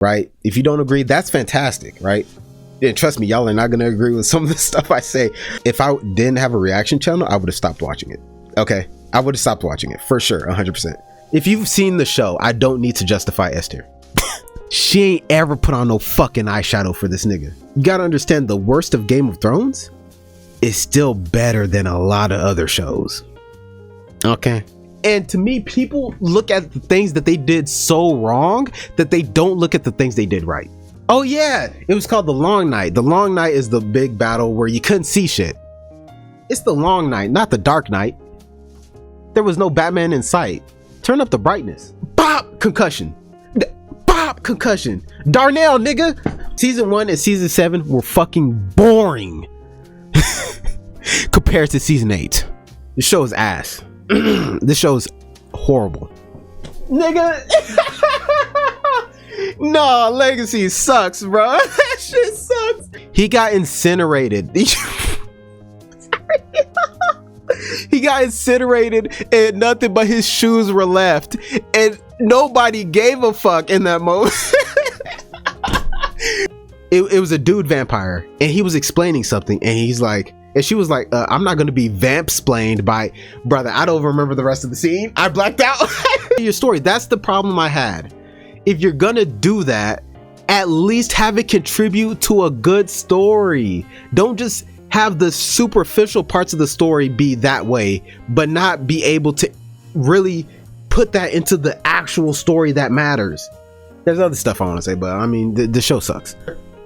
right? If you don't agree, that's fantastic, right? And trust me, y'all are not going to agree with some of the stuff I say. If I didn't have a reaction channel, I would have stopped watching it. Okay, I would have stopped watching it for sure, 100%. If you've seen the show, I don't need to justify Esther. She ain't ever put on no fucking eyeshadow for this nigga. You gotta understand, the worst of Game of Thrones is still better than a lot of other shows. Okay. And to me, people look at the things that they did so wrong that they don't look at the things they did right. Oh yeah, it was called The Long Night. The Long Night is the big battle where you couldn't see shit. It's the Long Night, not the Dark Night. There was no Batman in sight. Turn up the brightness. Bop! Concussion. Bop! Concussion. Darnell, nigga! Season 1 and Season 7 were fucking boring compared to Season 8. This show is ass. This show is horrible. Nigga! No, Legacies sucks, bro. That shit sucks. He got incinerated. He got incinerated and nothing but his shoes were left. And nobody gave a fuck in that moment. It was a dude vampire and he was explaining something and he's like, and she was like, I'm not going to be vamp-splained by, brother, I don't remember the rest of the scene. I blacked out. Your story. That's the problem I had. If you're going to do that, at least have it contribute to a good story. Don't just have the superficial parts of the story be that way, but not be able to really put that into the actual story that matters. There's other stuff I want to say, but I mean, the show sucks.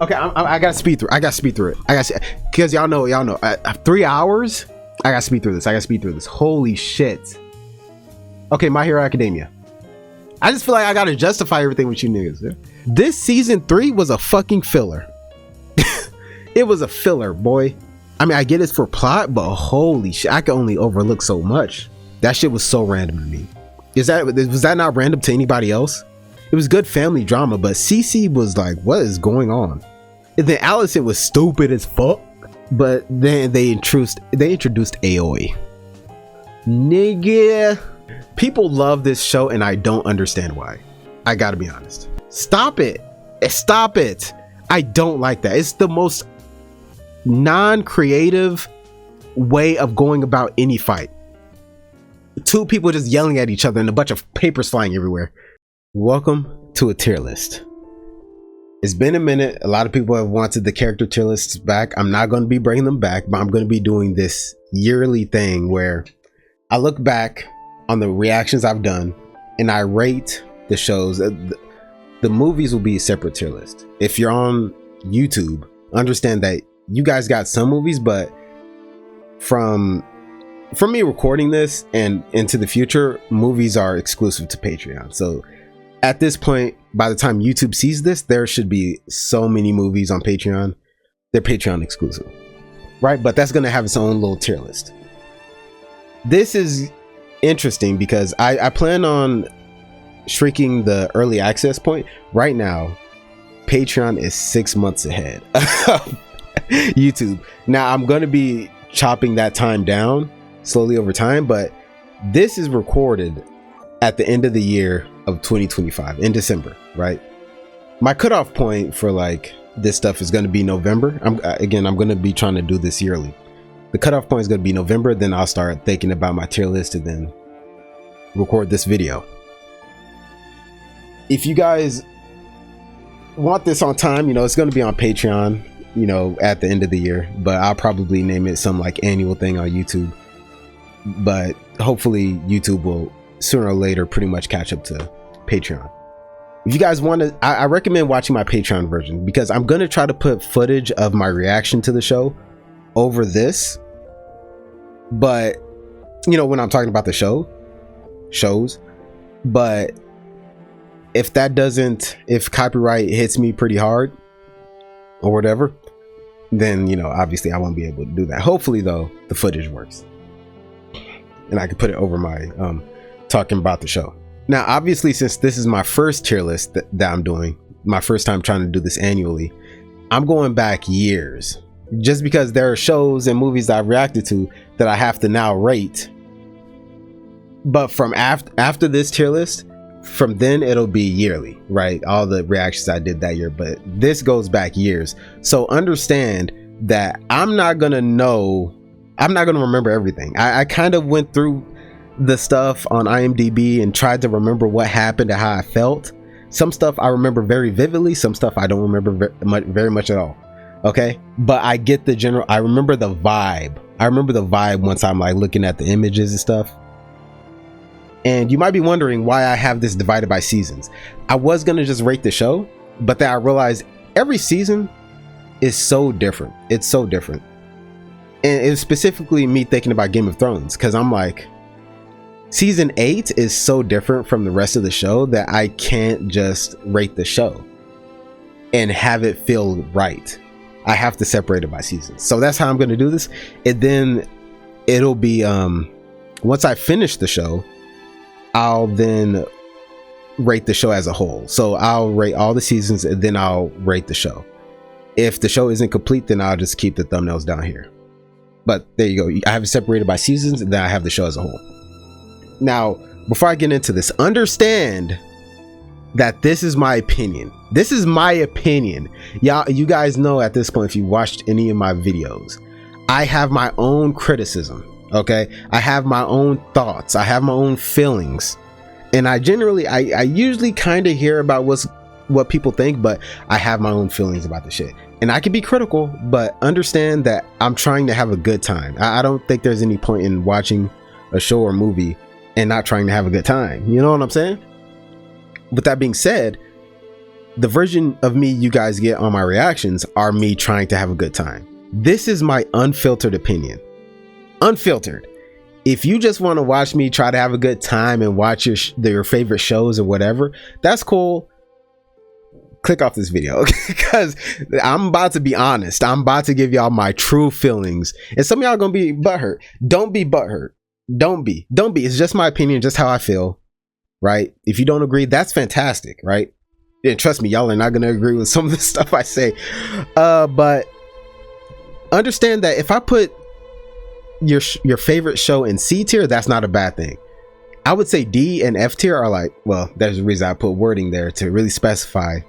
Okay, I gotta speed through. I gotta speed through it. Because y'all know. 3 hours. I gotta speed through this. Holy shit. Okay, My Hero Academia. I just feel like I gotta justify everything with you niggas. Yeah? This season 3 was a fucking filler. It was a filler, boy. I mean, I get it for plot, but holy shit, I can only overlook so much. That shit was so random to me. Was that not random to anybody else? It was good family drama, but Cece was like, what is going on? And then Allison was stupid as fuck. But then they introduced Aoi. Nigga. People love this show and I don't understand why. I gotta be honest. Stop it. Stop it. I don't like that. It's the most non-creative way of going about any fight. Two people just yelling at each other and a bunch of papers flying everywhere. Welcome to a tier list. It's been a minute. A lot of people have wanted the character tier lists back. I'm not going to be bringing them back, but I'm going to be doing this yearly thing where I look back on the reactions I've done and I rate the shows. The movies will be a separate tier list. If you're on YouTube, understand that you guys got some movies, but from me recording this and into the future, movies are exclusive to Patreon. So at this point, by the time YouTube sees this, there should be so many movies on Patreon. They're Patreon exclusive, right? But that's going to have its own little tier list. This is interesting because I plan on shrinking the early access point. Right now, Patreon is 6 months ahead of YouTube. Now, I'm going to be chopping that time down slowly over time, but this is recorded at the end of the year of 2025 in December, right? My cutoff point for like this stuff is going to be November. I'm going to be trying to do this yearly. The cutoff point is going to be November. Then I'll start thinking about my tier list and then record this video. If you guys want this on time, it's going to be on Patreon, at the end of the year, but I'll probably name it some like annual thing on YouTube. But hopefully YouTube will sooner or later pretty much catch up to Patreon. If you guys want to, I recommend watching my Patreon version because I'm going to try to put footage of my reaction to the show over this. But when I'm talking about the shows, but if copyright hits me pretty hard or whatever, then obviously I won't be able to do that. Hopefully though, the footage works and I can put it over my talking about the show. Now obviously, since this is my first tier list that I'm doing, my first time trying to do this annually, I'm going back years just because there are shows and movies that I've reacted to that I have to now rate. But from after this tier list, from then it'll be yearly, right? All the reactions I did that year, but this goes back years. So understand that I'm not gonna remember everything. I kind of went through the stuff on IMDb and tried to remember what happened and how I felt. Some stuff I remember very vividly, some stuff I don't remember very much at all. Okay, but I get the general. I remember the vibe. Once I'm like looking at the images and stuff. And you might be wondering why I have this divided by seasons. I was gonna just rate the show, but then I realized every season is so different. It's so different. And it's specifically me thinking about Game of Thrones, because I'm like, season 8 is so different from the rest of the show that I can't just rate the show and have it feel right. I have to separate it by seasons. So that's how I'm going to do this. And then it'll be once I finish the show, I'll then rate the show as a whole. So I'll rate all the seasons and then I'll rate the show. If the show isn't complete, then I'll just keep the thumbnails down here. But there you go. I have it separated by seasons and then I have the show as a whole. Now, before I get into this, understand that this is my opinion. This is my opinion. Y'all, you guys know at this point, if you watched any of my videos, I have my own criticism. Okay, I have my own thoughts. I have my own feelings, and I usually kind of hear about what people think, but I have my own feelings about the shit. And I can be critical, but understand that I'm trying to have a good time. I don't think there's any point in watching a show or movie and not trying to have a good time. You know what I'm saying? With that being said, the version of me you guys get on my reactions are me trying to have a good time. This is my unfiltered opinion. Unfiltered. If you just want to watch me try to have a good time and watch your favorite shows or whatever, that's cool. Click off this video, because I'm about to be honest. I'm about to give y'all my true feelings, and some of y'all gonna be butthurt. Don't be butthurt. Don't be. It's just my opinion, just how I feel, right? If you don't agree, that's fantastic, right? And trust me, y'all are not gonna agree with some of the stuff I say, but understand that if I put your favorite show in C tier, that's not a bad thing. I would say D and F tier are like, well, there's a reason I put wording there to really specify.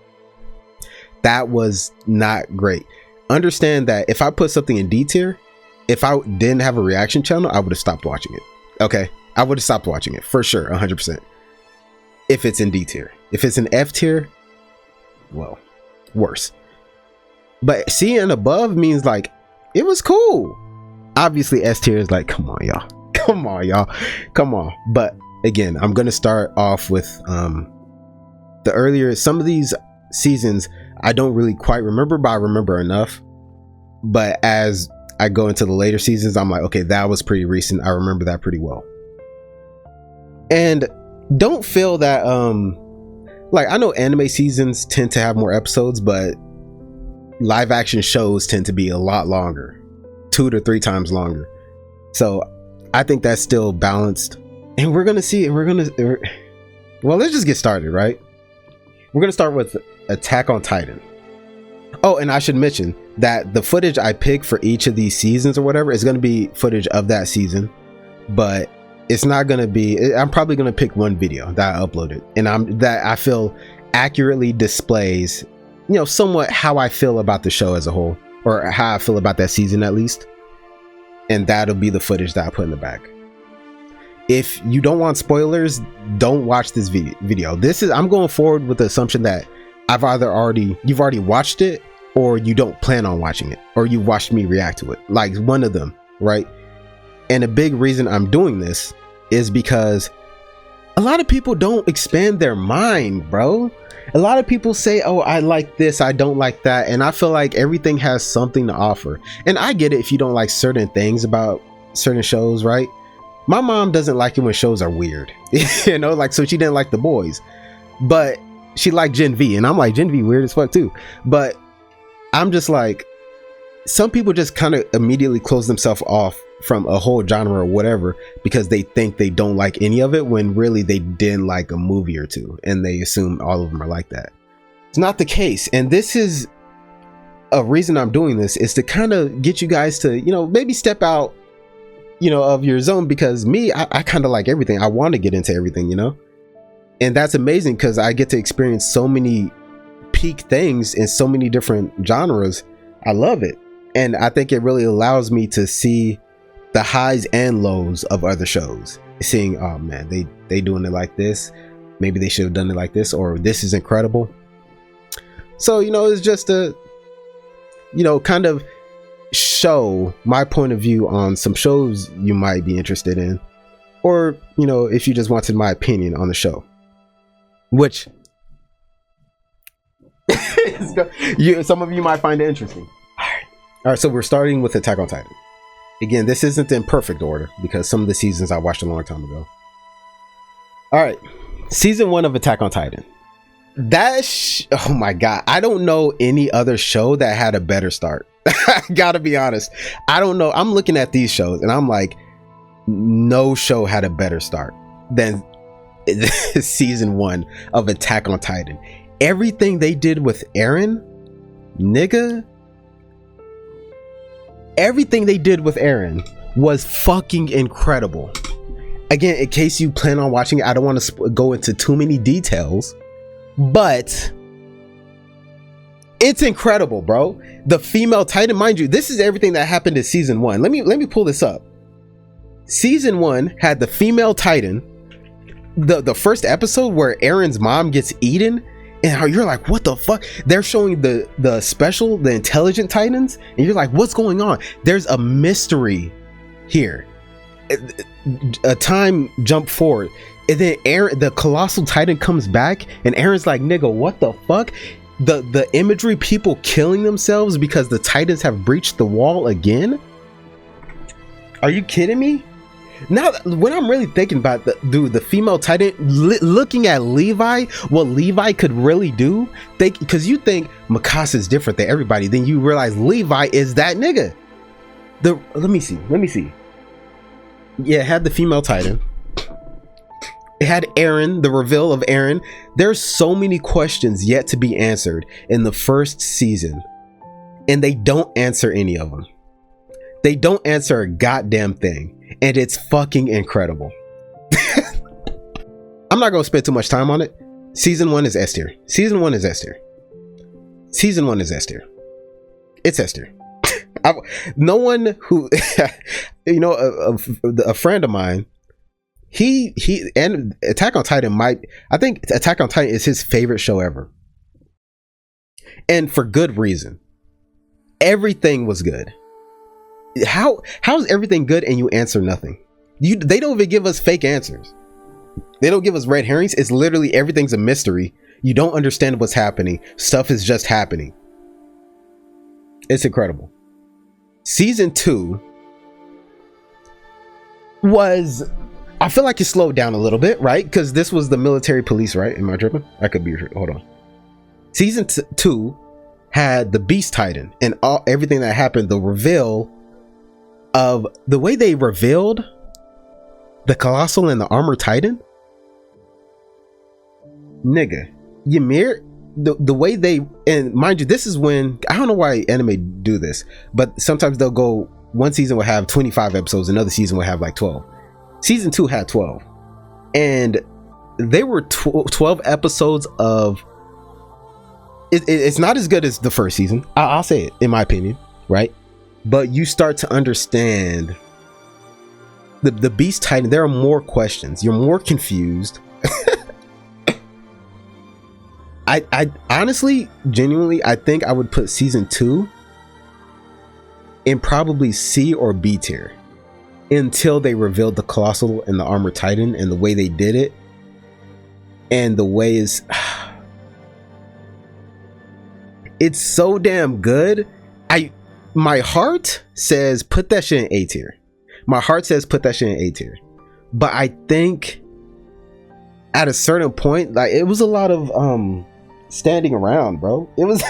That was not great. Understand that if I put something in D tier, if I didn't have a reaction channel, I would have stopped watching it. Okay, I would have stopped watching it for sure, 100%. If it's in D tier. If it's in F tier, well, worse. But C and above means like it was cool. Obviously S tier is like, come on y'all, come on. But again, I'm gonna start off with the earlier, some of these seasons I don't really quite remember, but I remember enough. But as I go into the later seasons, I'm like, okay, that was pretty recent. I remember that pretty well. And don't feel that like, I know anime seasons tend to have more episodes, but live action shows tend to be a lot longer, 2 to 3 times longer. So I think that's still balanced, and we're gonna see. Well, let's just get started, right? We're gonna start with Attack on Titan. Oh, and I should mention that the footage I pick for each of these seasons or whatever is going to be footage of that season, but it's not going to be, I'm probably going to pick one video that I uploaded, and that I feel accurately displays, you know, somewhat how I feel about the show as a whole, or how I feel about that season at least. And that'll be the footage that I put in the back. If you don't want spoilers, don't watch this video. I'm going forward with the assumption that you've already watched it, or you don't plan on watching it, or you watched me react to it, like one of them, right? And a big reason I'm doing this is because a lot of people don't expand their mind, bro. A lot of people say, oh, I like this, I don't like that, and I feel like everything has something to offer. And I get it if you don't like certain things about certain shows, right? My mom doesn't like it when shows are weird, you know, like, so she didn't like The Boys, but she liked Gen V, and I'm like, Gen V weird as fuck too. But I'm just like, some people just kind of immediately close themselves off from a whole genre or whatever because they think they don't like any of it, when really they didn't like a movie or two, and they assume all of them are like that. It's not the case. And this is a reason I'm doing this, is to kind of get you guys to, you know, maybe step out, you know, of your zone, because me, I kind of like everything. I want to get into everything, you know. And that's amazing because I get to experience so many peak things in so many different genres. I love it. And I think it really allows me to see the highs and lows of other shows. Seeing, oh man, they doing it like this. Maybe they should have done it like this, or this is incredible. So, it's just a, kind of show my point of view on some shows you might be interested in, or, if you just wanted my opinion on the show, which some of you might find it interesting. All right, so we're starting with Attack on Titan. Again, this isn't in perfect order because some of the seasons I watched a long time ago. All right, season 1 of Attack on Titan. Oh my god, I don't know any other show that had a better start. I gotta be honest, I don't know. I'm looking at these shows and I'm like, no show had a better start than season 1 of Attack on Titan. Everything they did with Eren, everything they did with Eren was fucking incredible. Again, in case you plan on watching it, I don't want to go into too many details, but it's incredible, bro. The female Titan, mind you, this is everything that happened in season 1. Let me pull this up. Season 1 had the female Titan, the first episode where Eren's mom gets eaten, and how you're like, what the fuck? They're showing the intelligent Titans, and you're like, what's going on? There's a mystery here. A time jump forward, and then the colossal Titan comes back, and Eren's like, nigga, what the fuck? The imagery, people killing themselves because the Titans have breached the wall again. Are you kidding me? Now, when I'm really thinking about the female Titan, looking at Levi, what Levi could really do, because you think Mikasa is different than everybody, then you realize Levi is that nigga. Let me see. Yeah, it had the female Titan. It had Eren, the reveal of Eren. There's so many questions yet to be answered in the first season, and they don't answer any of them. They don't answer a goddamn thing, and it's fucking incredible. I'm not gonna spend too much time on it. Season 1 is S tier. Season 1 is S tier. Season 1 is S tier. It's S tier. No one who, a friend of mine, he and Attack on Titan I think Attack on Titan is his favorite show ever, and for good reason. Everything was good. How's everything good and you answer nothing? They don't even give us fake answers. They don't give us red herrings. It's literally everything's a mystery. You don't understand what's happening. Stuff is just happening. It's incredible. Season 2 was, I feel like it slowed down a little bit, right? Because this was the military police, right? Am I tripping? I could be. Hold on. Season 2 had the Beast Titan and everything that happened. The reveal of the way they revealed the Colossal and the Armored Titan. Nigga, Ymir, the way they, and mind you, this is when, I don't know why anime do this, but sometimes they'll go, one season will have 25 episodes, another season will have like 12. Season 2 had 12, and they were 12 episodes of it's not as good as the first season. I'll say it, in my opinion, right? But you start to understand the Beast Titan. There are more questions. You're more confused. I honestly, genuinely, I think I would put season 2 in probably C or B tier until they revealed the Colossal and the Armored Titan, and the way they did it, and the way is it's so damn good. My heart says put that shit in A tier. My heart says put that shit in A tier. But I think at a certain point, like, it was a lot of standing around, bro. It was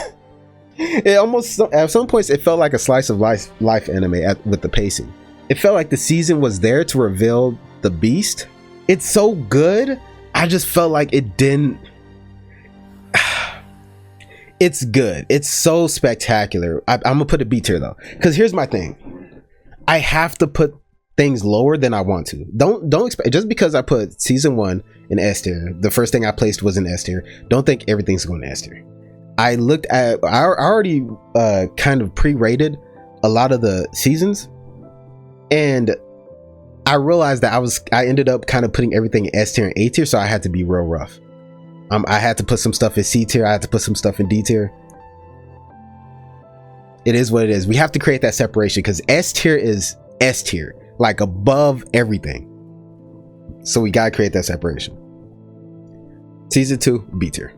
it almost, at some points, it felt like a slice of life anime with the pacing. It felt like the season was there to reveal the beast. It's so good. I just felt like it didn't. It's good. It's so spectacular. I'm gonna put a B tier though, because here's my thing. I have to put things lower than I want to. Don't expect, just because I put season 1 in S tier, the first thing I placed was in S tier, don't think everything's going to S tier. I already kind of pre-rated a lot of the seasons, and I realized that I ended up kind of putting everything in S tier and A tier, so I had to be real rough. I had to put some stuff in C tier, I had to put some stuff in D tier. It is what it is. We have to create that separation because S tier is S tier, like above everything. So we gotta create that separation. Season 2, B tier.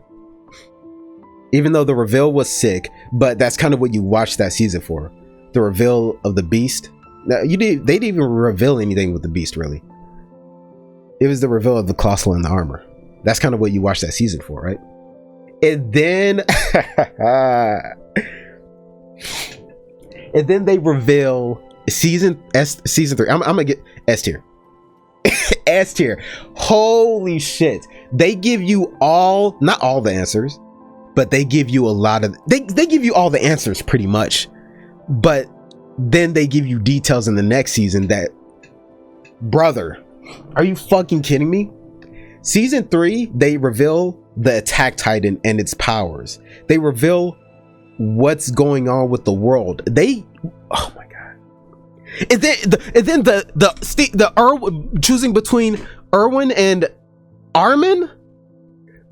Even though the reveal was sick, but that's kind of what you watched that season for. The reveal of the beast. Now, they didn't even reveal anything with the beast, really. It was the reveal of the colossal and the armor. That's kind of what you watched that season for, right? And then and then they reveal season 3. I'm gonna get S tier. S tier. Holy shit. They give you not all the answers, but they give you a lot of they give you all the answers pretty much, but then they give you details in the next season that, brother, are you fucking kidding me? Season 3, they reveal the Attack Titan and its powers. They reveal what's going on with the world. Oh my god. And then the choosing between Erwin and Armin,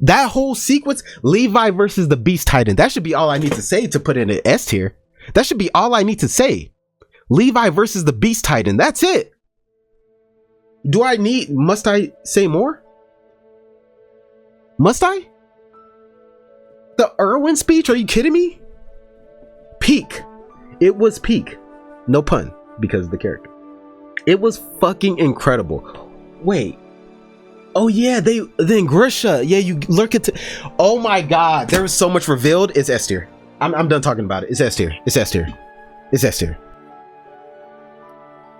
that whole sequence, Levi versus the Beast Titan, that should be all I need to say to put in an S tier. That should be all I need to say. Levi versus the Beast Titan, that's it. Must I say more? Must I? The Erwin speech, are you kidding me? Peak. It was peak. No pun, because of the character. It was fucking incredible. Wait. Oh yeah, then Grisha. Yeah, you look at oh my god, there was so much revealed. It's S tier. I'm done talking about it. It's S tier. It's S tier. It's S tier.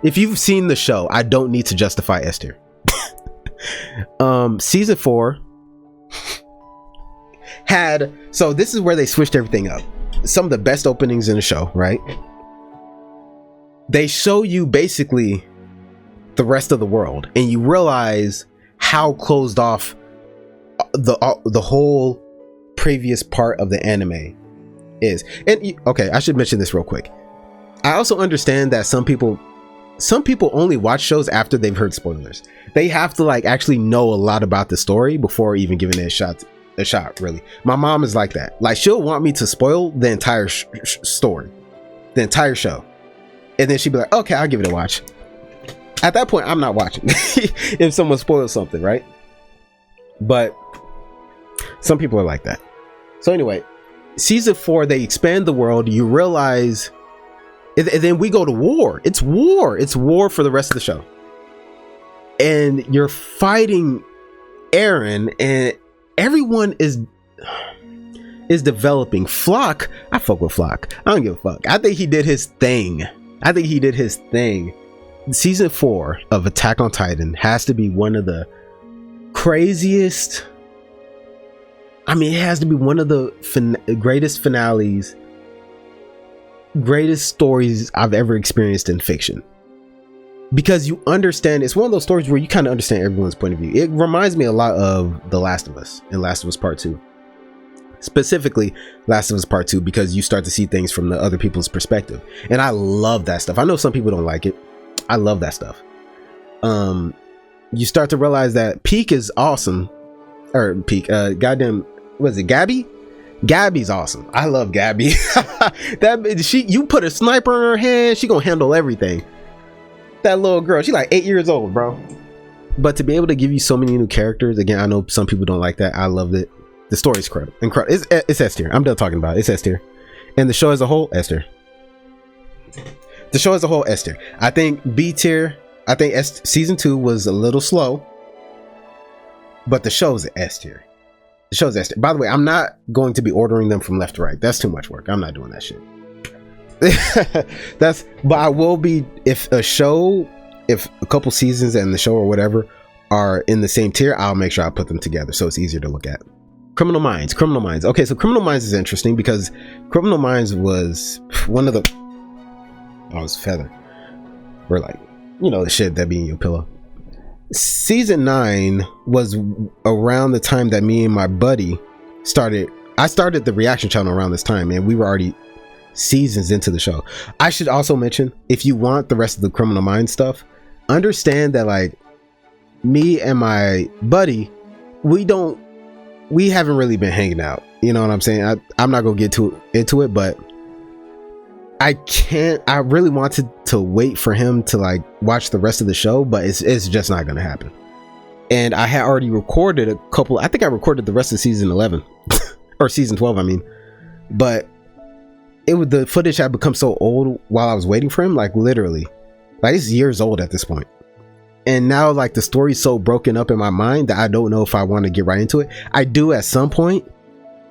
If you've seen the show, I don't need to justify S tier. Season 4 so this is where they switched everything up. Some of the best openings in the show, right? They show you basically the rest of the world, and you realize how closed off the whole previous part of the anime is. And okay, I should mention this real quick. I also understand that some people only watch shows after they've heard spoilers. They have to actually know a lot about the story before even giving it a shot, really. My mom is like that. She'll want me to spoil the entire story, the entire show, and then she'd be like, okay, I'll give it a watch. At that point, I'm not watching if someone spoils something, right? But some people are like that. So anyway, season 4, they expand the world. You realize, and then we go to war. It's war for the rest of the show, and you're fighting Eren, and everyone is developing. Flock, I fuck with Flock. I don't give a fuck. I think he did his thing. Season 4 of Attack on Titan has to be one of the craziest. I mean, it has to be one of the greatest finales, greatest stories I've ever experienced in fiction. Because you understand, it's one of those stories where you kind of understand everyone's point of view. It reminds me a lot of The Last of Us and Last of Us Part 2. Specifically, Last of Us Part 2, because you start to see things from the other people's perspective. And I love that stuff. I know some people don't like it. I love that stuff. You start to realize that Peak is awesome. Or Peak, goddamn, was it Gabby? Gabby's awesome. I love Gabby. You put a sniper in her hand, she gonna handle everything. That little girl, she's like 8 years old, bro. But to be able to give you so many new characters, again, I know some people don't like that. I loved it. The story's incredible. It's S tier. I'm done talking about it. It's S tier. And the show as a whole, S tier. The show as a whole, S tier. I think B tier. I think season 2 was a little slow, but the show's S tier. The show's S tier. By the way, I'm not going to be ordering them from left to right. That's too much work. I'm not doing that shit. But I will be if a couple seasons and the show or whatever are in the same tier, I'll make sure I put them together so it's easier to look at. Criminal Minds. Okay, so Criminal Minds is interesting because Criminal Minds was one of the... Oh, it's Feather. We're like You know, the shit that be in your pillow. Season 9 was around the time that me and my buddy started. I started the reaction channel around this time, and we were already seasons into the show. I should also mention, if you want the rest of the Criminal Minds stuff, understand that like me and my buddy, we haven't really been hanging out. You know what I'm saying? I'm not gonna get into it, but I really wanted to wait for him to like watch the rest of the show, but it's just not gonna happen. And I had already recorded a couple. I think I recorded the rest of season 11 or season 12, I mean, but the footage had become so old while I was waiting for him, like literally, like it's years old at this point. And now like the story's so broken up in my mind that I don't know if I want to get right into it. I do at some point,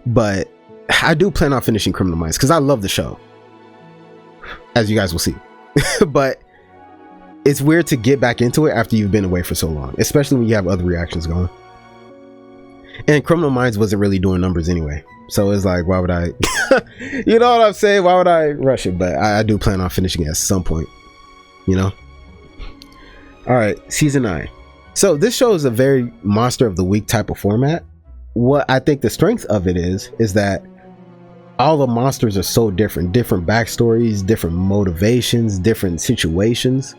but I do plan on finishing Criminal Minds because I love the show, as you guys will see. But it's weird to get back into it after you've been away for so long, especially when you have other reactions going. And Criminal Minds wasn't really doing numbers anyway, so it's like, why would I you know what I'm saying, why would I rush it? But I do plan on finishing it at some point, you know. All right, season 9. So this show is a very monster of the week type of format. What I think the strength of it is that all the monsters are so different backstories, different motivations, different situations.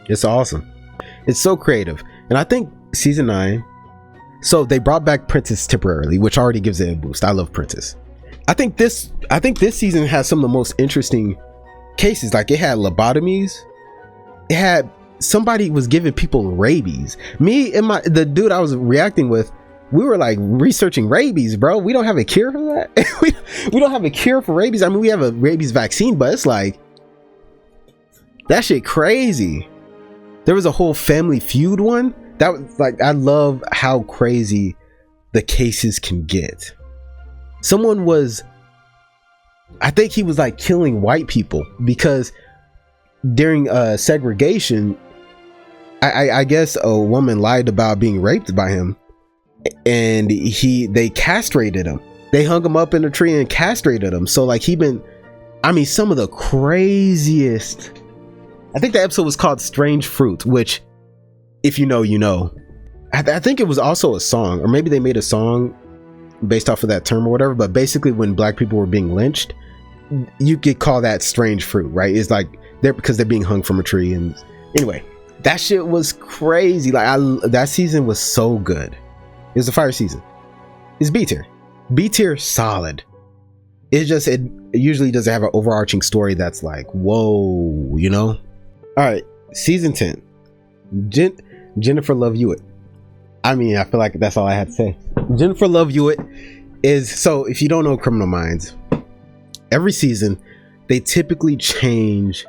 It's awesome. It's so creative. And I think season 9, so they brought back Princess temporarily, which already gives it a boost. I love Princess. I think this season has some of the most interesting cases. Like it had lobotomies. It had somebody was giving people rabies. Me and the dude I was reacting with, we were like researching rabies, bro. We don't have a cure for that. we don't have a cure for rabies. I mean, we have a rabies vaccine, but it's like, that shit crazy. There was a whole Family Feud one that was like, I love how crazy the cases can get. Someone was, I think he was like killing white people because during segregation, I guess a woman lied about being raped by him, and they castrated him. They hung him up in a tree and castrated him. So like some of the craziest. I think the episode was called Strange Fruit, which if you know, you know. I think it was also a song, or maybe they made a song based off of that term or whatever, but basically when black people were being lynched, you could call that strange fruit, right? It's like because they're being hung from a tree. And anyway, that shit was crazy. Like that season was so good. It was a fire season. It's B tier solid. It usually doesn't have an overarching story that's like, whoa, you know. All right, season 10, Jennifer Love Hewitt. I mean, I feel like that's all I had to say. Jennifer Love Hewitt is, so if you don't know Criminal Minds, every season they typically change.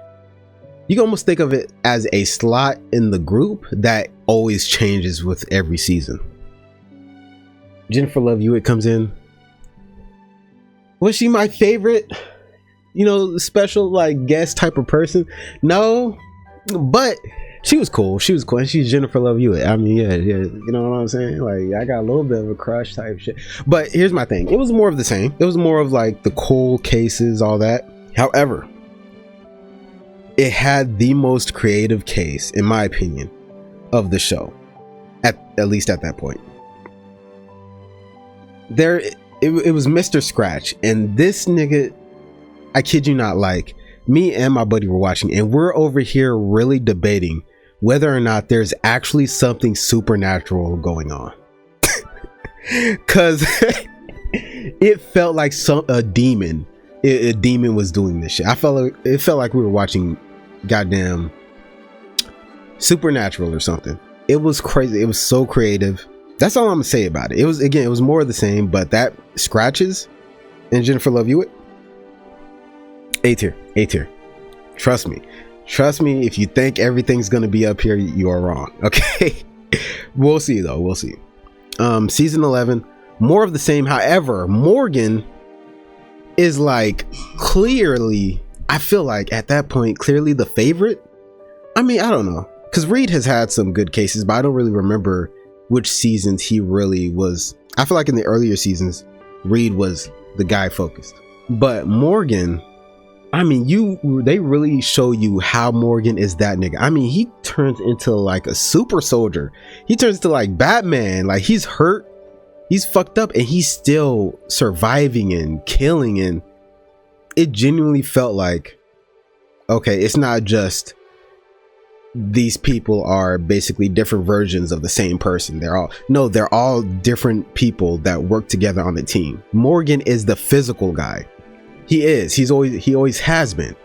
You can almost think of it as a slot in the group that always changes with every season. Jennifer Love Hewitt comes in. Was she my favorite, you know, special like guest type of person? No, but she was cool. And she's Jennifer Love Hewitt. I mean, yeah, you know what I'm saying? Like, I got a little bit of a crush type shit. But here's my thing. It was more of the same. It was more of like the cold cases, all that. However, it had the most creative case, in my opinion, of the show. At least at that point. It was Mr. Scratch, and this nigga, I kid you not, like me and my buddy were watching, and we're over here really debating whether or not there's actually something supernatural going on. Cause it felt like a demon was doing this shit. It felt like we were watching goddamn Supernatural or something. It was crazy. It was so creative. That's all I'm gonna say about it. It was more of the same, but that Scratches and Jennifer Love Hewitt, A tier. Trust me. If you think everything's gonna be up here, you are wrong. Okay. We'll see though. We'll see. Season 11, more of the same. However, Morgan is like clearly, I feel like at that point, clearly the favorite. I mean, I don't know, because Reed has had some good cases, but I don't really remember which seasons he really was. I feel like in the earlier seasons, Reed was the guy focused, but Morgan I mean, they really show you how Morgan is that nigga. I mean, he turns into like a super soldier. He turns to like Batman. Like, he's hurt, he's fucked up, and he's still surviving and killing. And it genuinely felt like, okay, it's not just these people are basically different versions of the same person. They're all different people that work together on the team. Morgan is the physical guy. He always has been.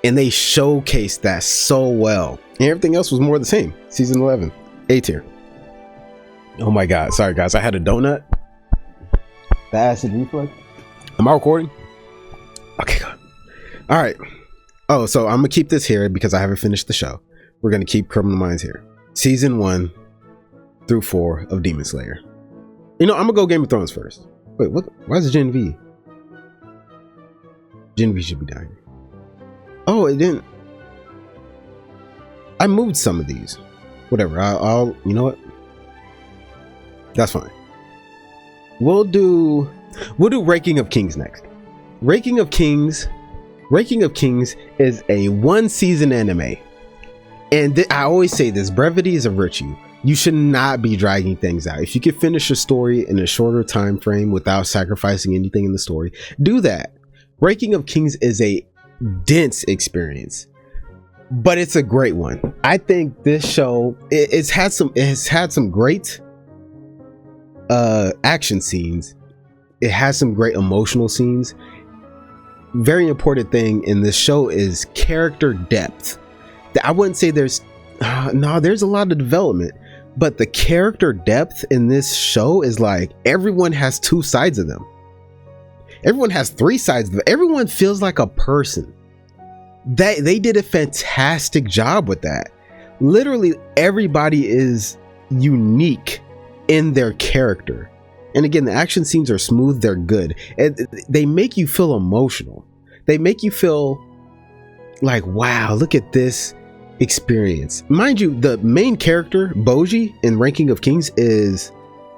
And they showcased that so well. And everything else was more the same. Season 11, A tier. Oh my God. Sorry guys, I had a donut. The acid reflux. Am I recording? Okay, good. All right. Oh, so I'm gonna keep this here because I haven't finished the show. We're gonna keep Criminal Minds here. Season 1 through 4 of Demon Slayer. You know, I'm gonna go Game of Thrones first. Wait, what? Why is Gen V? Gen V should be down here. Oh, it didn't. I moved some of these. Whatever. I'll. You know what? That's fine. We'll do Ranking of Kings next. Ranking of Kings is a 1-season anime. And I always say this, brevity is a virtue. You should not be dragging things out. If you can finish a story in a shorter time frame without sacrificing anything in the story, do that. Ranking of Kings is a dense experience, but it's a great one. I think this show, it has had some great action scenes. It has some great emotional scenes. Very important thing in this show is character depth. I wouldn't say there's a lot of development, but the character depth in this show is like everyone has 2 sides of them. Everyone has 3 sides of them. Everyone feels like a person. They did a fantastic job with that. Literally everybody is unique in their character. And again, the action scenes are smooth, they're good. And they make you feel emotional. They make you feel like, wow, look at this experience. Mind you, the main character, Boji, in Ranking of Kings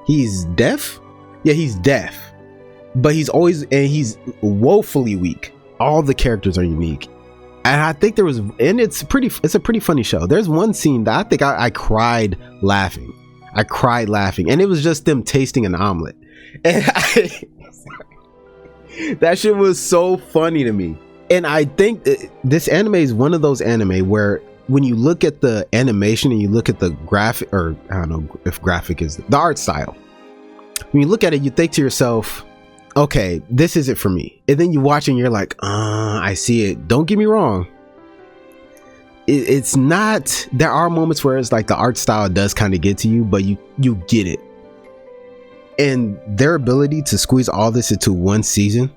he's deaf? Yeah, he's deaf. But he's woefully weak. All the characters are unique. And I think it's a pretty funny show. There's one scene that I think I cried laughing. And it was just them tasting an omelet. And that shit was so funny to me. And I think this anime is one of those anime where when you look at the animation and you look at the graphic, or I don't know if graphic is the art style, when you look at it, you think to yourself, okay, this isn't for me. And then you watch and you're like, I see it. Don't get me wrong. It's not, there are moments where it's like the art style does kind of get to you, but you get it. And their ability to squeeze all this into 1 season,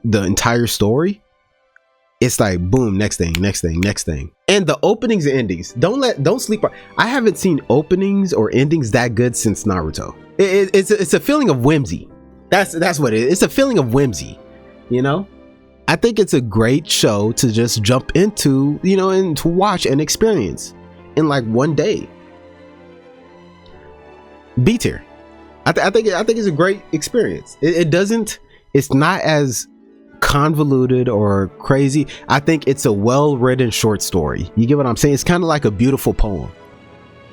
the entire story, it's like boom, next thing. And the openings and endings, don't sleep on. I haven't seen openings or endings that good since Naruto. It's a feeling of whimsy. That's what it is. It's a feeling of whimsy, you know? I think it's a great show to just jump into, you know, and to watch and experience in like 1 day. B tier. I think it's a great experience. It's not as convoluted or crazy. I think it's a well-written short story. You get what I'm saying? It's kind of like a beautiful poem.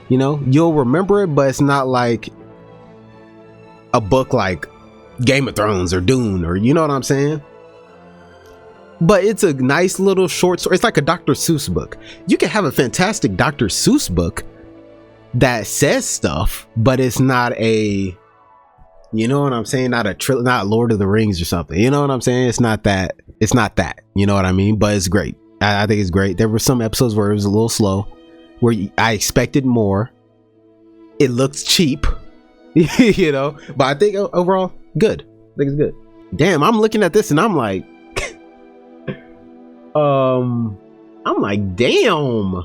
You know, you'll remember it, but it's not like a book like Game of Thrones or Dune, or you know what I'm saying? But it's a nice little short story. It's like a Dr. Seuss book. You can have a fantastic Dr. Seuss book that says stuff, but it's not a, you know what I'm saying? Not Lord of the Rings or something. You know what I'm saying? It's not that. You know what I mean? But it's great. I think it's great. There were some episodes where it was a little slow, where I expected more. It looks cheap, you know, but I think overall good. I think it's good. Damn, I'm looking at this and I'm like, damn,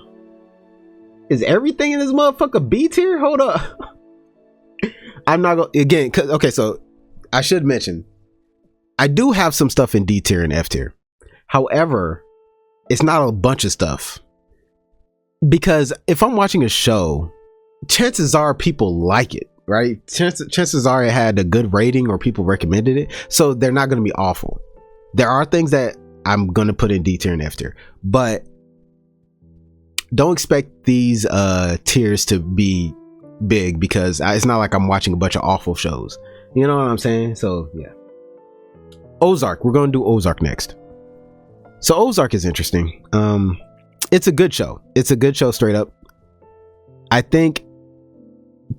is everything in this motherfucker B tier? Hold up. I'm not gonna, again, okay, so I should mention I do have some stuff in D tier and F tier. However, it's not a bunch of stuff, because if I'm watching a show, chances are people like it, right? Chances are it had a good rating or people recommended it, so they're not going to be awful. There are things that I'm gonna put in D tier and F tier, but don't expect these tiers to be big, because it's not like I'm watching a bunch of awful shows, you know what I'm saying? So yeah, Ozark, we're gonna do Ozark next. So Ozark is interesting. It's a good show. It's a good show straight up. I think,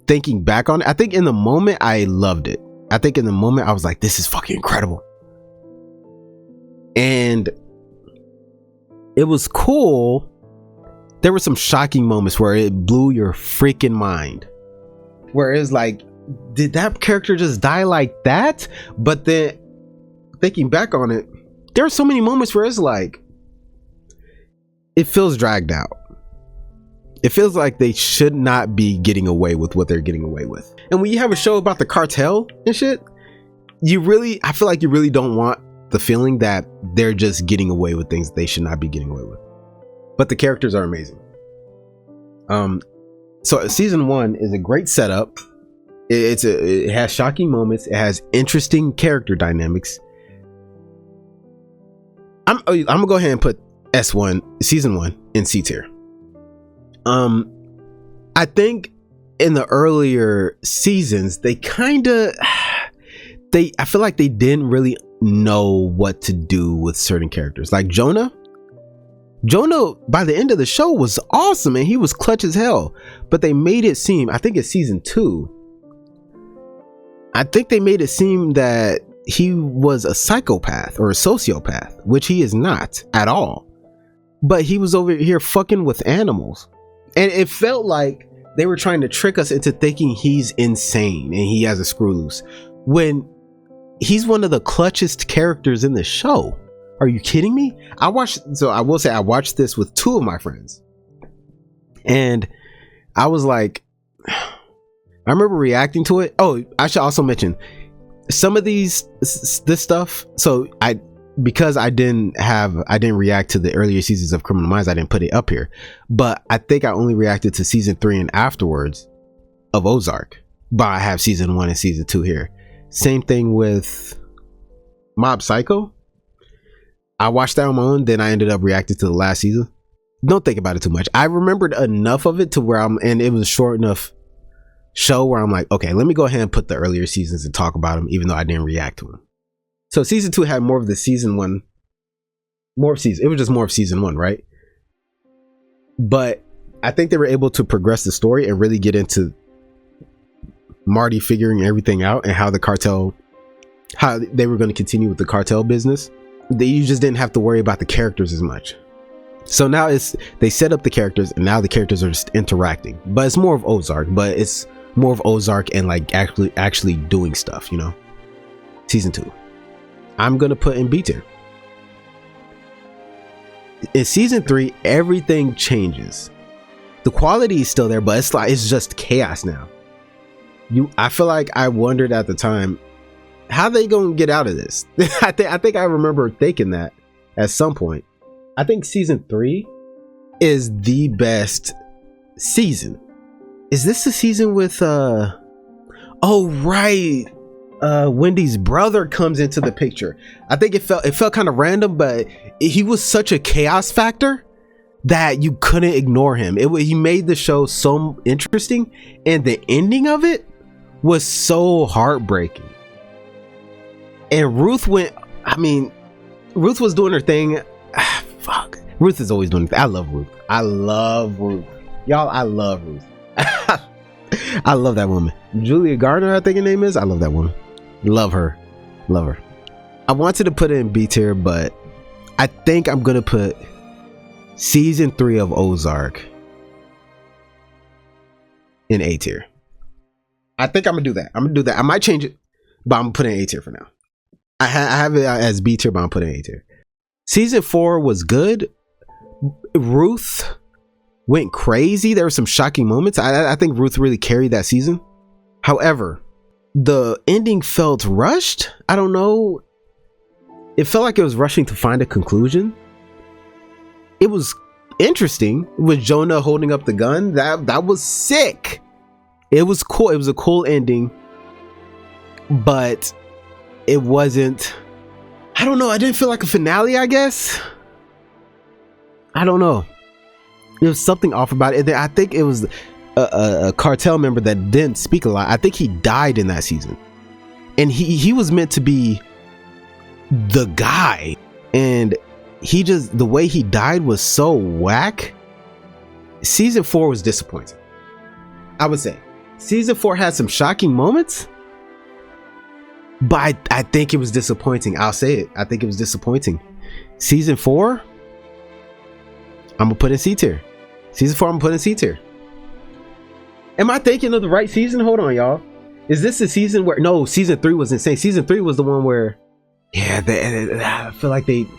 thinking back on it, I think in the moment I loved it. I think in the moment I was like, this is fucking incredible. And it was cool. There were some shocking moments where it blew your freaking mind. Where it's like, did that character just die like that? But then thinking back on it, there are so many moments where it's like, it feels dragged out. It feels like they should not be getting away with what they're getting away with. And when you have a show about the cartel and shit, I feel like you really don't want the feeling that they're just getting away with things they should not be getting away with. But the characters are amazing. So season 1 is a great setup. It has shocking moments. It has interesting character dynamics. I'm gonna go ahead and put S1 season 1 in C tier. I think in the earlier seasons I feel like they didn't really know what to do with certain characters. Like Jonah by the end of the show was awesome and he was clutch as hell, but they made it seem, I think it's season 2, I think they made it seem that he was a psychopath or a sociopath, which he is not at all. But he was over here fucking with animals. And it felt like they were trying to trick us into thinking he's insane and he has a screw loose, when he's one of the clutchest characters in the show. Are you kidding me? I will say I watched this with 2 of my friends. And I was like, I remember reacting to it. Oh, I should also mention some of this stuff. So because I didn't react to the earlier seasons of Criminal Minds, I didn't put it up here, but I think I only reacted to season 3 and afterwards of Ozark, but I have season 1 and season 2 here. Same thing with Mob Psycho. I watched that on my own, then I ended up reacting to the last season. Don't think about it too much. I remembered enough of it to where and it was a short enough show where I'm like, okay, let me go ahead and put the earlier seasons and talk about them, even though I didn't react to them. So season 2 had more of the season 1, it was just more of season 1, right? But I think they were able to progress the story and really get into Marty figuring everything out and how they were going to continue with the cartel business. You just didn't have to worry about the characters as much. So now they set up the characters and now the characters are just interacting. But it's more of Ozark, but it's more of Ozark and like actually doing stuff, you know? Season 2. I'm gonna put in B tier. In season 3, everything changes. The quality is still there, but it's just chaos now. I feel like I wondered at the time, how they gonna get out of this? I think I remember thinking that at some point. I think season 3 is the best season. Is this the season with oh right, Wendy's brother comes into the picture. I think it felt kind of random, but he was such a chaos factor that you couldn't ignore him. He made the show so interesting, and the ending of it was so heartbreaking. And Ruth was doing her thing. Fuck, Ruth is always doing it. I love Ruth. Y'all, I love Ruth. I love that woman. Julia Garner, I think her name is. I love that woman. Love her. I wanted to put it in B tier, but I think I'm gonna put season 3 of Ozark in A tier. I think I'm gonna do that. I might change it, but I'm gonna put it in A tier for now. I have it as B tier, but I'm putting it in A tier. Season 4 was good. Ruth went crazy. There were some shocking moments. I think Ruth really carried that season. However, the ending felt rushed. I don't know. It felt like it was rushing to find a conclusion. It was interesting with Jonah holding up the gun. That was sick. It was cool. It was a cool ending, but it wasn't. I I don't know. I didn't feel like a finale, I guess. I don't know. There was something off about it. I think it was a cartel member that didn't speak a lot. I think he died in that season. And he was meant to be the guy. And he just, the way he died was so whack. Season 4 was disappointing. I would say. Season 4 had some shocking moments. But I think it was disappointing. I'll say it. I think it was disappointing. Season 4, I'm gonna put in C tier. Season 4, I'm gonna put in C tier. Am I thinking of the right season? Hold on, y'all. Is this the season where? No, season 3 was insane. Season 3 was the one where, yeah, I feel like it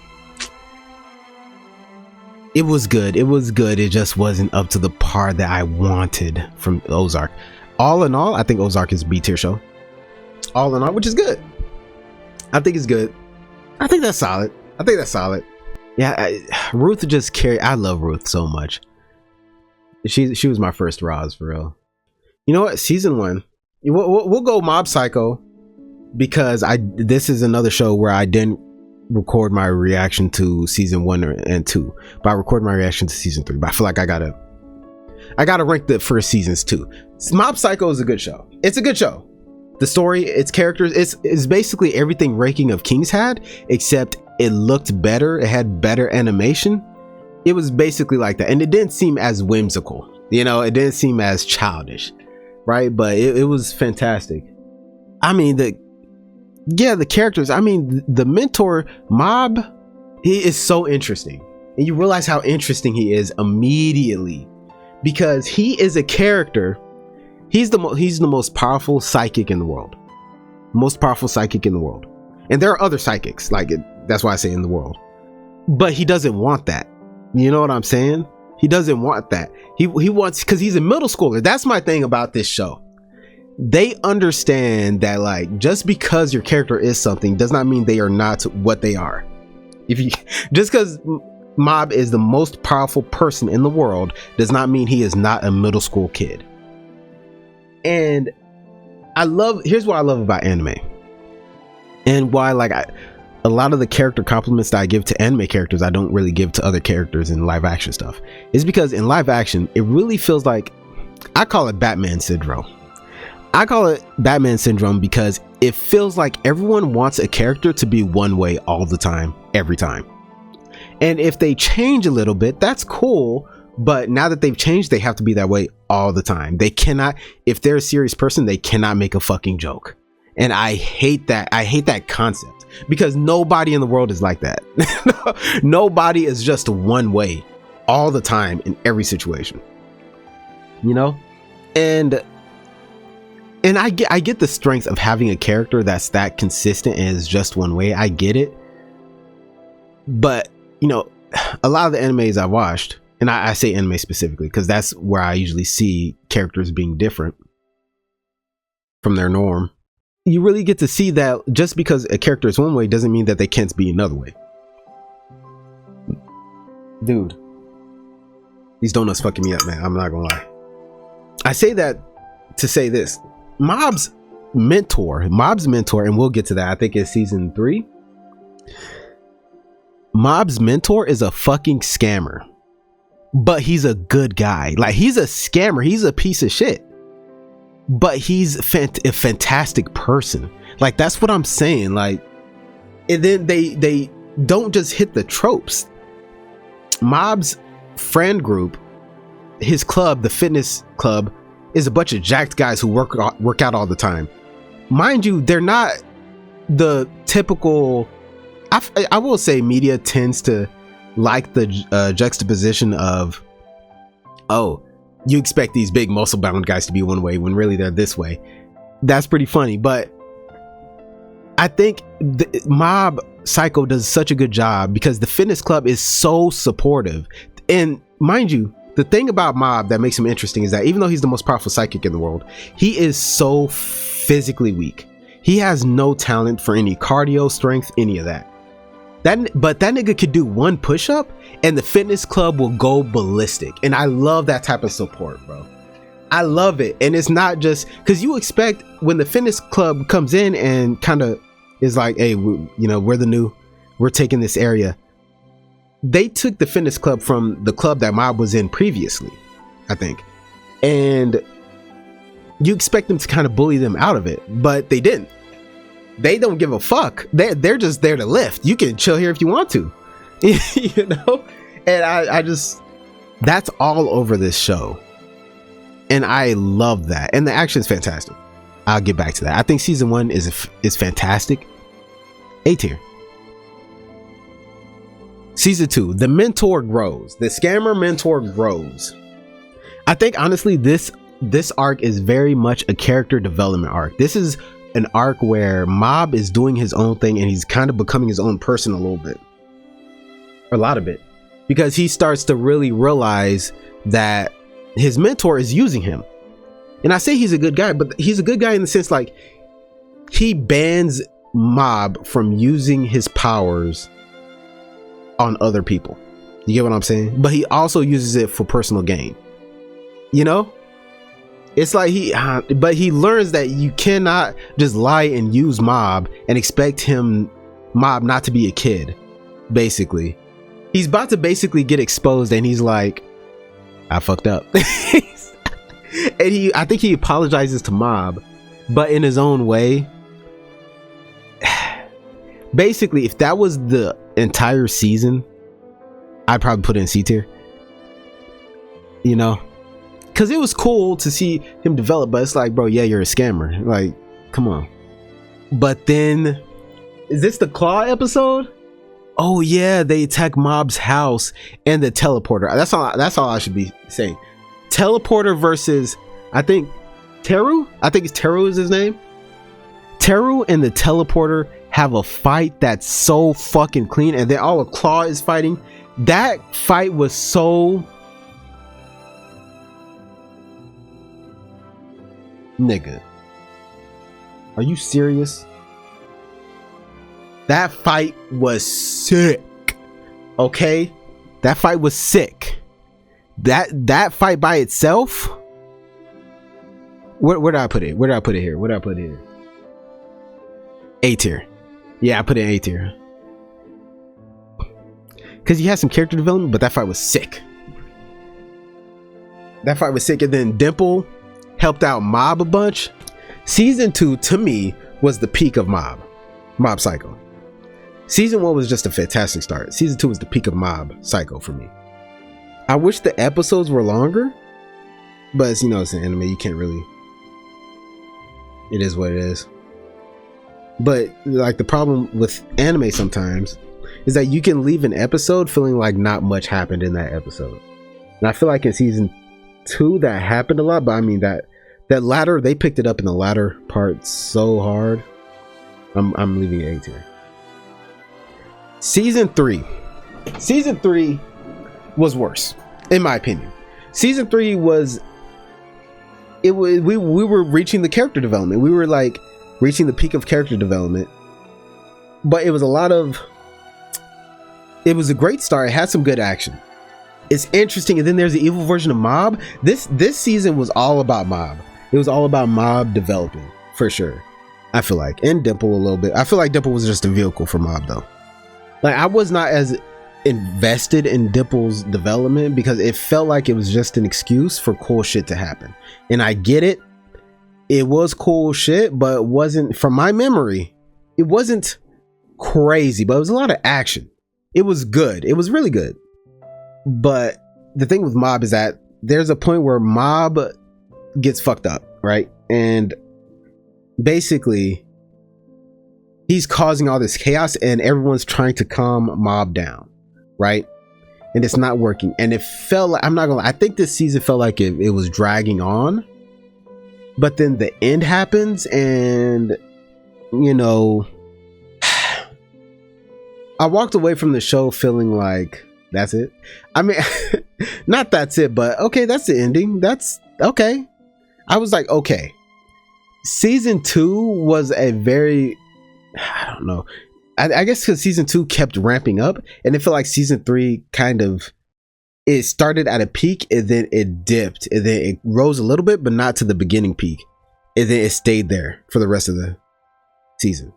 was good. It was good. It just wasn't up to the par that I wanted from Ozark. All in all, I think Ozark is a B tier show. All in all, which is good. I think it's good. I think that's solid. Yeah, Ruth just carried. I love Ruth so much. She was my first Roz for real. You know what? Season 1, we'll go Mob Psycho, because this is another show where I didn't record my reaction to season 1 and 2, but I recorded my reaction to season 3. But I feel like I gotta rank the first seasons too. Mob Psycho is a good show. It's a good show. The story, its characters, it's basically everything Ranking of Kings had, except it looked better. It had better animation. It was basically like that, and it didn't seem as whimsical. You know, it didn't seem as childish, right? But it was fantastic. I mean, the characters. I mean, the mentor Mob, he is so interesting, and you realize how interesting he is immediately, because he is a character. He's the most powerful psychic in the world. Most powerful psychic in the world. And there are other psychics, like that's why I say in the world. But he doesn't want that. You know what I'm saying? He doesn't want that. He wants, because he's a middle schooler. That's my thing about this show. They understand that, like, just because your character is something does not mean they are not what they are. Just because Mob is the most powerful person in the world does not mean he is not a middle school kid. And here's what I love about anime, and why, like, a lot of the character compliments that I give to anime characters I don't really give to other characters in live action stuff, is because in live action it really feels like, I call it Batman syndrome. I call it Batman syndrome because it feels like everyone wants a character to be one way all the time, every time. And if they change a little bit, that's cool. But now that they've changed, they have to be that way all the time. They cannot, if they're a serious person, they cannot make a fucking joke. And I hate that. I hate that concept, because nobody in the world is like that. Nobody is just one way all the time in every situation, you know? And I get the strength of having a character that's that consistent and is just one way. I get it. But, you know, a lot of the animes I watched, and I say anime specifically because that's where I usually see characters being different from their norm. You really get to see that just because a character is one way doesn't mean that they can't be another way. Dude, these donuts fucking me up, man. I'm not gonna lie. I say that to say this. Mob's mentor, and we'll get to that, I think it's season 3. Mob's mentor is a fucking scammer. But he's a good guy. Like, he's a scammer. He's a piece of shit. But he's a fantastic person. Like, that's what I'm saying. Like, and then they don't just hit the tropes. Mob's friend group, his club, the fitness club, is a bunch of jacked guys who work out all the time. Mind you, they're not the typical. I will say media tends to like the juxtaposition of, oh, you expect these big muscle bound guys to be one way when really they're this way. That's pretty funny. But I think the Mob Psycho does such a good job because the fitness club is so supportive. And mind you, the thing about Mob that makes him interesting is that even though he's the most powerful psychic in the world, he is so physically weak. He has no talent for any cardio, strength, any of that. But that nigga could do one push-up and the fitness club will go ballistic. And I love that type of support, bro. I love it. And it's not just because you expect when the fitness club comes in and kind of is like, hey, we're the new, we're taking this area. They took the fitness club from the club that Mob was in previously, I think. And you expect them to kind of bully them out of it, but they didn't. They don't give a fuck. They're just there to lift. You can chill here if you want to. You know? And I just, that's all over this show. And I love that. And the action is fantastic. I'll get back to that. I think season 1 is fantastic. A tier. Season 2, the mentor grows. The scammer mentor grows. I think honestly this arc is very much a character development arc. This is an arc where Mob is doing his own thing and he's kind of becoming his own person a little bit. A lot of it. Because he starts to really realize that his mentor is using him. And I say he's a good guy, but he's a good guy in the sense like he bans Mob from using his powers on other people. You get what I'm saying? But he also uses it for personal gain. You know? It's like but he learns that you cannot just lie and use Mob and expect Mob not to be a kid. Basically. He's about to basically get exposed and he's like, I fucked up. And I think he apologizes to Mob, but in his own way. Basically, if that was the entire season, I'd probably put it in C tier. You know? Because it was cool to see him develop, but it's like, bro, yeah, you're a scammer. Like, come on. But then, is this the Claw episode? Oh yeah, they attack Mob's house and the teleporter. That's all I should be saying. Teleporter versus, I think, Teru? I think it's Teru is his name. Teru and the teleporter have a fight that's so fucking clean, and then all Claw is fighting. That fight was so... Nigga. Are you serious? That fight was sick. Okay? That fight was sick. That fight by itself. Where did I put it? Where did I put it here? Where did I put it here? A tier. Yeah, I put it in A tier. Because you had some character development, but that fight was sick. That fight was sick. And then Dimple helped out Mob a bunch. Season 2 to me was the peak of Mob Psycho. Season 1 was just a fantastic start. Season 2 was the peak of Mob Psycho for me. I wish the episodes were longer, but it's, you know, it's an anime, you can't really, it is what it is. But like the problem with anime sometimes is that you can leave an episode feeling like not much happened in that episode. And I feel like in season 2 that happened a lot, but I mean that latter, they picked it up in the latter part so hard. I'm leaving it A tier. Season 3 was worse, in my opinion. Season 3 was, we were reaching the character development. We were like reaching the peak of character development, but it was a great start. It had some good action. It's interesting. And then there's the evil version of Mob. This season was all about Mob. It was all about Mob developing for sure. I feel like, and Dimple a little bit. I feel like Dimple was just a vehicle for Mob though. Like I was not as invested in Dimple's development because it felt like it was just an excuse for cool shit to happen. And I get it. It was cool shit, but it wasn't, from my memory, it wasn't crazy, but it was a lot of action. It was good. It was really good. But the thing with Mob is that there's a point where Mob gets fucked up, right? And basically he's causing all this chaos and everyone's trying to calm Mob down, right? And it's not working. And it felt like, I'm not gonna lie, I think this season felt like it was dragging on, but then the end happens and, you know, I walked away from the show feeling like that's it. I mean, not that's it, but okay, that's the ending. That's okay. I was like, okay. Season 2 was a very, I don't know. I guess because season 2 kept ramping up, and it felt like season 3 kind of, it started at a peak and then it dipped and then it rose a little bit, but not to the beginning peak. And then it stayed there for the rest of the season.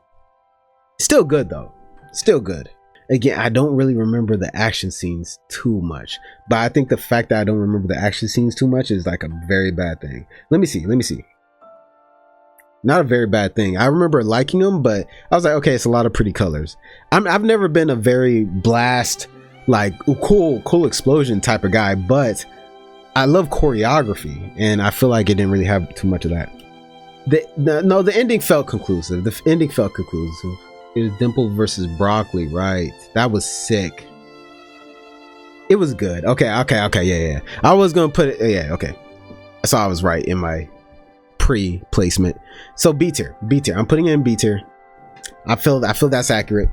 Still good though. Still good. Again, I don't really remember the action scenes too much, but I think the fact that I don't remember the action scenes too much is like a very bad thing. Let me see. Not a very bad thing. I remember liking them, but I was like, okay, it's a lot of pretty colors. I've never been a very blast, like cool explosion type of guy, but I love choreography, and I feel like it didn't really have too much of that. The ending felt conclusive. It was Dimple versus Broccoli, right? That was sick. It was good. Okay, yeah. I was gonna put it, yeah, okay. So I was right in my pre-placement. So B tier. I'm putting it in B tier. I feel that's accurate.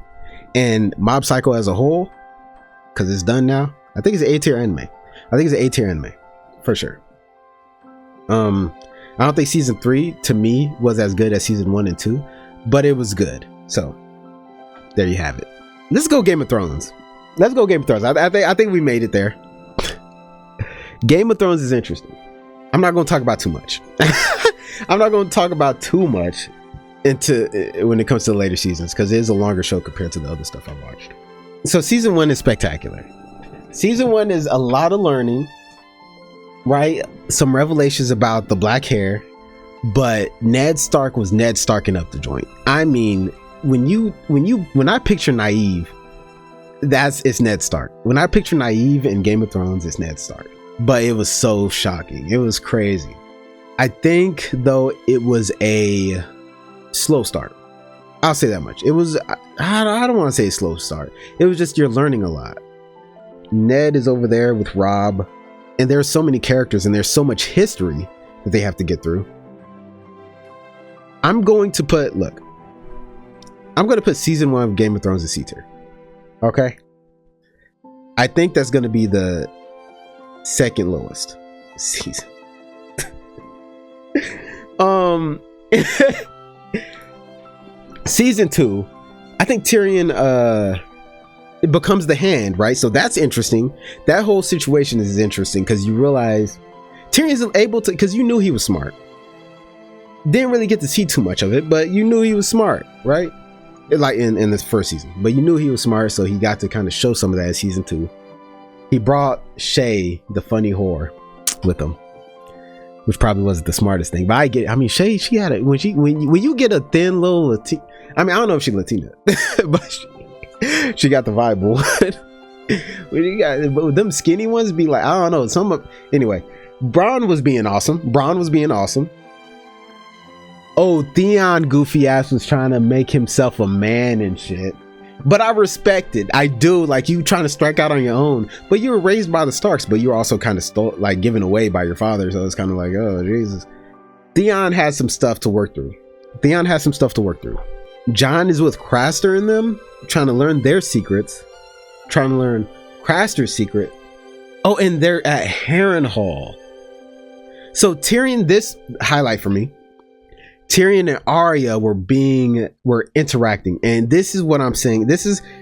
And Mob Psycho as a whole, because it's done now, I think it's an A tier anime. For sure. I don't think season 3 to me was as good as season 1 and 2, but it was good. So there you have it. Let's go Game of Thrones. I think we made it there. Game of Thrones is interesting. I'm not going to talk about too much. Into when it comes to the later seasons, because it is a longer show compared to the other stuff I've watched. So season 1 is spectacular. Season 1 is a lot of learning, right? Some revelations about the black hair, but Ned Stark was Ned Starking up the joint. I mean, when I picture Naive, it's Ned Stark. When I picture Naive in Game of Thrones, it's Ned Stark. But it was so shocking. It was crazy. I think though it was a slow start. I'll say that much. It was, I don't want to say slow start. It was just, you're learning a lot. Ned is over there with Rob, and there's so many characters and there's so much history that they have to get through. I'm going to put season 1 of Game of Thrones in C tier. Okay. I think that's going to be the second lowest season. Season 2, I think Tyrion it becomes the Hand, right? So that's interesting. That whole situation is interesting because you realize Tyrion's able to, because you knew he was smart. Didn't really get to see too much of it, but you knew he was smart, right? Like in this first season, but you knew he was smart, so he got to kind of show some of that in season 2. He brought Shay, the funny whore, with him, which probably wasn't the smartest thing, but Shay, she had it when you get a thin little Latina. I mean, I don't know if she's Latina, but she got the vibe. When you got, but them skinny ones be like, I don't know, anyway. Bronn was being awesome. Oh, Theon goofy ass was trying to make himself a man and shit. But I respect it. I do. Like, you trying to strike out on your own, but you were raised by the Starks, but you were also kind of given away by your father. So it's kind of like, oh Jesus. Theon has some stuff to work through. Jon is with Craster and them, trying to learn their secrets, trying to learn Craster's secret. Oh, and they're at Harrenhal. So Tyrion, this highlight for me, Tyrion and Arya were interacting, and this is what I'm saying.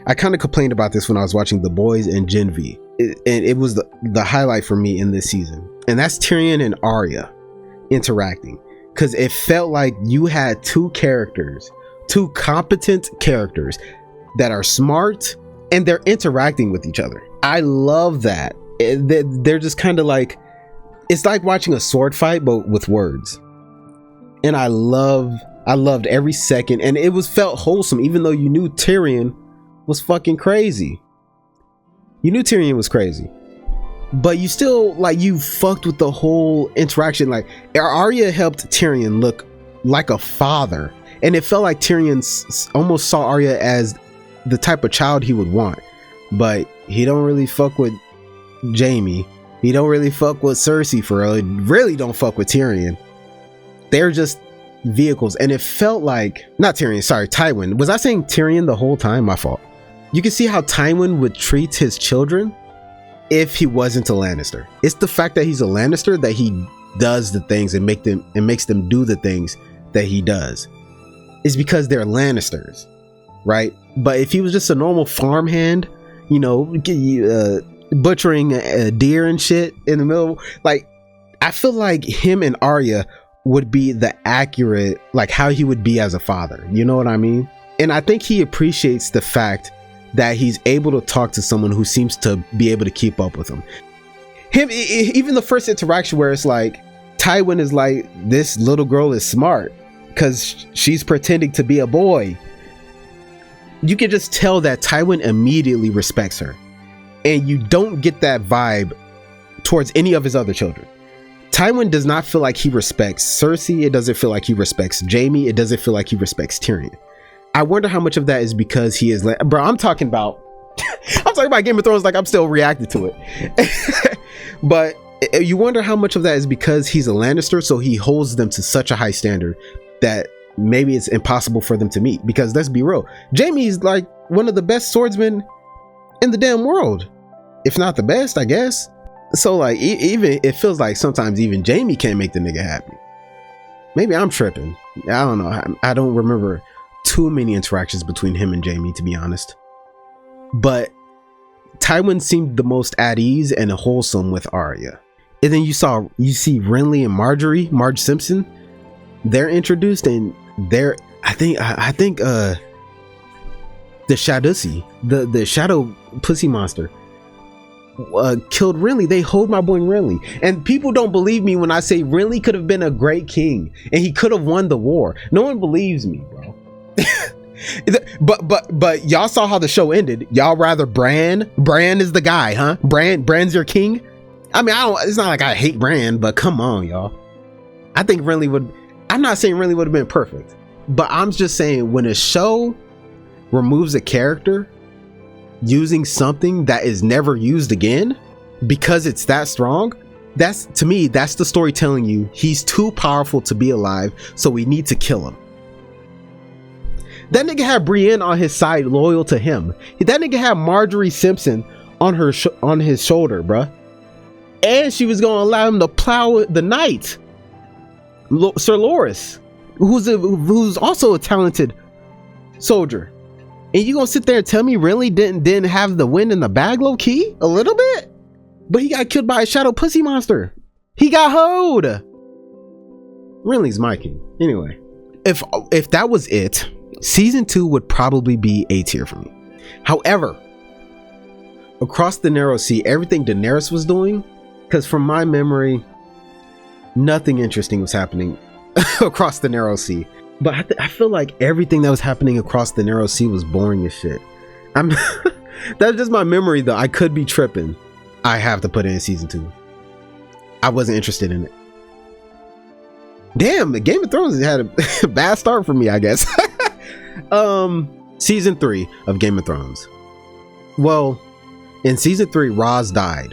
I kind of complained about this when I was watching The Boys and Gen V, and it was the highlight for me in this season. And that's Tyrion and Arya interacting, because it felt like you had two competent characters that are smart, and they're interacting with each other. I love that. They're just kind of like, it's like watching a sword fight, but with words. And I loved every second, and it felt wholesome, even though you knew Tyrion was fucking crazy. You knew Tyrion was crazy, but you still, like, you fucked with the whole interaction. Like, Arya helped Tyrion look like a father, and it felt like Tyrion almost saw Arya as the type of child he would want. But he don't really fuck with Jaime. He don't really fuck with Cersei for real. He really don't fuck with Tyrion. They're just vehicles, and it felt like, not Tyrion, sorry, Tywin. Was I saying Tyrion the whole time? My fault. You can see how Tywin would treat his children if he wasn't a Lannister. It's the fact that he's a Lannister that he does the things and makes them do the things that he does. It's because they're Lannisters, right? But if he was just a normal farmhand, you know, butchering a deer and shit in the middle, like, I feel like him and Arya would be the accurate, like, how he would be as a father. You know what I mean? And I think he appreciates the fact that he's able to talk to someone who seems to be able to keep up with him. Even the first interaction where it's like Tywin is like, this little girl is smart because she's pretending to be a boy. You can just tell that Tywin immediately respects her, and you don't get that vibe towards any of his other children. Tywin does not feel like he respects Cersei. It doesn't feel like he respects Jaime. It doesn't feel like he respects Tyrion. I wonder how much of that is because he is bro, I'm talking about Game of Thrones like I'm still reacting to it. But you wonder how much of that is because he's a Lannister, so he holds them to such a high standard that maybe it's impossible for them to meet. Because let's be real, Jaime's like one of the best swordsmen in the damn world, if not the best, I guess. So like even it feels like sometimes even Jaime can't make the nigga happy. Maybe I'm tripping. I don't know. I don't remember too many interactions between him and Jaime, to be honest. But Tywin seemed the most at ease and wholesome with Arya. And then you see Renly and Marge Simpson. They're introduced, and they're I think the Shadussy, the shadow pussy monster, killed Renly. They hold my boy Renly, and people don't believe me when I say Renly could have been a great king and he could have won the war. No one believes me, bro. but y'all saw how the show ended. Y'all rather Bran is the guy, huh? Bran's your king. I mean, it's not like I hate Bran, but come on, y'all. I think Renly would. I'm not saying Renly would have been perfect, but I'm just saying when a show removes a character using something that is never used again because it's that strong, that's, to me, that's the story telling you he's too powerful to be alive, so we need to kill him. That nigga had Brienne on his side, loyal to him. That nigga had Marjorie Simpson on his shoulder, bruh. And she was gonna allow him to plow the knight, Sir Loras, who's also a talented soldier. And you gonna sit there and tell me really didn't have the wind in the bag, low key a little bit, but he got killed by a shadow pussy monster. He got hoed. Renly's my king. Anyway, if that was it, season 2 would probably be A tier for me. However, across the Narrow Sea, everything Daenerys was doing, because from my memory, nothing interesting was happening across the Narrow Sea. But I feel like everything that was happening across the Narrow Sea was boring as shit. That's just my memory, though. I could be tripping. I have to put it in season 2. I wasn't interested in it. Damn, the Game of Thrones had a bad start for me, I guess. Season 3 of Game of Thrones. Well, in season 3, Roz died.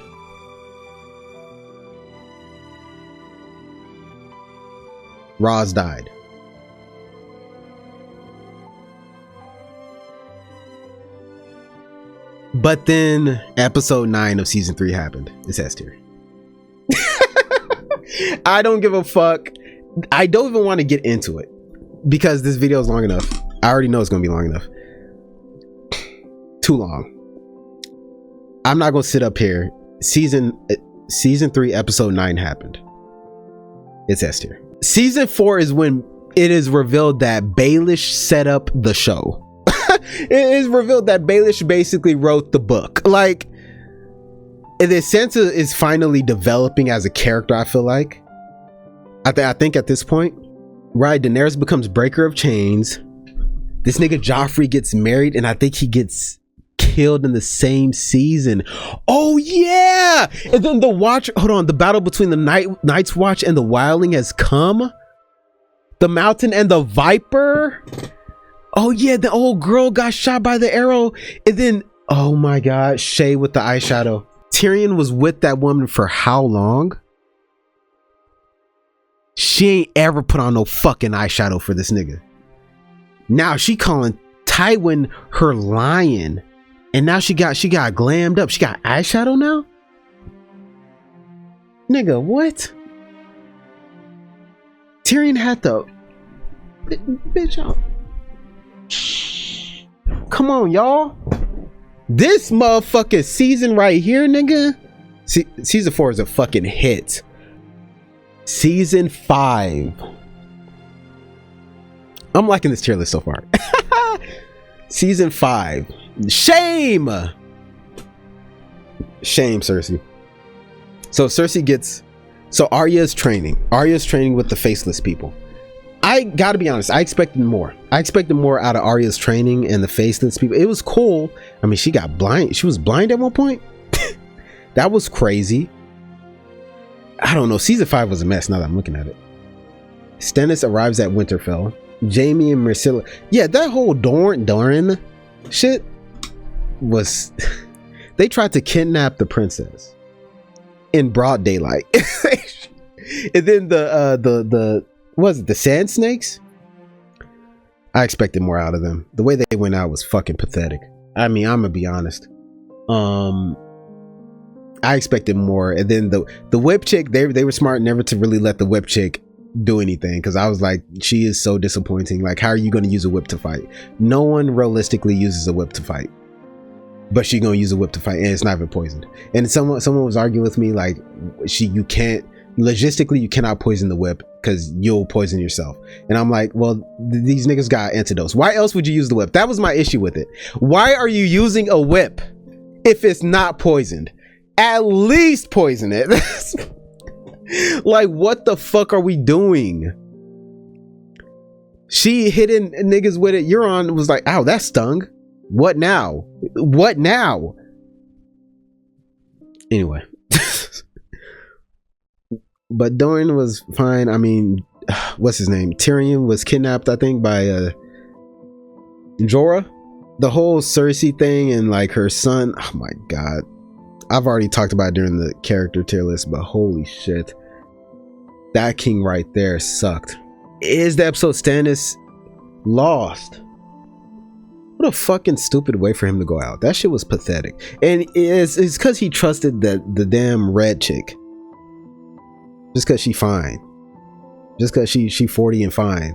Roz died. But then episode 9 of season 3 happened. It's S tier. I don't give a fuck. I don't even want to get into it because this video is long enough. I already know it's going to be long enough. Too long. I'm not going to sit up here. Season 3 episode 9 happened. It's S tier. Season 4 is when it is revealed that Baelish set up the show. It is revealed that Baelish basically wrote the book. Like, the Sansa is finally developing as a character, I feel like. I think at this point, right, Daenerys becomes breaker of chains. This nigga Joffrey gets married, and I think he gets killed in the same season. Oh yeah! And then the battle between the Night's Watch and the Wildling has come. The Mountain and the Viper. Oh yeah, the old girl got shot by the arrow. And then, oh my god, Shay with the eyeshadow. Tyrion was with that woman for how long? She ain't ever put on no fucking eyeshadow for this nigga. Now she calling Tywin her lion. And now she got glammed up. She got eyeshadow now? Nigga, what? Tyrion had the bitch out. Come on, y'all. This motherfucking season right here, nigga. Season 4 is a fucking hit. Season 5. I'm liking this tier list so far. Season 5. Shame, Cersei. So Cersei gets, so Arya's training with the faceless people. I gotta be honest, I expected more out of Arya's training and the faceless people. It was cool. I mean, she was blind at one point. That was crazy. I don't know, season 5 was a mess now that I'm looking at it. Stannis arrives at Winterfell. Jaime and Myrcella, yeah, that whole Doran shit was they tried to kidnap the princess in broad daylight. And then the what was it, the sand snakes? I expected more out of them. The way they went out was fucking pathetic. I mean, I'm gonna be honest. I expected more. And then the whip chick, they were smart never to really let the whip chick do anything, because I was like, she is so disappointing. Like, how are you going to use a whip to fight? No one realistically uses a whip to fight, but she's going to use a whip to fight, and it's not even poisoned. And someone was arguing with me like, you can't logistically, you cannot poison the whip because you'll poison yourself. And I'm like, well, these niggas got antidotes. Why else would you use the whip? That was my issue with it. Why are you using a whip if it's not poisoned? At least poison it. Like, what the fuck are we doing? She hitting niggas with it. Euron was like, ow, that stung. What now? What now? Anyway. But Doran was fine. I mean, what's his name? Tyrion was kidnapped, I think, by Jorah. The whole Cersei thing and like her son. Oh my god. I've already talked about it during the character tier list, but holy shit. That king right there sucked. Is the episode Stannis lost? What a fucking stupid way for him to go out. That shit was pathetic. And it's because he trusted the damn red chick. Just because she fine. Just because she 40 and fine.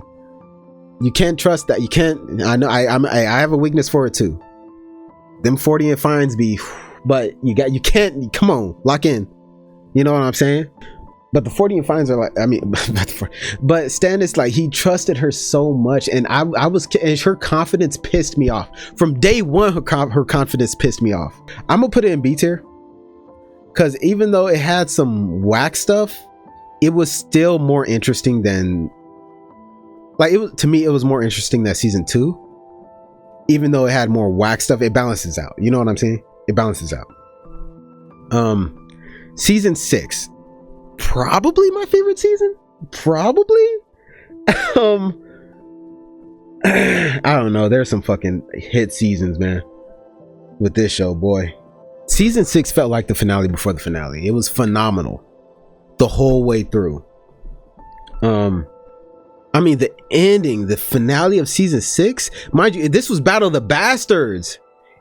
You can't trust that. You can't. I know. I have a weakness for it too. Them 40 and fines be. But you can't. Come on, lock in. You know what I'm saying? But the 40 and fines are like, I mean, but Stannis, like, he trusted her so much, and and her confidence pissed me off from day one. Her confidence pissed me off. I'm gonna put it in B tier because even though it had some whack stuff, it was still more interesting than, like, it was, to me, it was more interesting than season 2. Even though it had more whack stuff, it balances out. You know what I'm saying? It balances out. Season 6. Probably my favorite season. Probably. I don't know. There's some fucking hit seasons, man, with this show, boy. Season 6 felt like the finale before the finale. It was phenomenal the whole way through. I mean, the ending, the finale of season 6, mind you, this was Battle of the Bastards,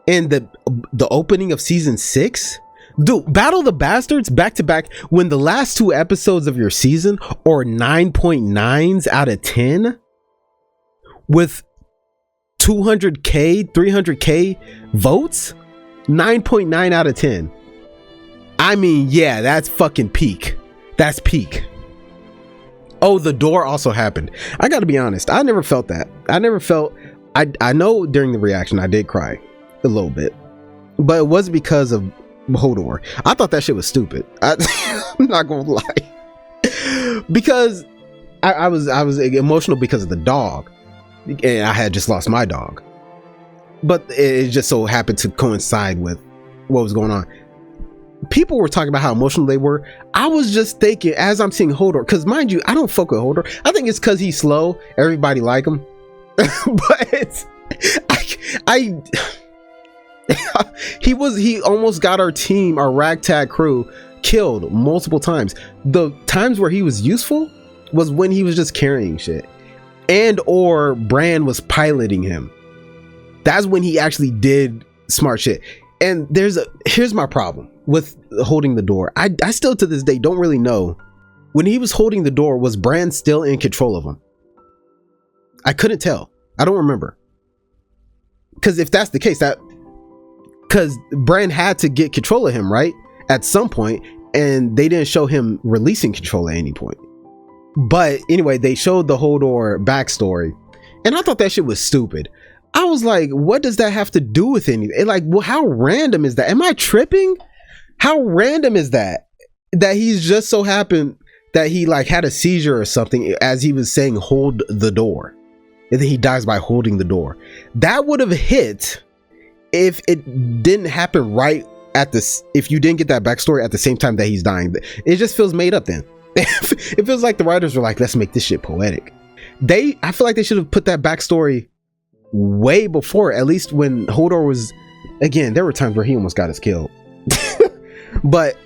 and the opening of season 6. Dude, Battle of the Bastards back to back, when the last 2 episodes of your season are 9.9s out of 10 with 200k 300k votes. 9.9 out of 10. I mean, yeah, that's fucking peak. That's peak. Oh, the door also happened. I gotta be honest, I never felt that. I know during the reaction I did cry a little bit, but it wasn't because of Hodor. I thought that shit was stupid. I'm not gonna lie, because I was emotional because of the dog, and I had just lost my dog, but it just so happened to coincide with what was going on. People were talking about how emotional they were. I was just thinking, as I'm seeing Hodor, because mind you, I don't fuck with Hodor. I think it's because he's slow. Everybody like him, but he almost got our team, our ragtag crew, killed multiple times. The times where he was useful was when he was just carrying shit, and or Bran was piloting him. That's when he actually did smart shit. And here's my problem with holding the door. I still to this day don't really know, when he was holding the door, was Bran still in control of him? I couldn't tell. I don't remember. Because if that's the case, because Bran had to get control of him, right? At some point, and they didn't show him releasing control at any point. But anyway, they showed the Hodor backstory, and I thought that shit was stupid. I was like, what does that have to do with anything? Like, well, how random is that? Am I tripping? How random is that? That he's just so happened that he like had a seizure or something as he was saying, hold the door. And then he dies by holding the door. That would have hit if it didn't happen right at this, if you didn't get that backstory at the same time that he's dying. It just feels made up then. It feels like the writers were like, let's make this shit poetic. I feel like they should have put that backstory way before, at least when Hodor was, again, there were times where he almost got us killed. But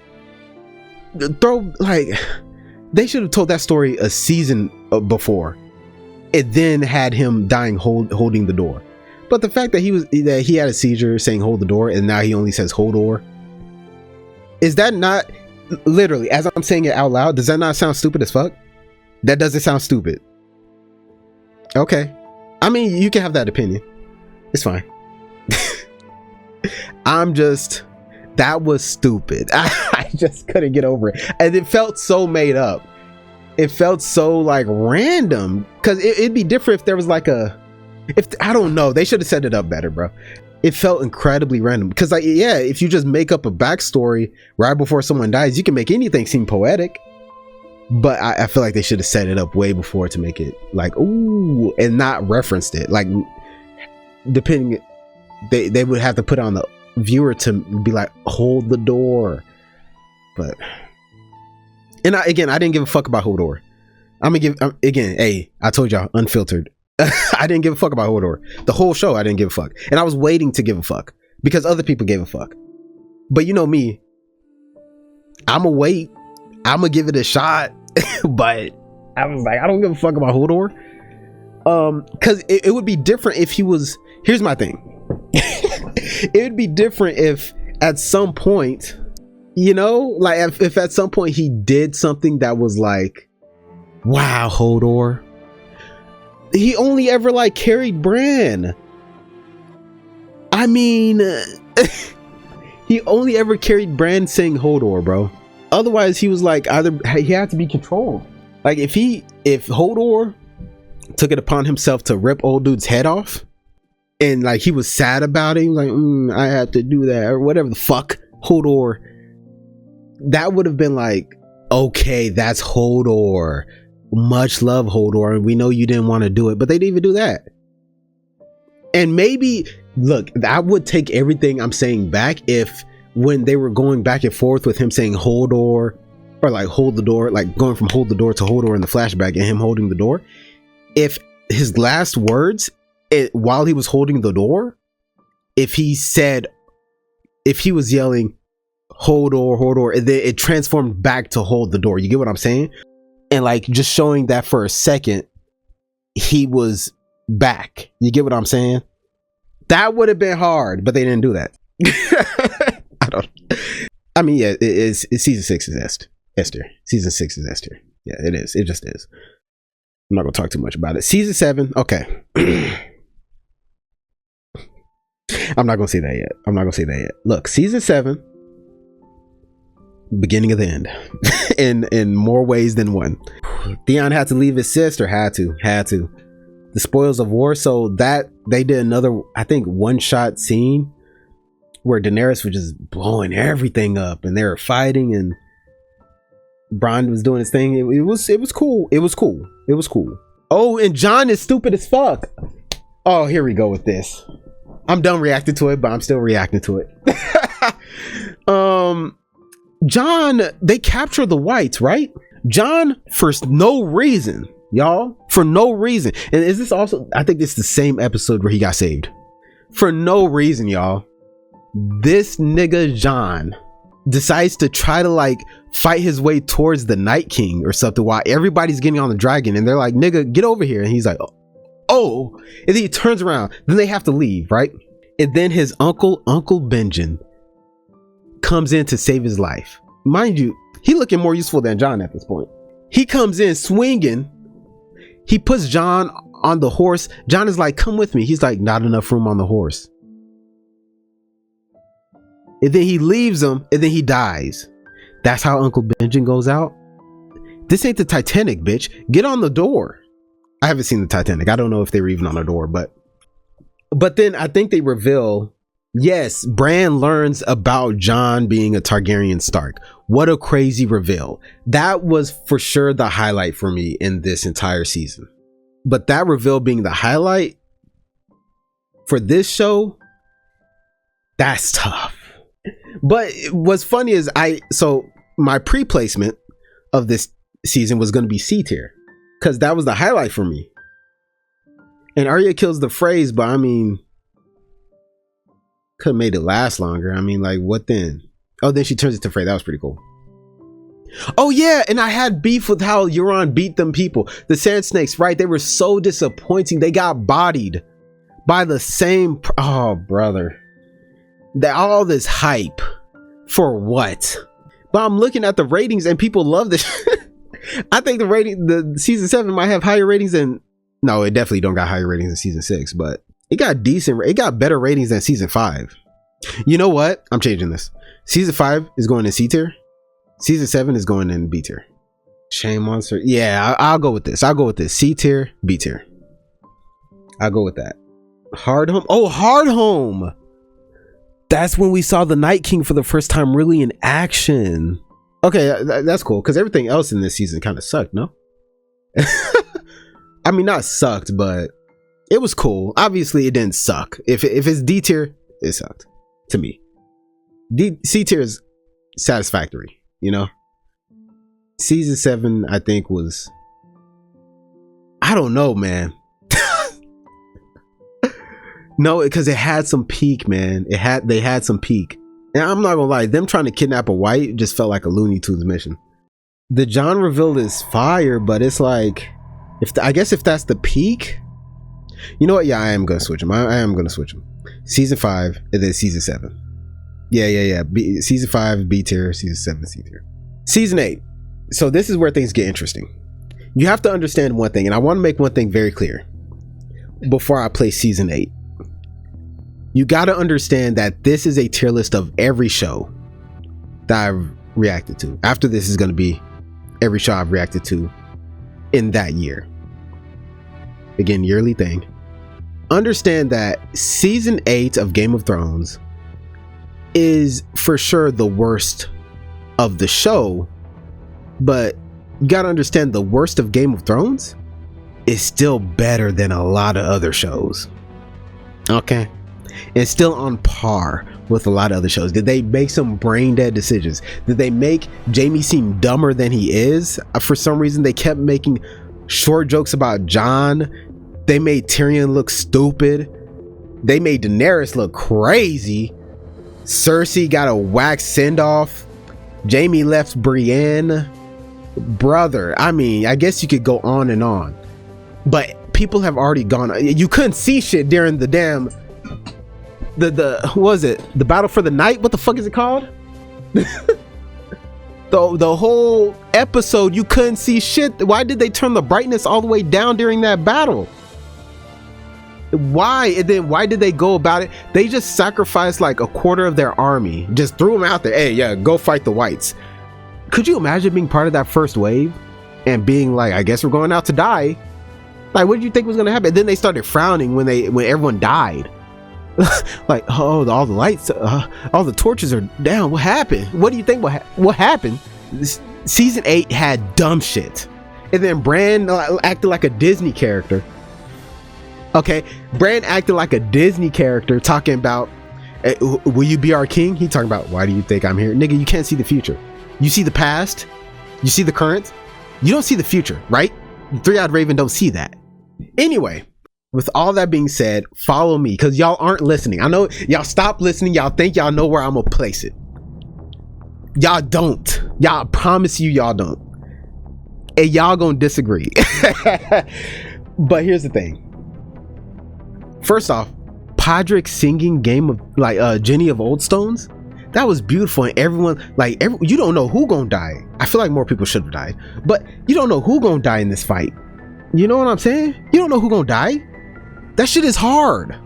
they should have told that story a season before. It then had him dying holding the door. But the fact that he had a seizure saying hold the door, and now he only says Hodor, is that not literally, as I'm saying it out loud, does that not sound stupid as fuck? That doesn't sound stupid. Okay, I mean, you can have that opinion, it's fine. That was stupid. I just couldn't get over it, and it felt so made up. It felt so like random, because it'd be different if there was like I don't know, they should have set it up better, bro. It felt incredibly random, because like, yeah, if you just make up a backstory right before someone dies, you can make anything seem poetic. But I feel like they should have set it up way before to make it like, ooh, and not referenced it. Like, depending, they would have to put on the viewer to be like, hold the door. But, and I didn't give a fuck about Hodor. I'm gonna give, again, hey, I told y'all, unfiltered. I didn't give a fuck about Hodor. The whole show, I didn't give a fuck. And I was waiting to give a fuck because other people gave a fuck. But you know me, I'm gonna wait. I'm gonna give it a shot. But I was like, I don't give a fuck about Hodor. Because it would be different if he was, here's my thing. It would be different if at some point, you know, like if at some point he did something that was like, wow, Hodor. He only ever like carried Bran. I mean, he only ever carried Bran saying Hodor, bro. Otherwise, he was like, either he had to be controlled. Like if Hodor took it upon himself to rip old dude's head off, and like he was sad about it, he was like, I have to do that, or whatever the fuck, Hodor. That would have been like, okay, that's Hodor. Much love, Hodor, and we know you didn't want to do it, but they didn't even do that. And maybe, look, I would take everything I'm saying back if when they were going back and forth with him saying Hodor, or like hold the door, like going from hold the door to Hodor in the flashback and him holding the door, if his last words while he was holding the door, if he was yelling Hodor, and then it transformed back to hold the door, you get what I'm saying? And like just showing that for a second he was back, you get what I'm saying? That would have been hard, but they didn't do that. I mean, yeah, it's season 6 is Esther. Season 6 is Esther. Yeah, it is. It just is. I'm not gonna talk too much about it. Season 7, okay. I'm not gonna say that yet. Look, season 7, beginning of the end. in more ways than one. Theon had to leave his sister. Had to. The spoils of war. So that they did another, I think, one-shot scene where Daenerys was just blowing everything up, and they were fighting, and Bronn was doing his thing. It was cool. Oh, and Jon is stupid as fuck. Oh, here we go with this. I'm done reacting to it, but I'm still reacting to it. Jon, they capture the whites, right? Jon, for no reason, y'all, for no reason. And is this also, I think this is the same episode where he got saved. For no reason, y'all. This nigga Jon decides to try to like fight his way towards the Night King or something while everybody's getting on the dragon, and they're like, nigga, get over here. And he's like, oh, and then he turns around. Then they have to leave, right? And then his uncle Benjen comes in to save his life. Mind you, he looking more useful than Jon at this point. He comes in swinging. He puts Jon on the horse. Jon is like, come with me. He's like, not enough room on the horse. And then he leaves him, and then he dies. That's how Uncle Benjen goes out. This ain't the Titanic, bitch. Get on the door. I haven't seen the Titanic. I don't know if they were even on the door, but But then I think they reveal, yes, Bran learns about Jon being a Targaryen Stark. What a crazy reveal. That was for sure the highlight for me in this entire season. But that reveal being the highlight for this show, that's tough. But what's funny is my pre-placement of this season was going to be C tier, because that was the highlight for me. And Arya kills the phrase, but I mean, could have made it last longer. I mean, like, what then? Oh, then she turns it to Frey. That was pretty cool. Oh yeah, and I had beef with how Euron beat them people. The Sand Snakes, right? They were so disappointing. They got bodied by the same. Oh, brother. All this hype for what? But I'm looking at the ratings and people love this. I think the season 7 might have higher ratings than. No, it definitely don't got higher ratings than season 6, but it got better ratings than season 5. You know what? I'm changing this. Season 5 is going in C tier. Season 7 is going in B tier. Shame Monster. Yeah, I'll go with this. C tier, B tier. I'll go with that. Hard Home. Oh, Hard Home. That's when we saw the Night King for the first time really in action. Okay, that's cool, because everything else in this season kind of sucked, no? I mean, not sucked, but it was cool. Obviously, it didn't suck. If it's D tier, it sucked to me. C tier is satisfactory, you know? Season 7, I think, was... I don't know, man. No, because it had some peak, man. They had some peak. And I'm not gonna lie, them trying to kidnap a white just felt like a Looney Tunes mission. The Jon reveal is fire, but it's like... I guess if that's the peak, you know what? Yeah, I am gonna switch them. I am gonna switch them. Season 5 and then season 7. Yeah. Season 5 B tier, season 7 C tier. Season 8. So this is where things get interesting. You have to understand one thing, and I want to make one thing very clear before I play season 8. You got to understand that this is a tier list of every show that I've reacted to. After this is going to be every show I've reacted to in that year. Again, yearly thing. Understand that season 8 of Game of Thrones is for sure the worst of the show, but you gotta understand the worst of Game of Thrones is still better than a lot of other shows. Okay, it's still on par with a lot of other shows. Did they make some brain dead decisions? Did they make Jaime seem dumber than he is? For some reason they kept making short jokes about Jon. They made Tyrion look stupid. They made Daenerys look crazy. Cersei got a wax send-off. Jaime left Brienne. Brother, I mean, I guess you could go on and on, but people have already gone. You couldn't see shit during the damn what was it, the Battle for the Night? What the fuck is it called? the whole episode you couldn't see shit. Why did they turn the brightness all the way down during that battle? Why? And then why did they go about it? They just sacrificed like a quarter of their army, just threw them out there. Hey, yeah, go fight the whites. Could you imagine being part of that first wave and being like, I guess we're going out to die? Like, what did you think was going to happen? And then they started frowning when everyone died. Like, oh, all the lights, all the torches are down. What happened? What do you think? What happened? Season 8 had dumb shit. And then Bran acted like a Disney character. Okay, Bran acted like a Disney character talking about, will you be our king? He talking about, why do you think I'm here? Nigga, you can't see the future. You see the past, you see the current, you don't see the future, right? Three-Eyed Raven don't see that. Anyway, with all that being said, follow me, because y'all aren't listening. I know y'all stop listening. Y'all think y'all know where I'm gonna place it. Y'all don't. Y'all, promise you y'all don't. And y'all gonna disagree. But here's the thing. First off, Podrick singing Jenny of Old Stones, that was beautiful. And everyone, you don't know who gonna die. I feel like more people should have died, but you don't know who gonna die in this fight. You know what I'm saying? You don't know who gonna die. That shit is hard.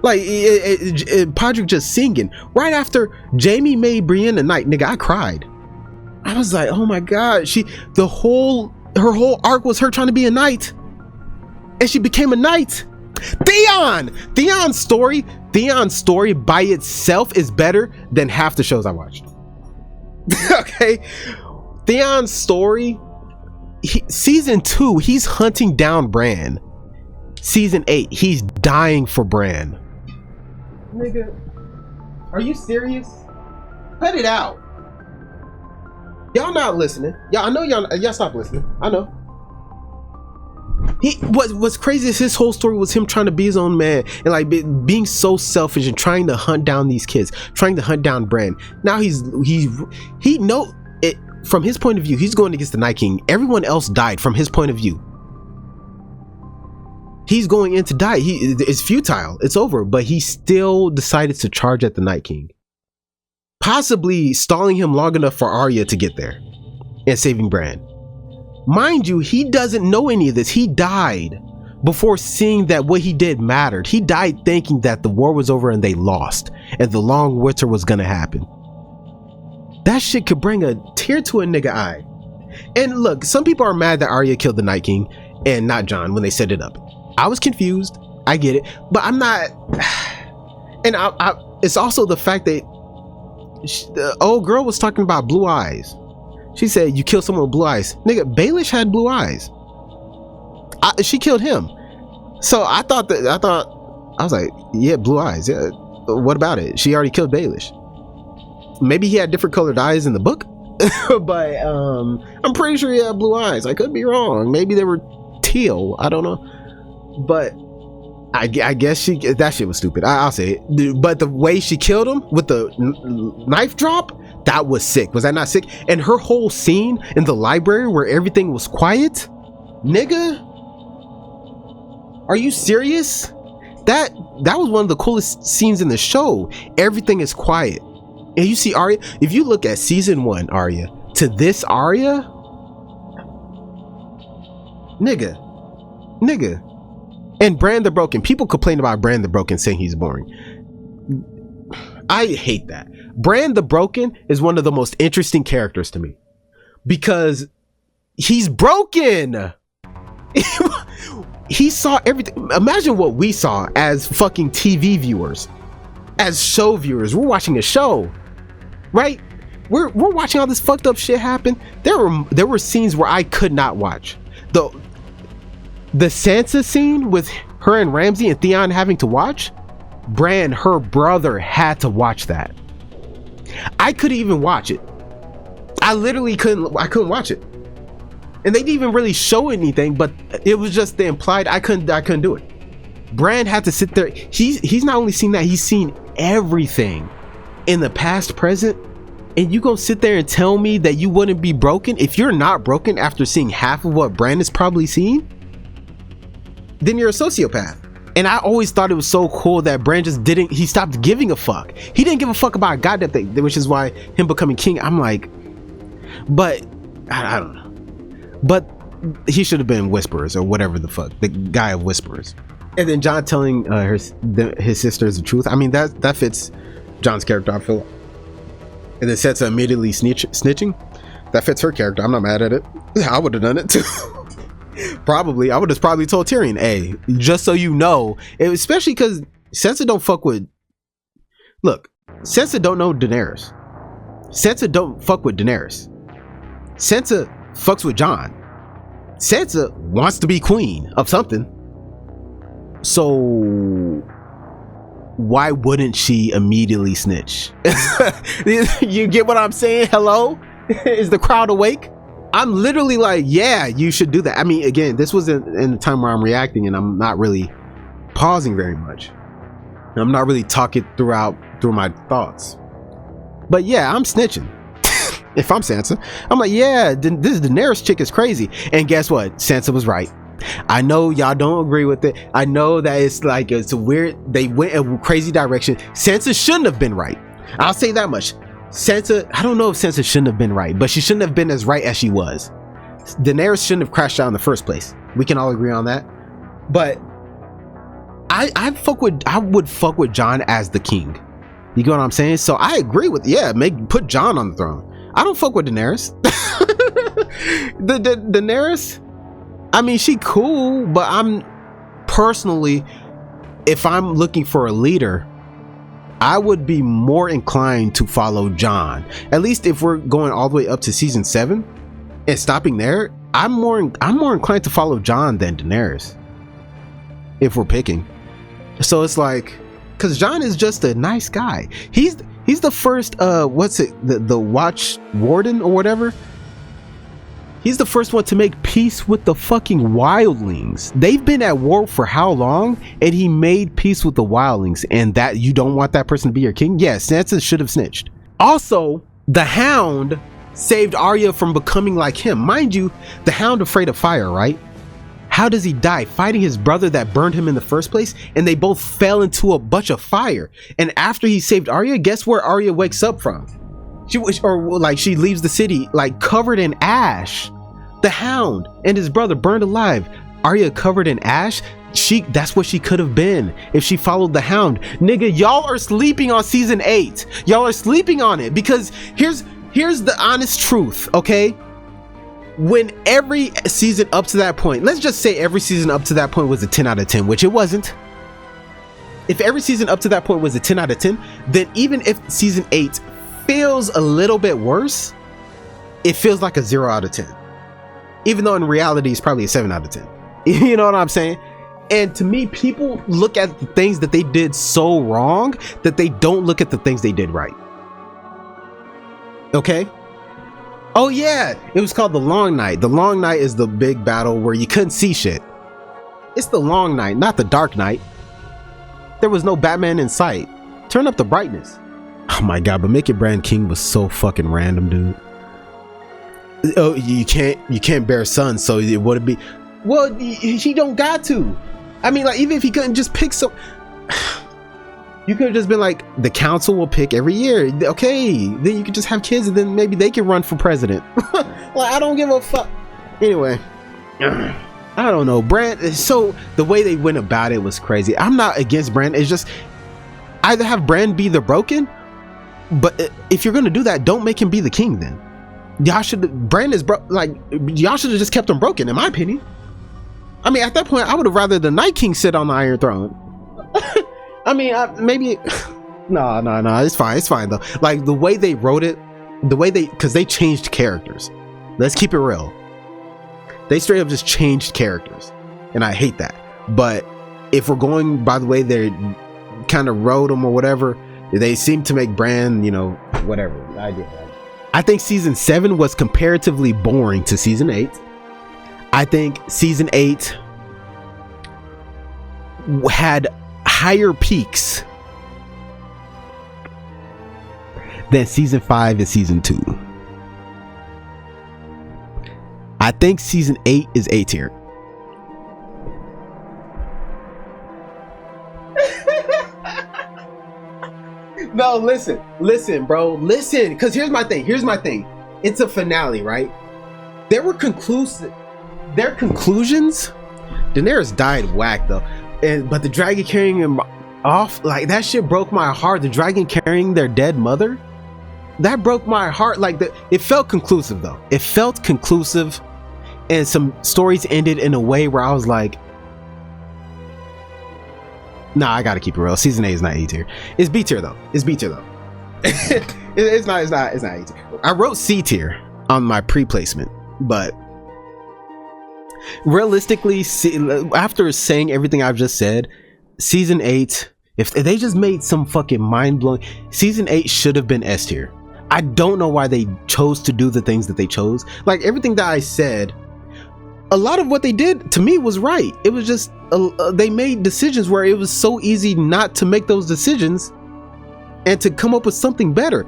Like Podrick just singing right after Jaime made Brienne a knight. Nigga, I cried. I was like, oh my god. Her whole arc was her trying to be a knight, and she became a knight. Theon's story by itself is better than half the shows I watched. Okay, Theon's story, season 2, he's hunting down Bran. Season 8, he's dying for Bran. Nigga, are you serious? Cut it out. Y'all not listening. I know y'all stop listening. I know. What's crazy is his whole story was him trying to be his own man and like being so selfish and trying to hunt down these kids, trying to hunt down Bran. Now he know it from his point of view. He's going against the Night King. Everyone else died from his point of view. He's going in to die. It's futile. It's over. But he still decided to charge at the Night King, possibly stalling him long enough for Arya to get there and saving Bran. Mind you, he doesn't know any of this. He died before seeing that what he did mattered. He died thinking that the war was over and they lost and the long winter was gonna happen. That shit could bring a tear to a nigga eye. And look, some people are mad that Arya killed the Night King and not Jon when they set it up. I was confused. I get it, but I'm not. And it's also the fact that the old girl was talking about blue eyes. She said, you killed someone with blue eyes. Nigga, Baelish had blue eyes. She killed him. So I was like, yeah, blue eyes. Yeah. What about it? She already killed Baelish. Maybe he had different colored eyes in the book, but I'm pretty sure he had blue eyes. I could be wrong. Maybe they were teal. I don't know. But I guess that shit was stupid. I'll say it. But the way she killed him with the knife drop, that was sick. Was that not sick? And her whole scene in the library where everything was quiet, nigga, are you serious? That was one of the coolest scenes in the show. Everything is quiet, and you see Arya. If you look at season 1 Arya to this Arya, nigga, and Bran the Broken. People complain about Bran the Broken, saying he's boring. I hate that. Bran the Broken is one of the most interesting characters to me because he's broken. He saw everything. Imagine what we saw as fucking TV viewers, as show viewers. We're watching a show, right? We're watching all this fucked up shit happen. There were scenes where I could not watch. The Sansa scene with her and Ramsay and Theon having to watch. Bran, her brother, had to watch that. I couldn't even watch it. I literally couldn't watch it. And they didn't even really show anything, but it was just the implied. I couldn't do it. Bran had to sit there. He's not only seen that, he's seen everything in the past, present. And you gonna sit there and tell me that you wouldn't be broken? If you're not broken after seeing half of what Bran has probably seen, then you're a sociopath. And I always thought it was so cool that Bran just he stopped giving a fuck. He didn't give a fuck about a goddamn thing, which is why him becoming king, I'm like, but I don't know. But he should have been Whisperers or whatever the fuck, the guy of Whisperers. And then Jon telling his sisters the truth. I mean, that fits Jon's character, I feel. And then Sansa immediately snitching. That fits her character. I'm not mad at it. I would have done it too. Probably. I would have probably told Tyrion, hey, just so you know, especially because Sansa don't fuck with. Look, Sansa don't know Daenerys. Sansa don't fuck with Daenerys. Sansa fucks with Jon. Sansa wants to be queen of something. So why wouldn't she immediately snitch? You get what I'm saying? Hello? Is the crowd awake? I'm literally like, yeah, you should do that. I mean, again, this was in the time where I'm reacting and I'm not really pausing very much. I'm not really talking through my thoughts. But yeah, I'm snitching. If I'm Sansa, I'm like, yeah, this Daenerys chick is crazy. And guess what? Sansa was right. I know y'all don't agree with it. I know that it's a weird, they went a crazy direction. Sansa shouldn't have been right. I'll say that much. Sansa, I don't know if Sansa shouldn't have been right, but she shouldn't have been as right as she was. Daenerys shouldn't have crashed out in the first place. We can all agree on that. But I would fuck with Jon as the king. You get what I'm saying? So I agree with, put Jon on the throne. I don't fuck with Daenerys. Daenerys, I mean, she cool, but I'm personally, if I'm looking for a leader, I would be more inclined to follow Jon. At least if we're going all the way up to season 7 and stopping there, I'm more inclined to follow Jon than Daenerys, if we're picking. So it's like, because Jon is just a nice guy. He's the first the Watch Warden or whatever. He's the first one to make peace with the fucking wildlings. They've been at war for how long? And he made peace with the wildlings. And that you don't want that person to be your king? Yes, Sansa should have snitched. Also, the Hound saved Arya from becoming like him. Mind you, the Hound afraid of fire, right? How does he die? Fighting his brother that burned him in the first place, and they both fell into a bunch of fire. And after he saved Arya, guess where Arya wakes up from? She leaves the city like covered in ash. The Hound and his brother burned alive. Arya covered in ash. That's what she could have been if she followed the Hound. Nigga, y'all are sleeping on season 8. Y'all are sleeping on it, because here's the honest truth, okay? When every season up to that point, let's just say every season up to that point was a 10 out of 10, which it wasn't. If every season up to that point was a 10 out of 10, then even if season 8 feels a little bit worse, it feels like a 0 out of 10. Even though in reality it's probably a 7 out of 10. You know what I'm saying? And to me, people look at the things that they did so wrong that they don't look at the things they did right. Okay? Oh yeah, it was called the Long Night. The Long Night is the big battle where you couldn't see shit. It's the Long Night, not the Dark Night. There was no Batman in sight. Turn up the brightness. Oh my god, but making Bran king was so fucking random, dude. Oh, you can't bear sons, so it would be. Well, he don't got to. I mean, like, even if he couldn't just pick some, you could have just been like, the council will pick every year. Okay, then you could just have kids, and then maybe they can run for president. Like, I don't give a fuck. Anyway, I don't know, Bran. So the way they went about it was crazy. I'm not against Bran. It's just either have Bran be the broken, but if you're gonna do that, don't make him be the king. Then y'all should. Bran is y'all should have just kept him broken, in my opinion. I mean, at that point, I would have rather the Night King sit on the Iron Throne. I mean, maybe. No, it's fine though. Like the way they wrote it, because they changed characters. Let's keep it real. They straight up just changed characters, and I hate that. But if we're going by the way they kind of wrote them or whatever, they seem to make Bran, whatever. I think season 7 was comparatively boring to season 8. I think season 8 had higher peaks than season 5 and season 2. I think season 8 is A tier. No, listen, bro, because here's my thing. It's a finale, right? Their conclusions. Daenerys died whack though, but the dragon carrying him off, like, that shit broke my heart. The dragon carrying their dead mother, that broke my heart. Like, it felt conclusive though. It felt conclusive, and some stories ended in a way where I was like, nah, I gotta keep it real. Season 8 is not A tier. It's B tier though. It's not A tier. I wrote C tier on my pre-placement, but realistically, after saying everything I've just said, season 8, if they just made some fucking mind-blowing, season 8 should have been S tier. I don't know why they chose to do the things that they chose. Like, everything that I said, a lot of what they did to me was right. It was just they made decisions where it was so easy not to make those decisions and to come up with something better.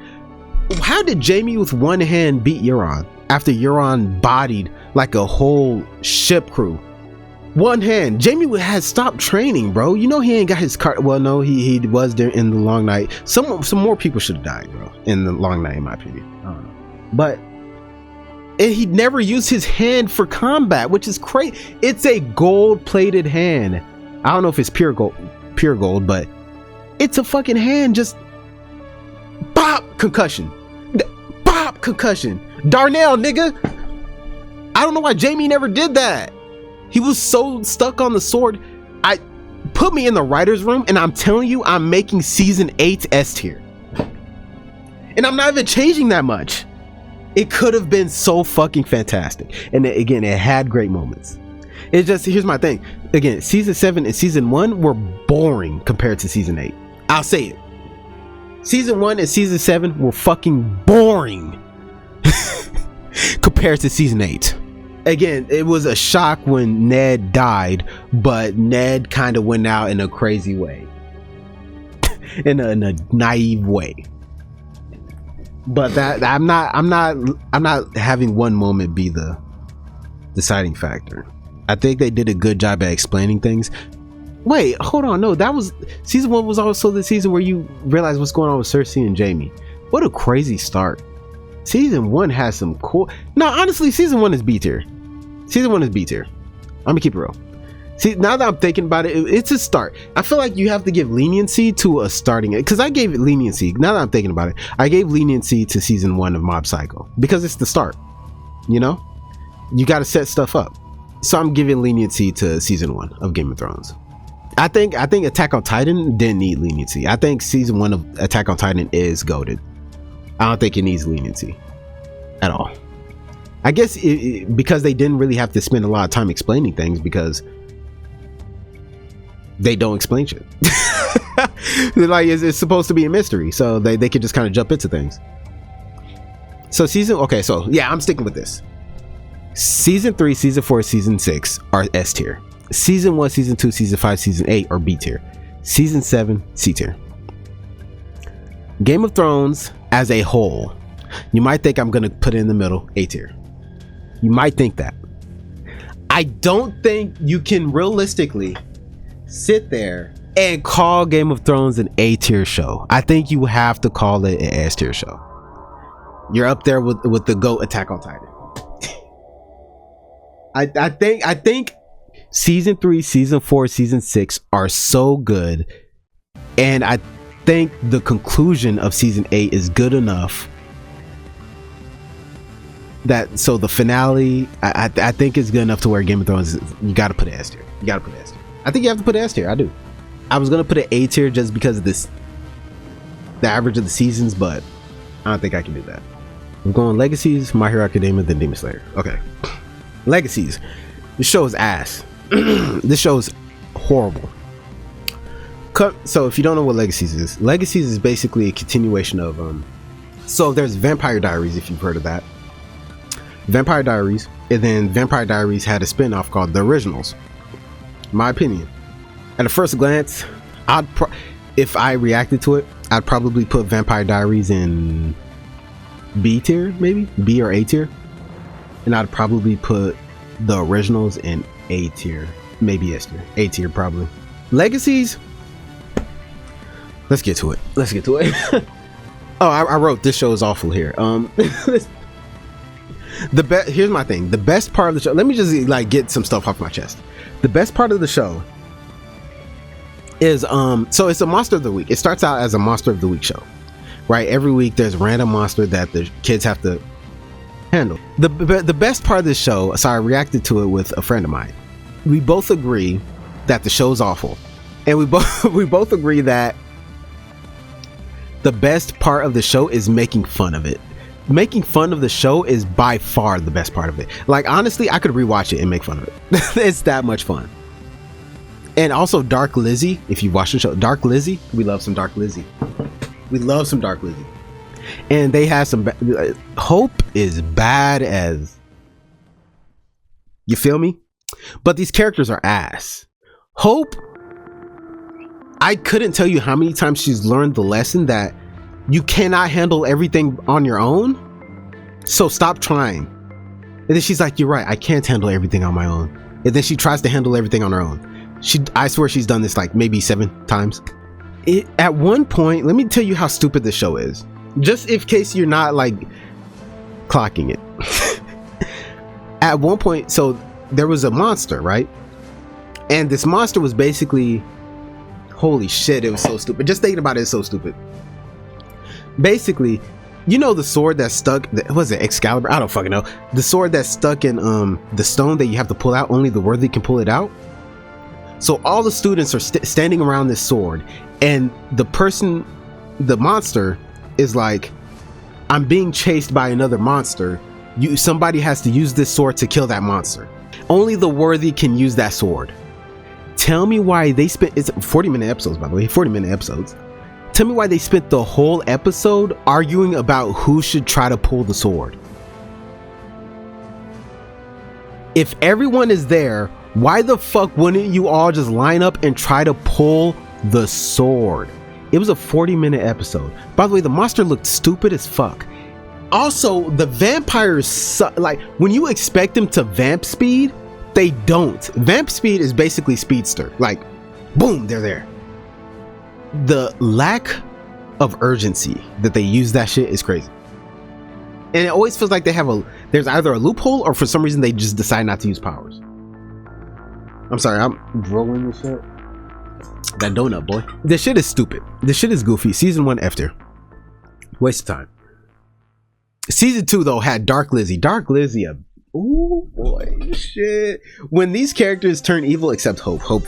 How did Jaime with one hand beat Euron after Euron bodied like a whole ship crew? One hand. Jaime had stopped training, bro. He ain't got his card. Well, no, he was there in the Long Night. Some more people should have died, bro, in the Long Night, in my opinion. I don't know. But he never used his hand for combat, which is crazy. It's a gold-plated hand. I don't know if it's pure gold, but it's a fucking hand. Just bop, concussion. Bop, concussion. Darnell, nigga. I don't know why Jaime never did that. He was so stuck on the sword. put me in the writer's room and I'm telling you, I'm making season 8 S tier. And I'm not even changing that much. It could have been so fucking fantastic. And again, it had great moments. It's just, here's my thing. Again, season 7 and season 1 were boring compared to season 8. I'll say it. Season 1 and season 7 were fucking boring compared to season 8. Again, it was a shock when Ned died, but Ned kind of went out in a crazy way. in a naive way. But that I'm not having one moment be the deciding factor. I think they did a good job at explaining things. Wait, hold on. No, that was season 1 was also the season where you realize what's going on with Cersei and Jaime. What a crazy start. Season 1 has some cool. No, honestly, season 1 is B tier. Season 1 is B tier. I'm gonna keep it real. See, now that I'm thinking about it, it's a start. I feel like you have to give leniency to a starting it, because I gave it leniency. Now that I'm thinking about it, I gave leniency to season 1 of Mob Psycho because it's the start. You know, you got to set stuff up. So I'm giving leniency to season 1 of Game of Thrones. I think Attack on Titan didn't need leniency. I think season 1 of Attack on Titan is goated. I don't think it needs leniency at all. I guess because they didn't really have to spend a lot of time explaining things, because they don't explain shit. Like it's supposed to be a mystery, so they could just kind of jump into things. So so yeah, I'm sticking with this. Season 3, season 4, season 6 are S tier. Season 1, season 2, season 5, season 8 are B tier. Season 7, C tier. Game of Thrones as a whole, you might think I'm gonna put it in the middle, A tier. You might think that. I don't think you can realistically sit there and call Game of Thrones an A tier show. I think you have to call it an S tier show. You're up there with the GOAT Attack on Titan. I think season 3, season 4, season 6 are so good, and I think the conclusion of season 8 is good enough that so the finale I think is good enough to where Game of Thrones you got to put an S tier. You got to put an S tier. I think you have to put an S tier. I do. I was gonna put an A tier just because of the average of the seasons, but I don't think I can do that. We're going Legacies, My Hero Academia, then Demon Slayer. Okay. Legacies. This show is ass. This show is horrible. So if you don't know what Legacies is basically a continuation of so there's Vampire Diaries, if you've heard of that. Vampire Diaries, and then Vampire Diaries had a spin-off called The Originals. My opinion, at a first glance, if I reacted to it, I'd probably put Vampire Diaries in B tier, maybe B or A tier, and I'd probably put The Originals in A tier, maybe S tier. A tier probably. Legacies, let's get to it. Oh, I wrote this show is awful here. Here's my thing. The best part of the show, let me just like get some stuff off my chest. The best part of the show is so it's a monster of the week. It starts out as a monster of the week show, right? Every week there's a random monster that the kids have to handle. The best part of this show, so I reacted to it with a friend of mine. We both agree that the show's awful, and we both agree that the best part of the show is making fun of it. Making fun of the show is by far the best part of it. Like honestly, I could rewatch it and make fun of it. It's that much fun. And also Dark Lizzie, if you watch the show, Dark Lizzie, we love some Dark Lizzie. And they have some Hope is bad as, you feel me? But these characters are ass. Hope, I couldn't tell you how many times she's learned the lesson that you cannot handle everything on your own, so stop trying. And then she's like, you're right, I can't handle everything on my own. And then she tries to handle everything on her own. I swear she's done this like maybe 7 times. At one point, let me tell you how stupid this show is, just in case you're not like clocking it. At one point, so there was a monster, right? And this monster was basically, holy shit, it was so stupid. Just thinking about it is so stupid. Basically, you know the sword that's stuck, was it Excalibur? I don't fucking know. The sword that's stuck in the stone that you have to pull out, only the worthy can pull it out. So all the students are standing around this sword, and the monster is like, I'm being chased by another monster. Somebody has to use this sword to kill that monster. Only the worthy can use that sword. Tell me why they spent, it's 40-minute episodes, by the way, 40-minute episodes. Tell me why they spent the whole episode arguing about who should try to pull the sword. If everyone is there, why the fuck wouldn't you all just line up and try to pull the sword? It was a 40-minute episode. By the way, the monster looked stupid as fuck. Also, the vampires, like, when you expect them to vamp speed, they don't. Vamp speed is basically speedster. Like, boom, they're there. The lack of urgency that they use that shit is crazy. And it always feels like there's either a loophole or for some reason they just decide not to use powers. I'm sorry, I'm rolling this shit. That donut, boy. This shit is stupid. This shit is goofy. Season 1 after. Waste of time. Season 2 though had Dark Lizzie. Ooh boy, shit. When these characters turn evil, except Hope. Hope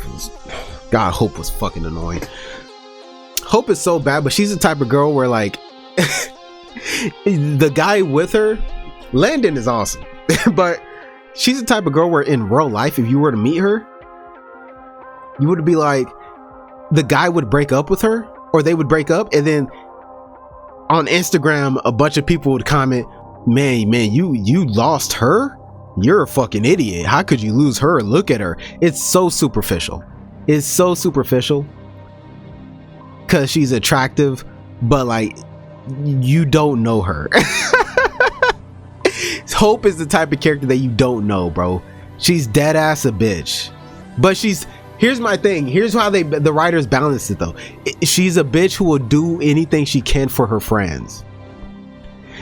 was fucking annoying. Hope is so bad, but she's the type of girl where, like, the guy with her, Landon, is awesome. But she's the type of girl where in real life, if you were to meet her, you would be like, the guy would break up with her, or they would break up, and then on Instagram, a bunch of people would comment, man, you lost her? You're a fucking idiot. How could you lose her? Look at her. It's so superficial. It's so superficial. Because she's attractive, but like, you don't know her. Hope is the type of character that you don't know, bro. She's dead ass a bitch. But here's my thing. Here's how the writers balance it though. She's a bitch who will do anything she can for her friends.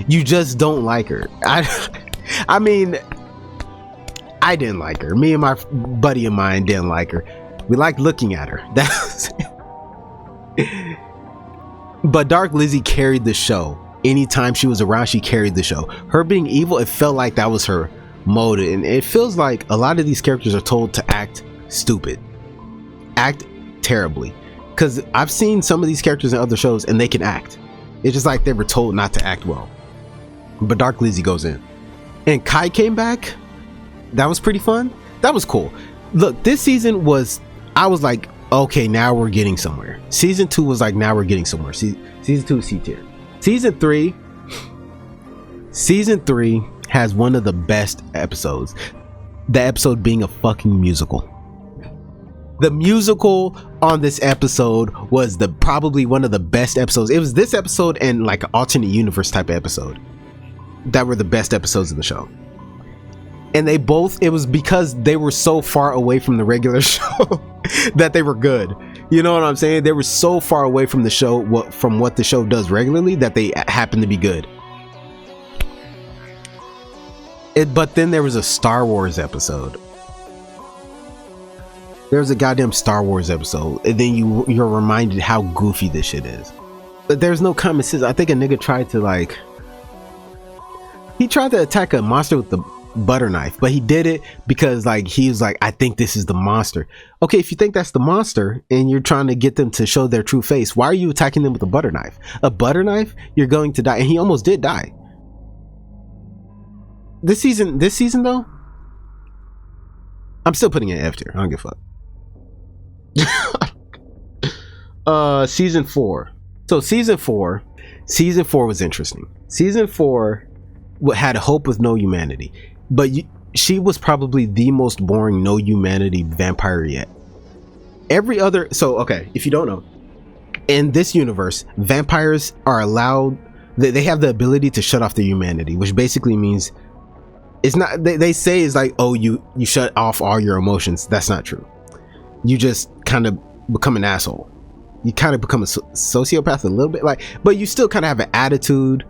You just don't like her. I mean, I didn't like her. Me and my buddy of mine didn't like her. We liked looking at her. But Dark Lizzie carried the show. Anytime she was around, she carried the show. Her being evil, it felt like that was her mode. And it feels like a lot of these characters are told to act stupid. Act terribly. Because I've seen some of these characters in other shows and they can act. It's just like they were told not to act well. But Dark Lizzie goes in. And Kai came back. That was pretty fun. That was cool. Look, this season was, I was like, okay, now we're getting somewhere. Season 2 was like, now we're getting somewhere. Season 2 is C tier. Season 3 has one of the best episodes. The episode being a fucking musical. The musical on this episode was probably one of the best episodes. It was this episode and like an alternate universe type of episode that were the best episodes of the show. And it was because they were so far away from the regular show that they were good. You know what I'm saying? They were so far away from the show, from what the show does regularly, that they happen to be good. But then there was a Star Wars episode. There's a goddamn Star Wars episode, and then you're reminded how goofy this shit is. But there's no common sense. I think a nigga tried to attack a monster with the butter knife, but he did it because like he was like, I think this is the monster. Okay, if you think that's the monster and you're trying to get them to show their true face, why are you attacking them with a butter knife? A butter knife, you're going to die. And he almost did die. This season though, I'm still putting it F tier. I don't give a fuck. Season 4. So season 4 was interesting. Season 4 had Hope with no humanity, but she was probably the most boring no humanity vampire yet. Okay, if you don't know, in this universe, vampires are allowed, they have the ability to shut off their humanity, which basically means it's not, they say it's like, oh, you shut off all your emotions. That's not true. You just kind of become an asshole. You kind of become a sociopath a little bit, like, but you still kind of have an attitude.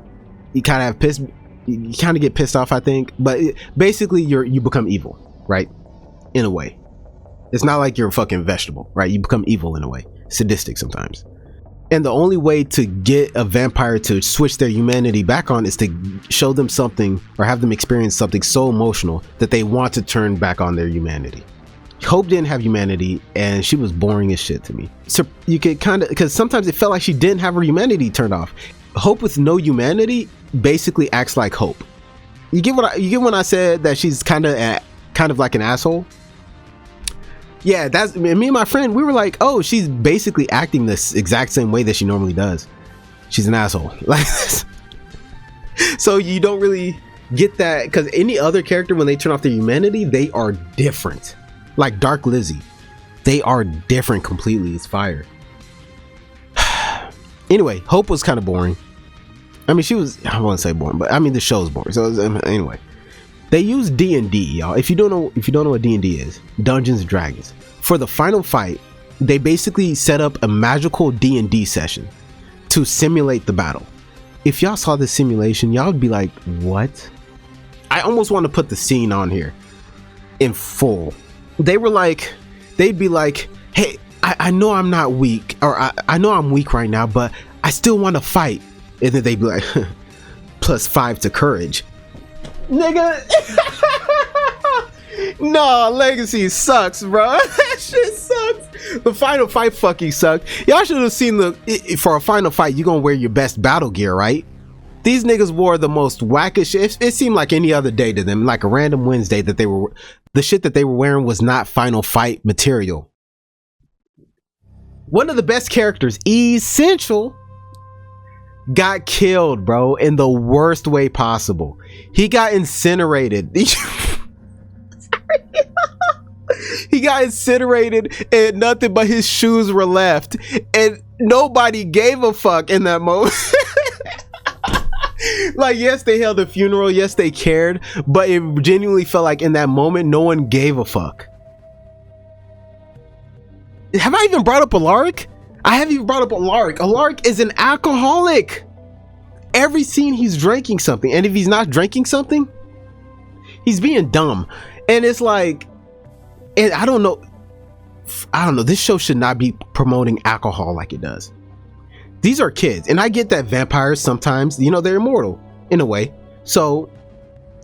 You kind of get pissed off, I think, but basically you become evil, right? In a way. It's not like you're a fucking vegetable, right? You become evil in a way, sadistic sometimes. And the only way to get a vampire to switch their humanity back on is to show them something or have them experience something so emotional that they want to turn back on their humanity. Hope didn't have humanity, and she was boring as shit to me. So you could kind of, because sometimes it felt like she didn't have her humanity turned off. Hope with no humanity basically acts like Hope. You get when I said that she's kind of like an asshole. Yeah, that's me and my friend. We were like, oh, she's basically acting this exact same way that she normally does. She's an asshole. Like, so you don't really get that, because any other character, when they turn off their humanity, they are different. Like Dark Lizzie, they are different completely. It's fire. Anyway, Hope was kind of boring. I mean, she was, I won't say boring, but I mean the show's boring. So anyway, they use D&D, y'all. If you don't know what D&D is, Dungeons and Dragons. For the final fight, they basically set up a magical D&D session to simulate the battle. If y'all saw this simulation, y'all would be like, what? I almost want to put the scene on here in full. They'd be like, hey, I know I'm not weak, or I know I'm weak right now, but I still want to fight. And then they'd be like, +5 to courage. Nigga. Nah, Legacy sucks, bro. That shit sucks. The final fight fucking sucked. Y'all should have seen for a final fight, you're gonna wear your best battle gear, right? These niggas wore the most wackish shit. It seemed like any other day to them, like a random Wednesday, that the shit that they were wearing was not final fight material. One of the best characters, Essential, got killed, bro, in the worst way possible. He got incinerated. He got incinerated and nothing but his shoes were left, and nobody gave a fuck in that moment. Like, yes, they held a funeral, yes, they cared, but it genuinely felt like in that moment no one gave a fuck. Have I even brought up Alaric? I haven't even brought up Alaric. Alaric is an alcoholic. Every scene he's drinking something, and if he's not drinking something, he's being dumb. And it's like, and I don't know, this show should not be promoting alcohol like it does. These are kids, and I get that vampires sometimes, you know, they're immortal in a way, so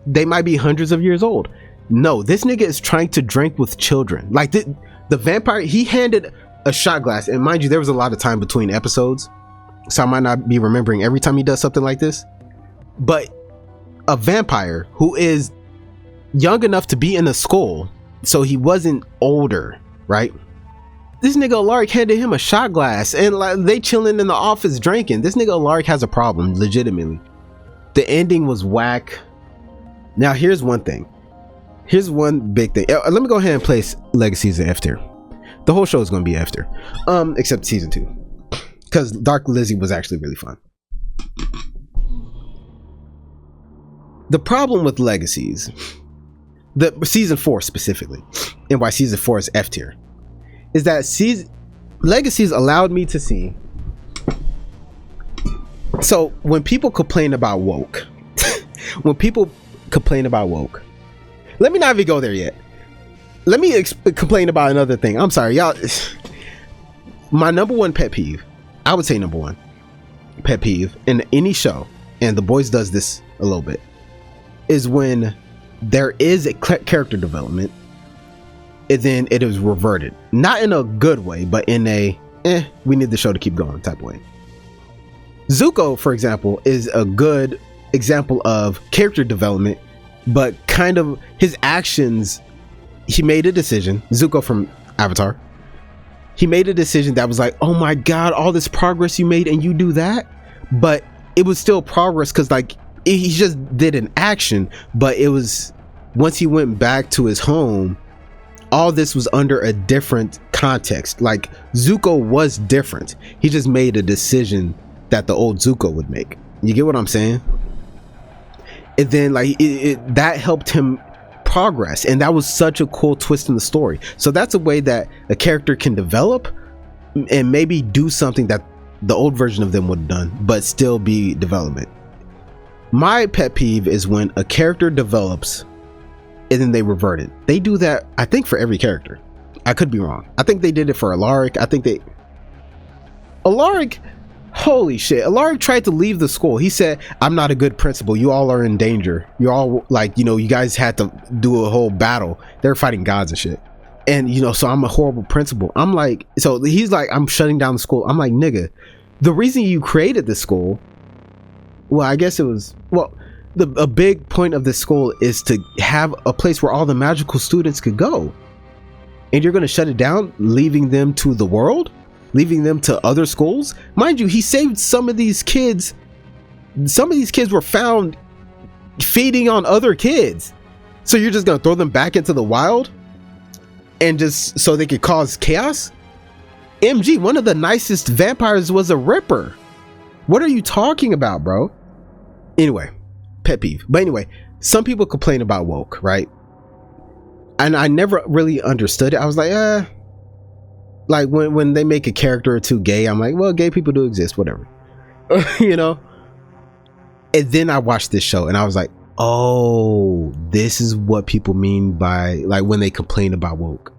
they might be hundreds of years old. No, this nigga is trying to drink with children. Like the vampire, he handed a shot glass, and mind you, there was a lot of time between episodes, so I might not be remembering every time he does something like this, but a vampire who is young enough to be in a skull, so he wasn't older, right? This nigga Alaric handed him a shot glass, and like they chilling in the office drinking. This nigga Alaric has a problem, legitimately. The ending was whack. Now here's one thing. Here's one big thing. Let me go ahead and place Legacies in F tier. The whole show is going to be F tier, except season 2, because Dark Lizzie was actually really fun. The problem with Legacies, the season 4 specifically, and why season 4 is F tier, is that Legacies allowed me to see. So when people complain about woke, let me not even go there yet. Let me complain about another thing. I'm sorry, y'all. My number one pet peeve, I would say number one pet peeve in any show, and The Boys does this a little bit, is when there is a character development and then it is reverted. Not in a good way, but in a we need the show to keep going type of way. Zuko, for example, is a good example of character development, but kind of his actions, he made a decision. Zuko from Avatar, he made a decision that was like, oh my god, all this progress you made and you do that, but it was still progress because like he just did an action, but it was once he went back to his home, all this was under a different context. Like Zuko was different, he just made a decision that the old Zuko would make. You get what I'm saying? And then like that helped him progress, and that was such a cool twist in the story. So that's a way that a character can develop and maybe do something that the old version of them would have done, but still be development. My pet peeve is when a character develops and then they revert it. They do that, I think, for every character. I could be wrong. I think they did it for Alaric. Alaric, holy shit. Alaric tried to leave the school. He said, I'm not a good principal. You all are in danger. You're all like, you know, you guys had to do a whole battle. They're fighting gods and shit. And you know, so I'm a horrible principal. I'm like, so he's like, I'm shutting down the school. I'm like, nigga, the reason you created this school, well, I guess it was, well, a big point of this school is to have a place where all the magical students could go. And you're going to shut it down, leaving them to the world, leaving them to other schools. Mind you, he saved some of these kids. Some of these kids were found feeding on other kids. So you're just going to throw them back into the wild and just so they could cause chaos? MG, one of the nicest vampires was a ripper. What are you talking about, bro? Anyway, pet peeve. But anyway, some people complain about woke, right? And I never really understood it. I was like when they make a character or two gay, I'm like, well, gay people do exist, whatever. You know? And then I watched this show and I was like, oh, this is what people mean by like when they complain about woke.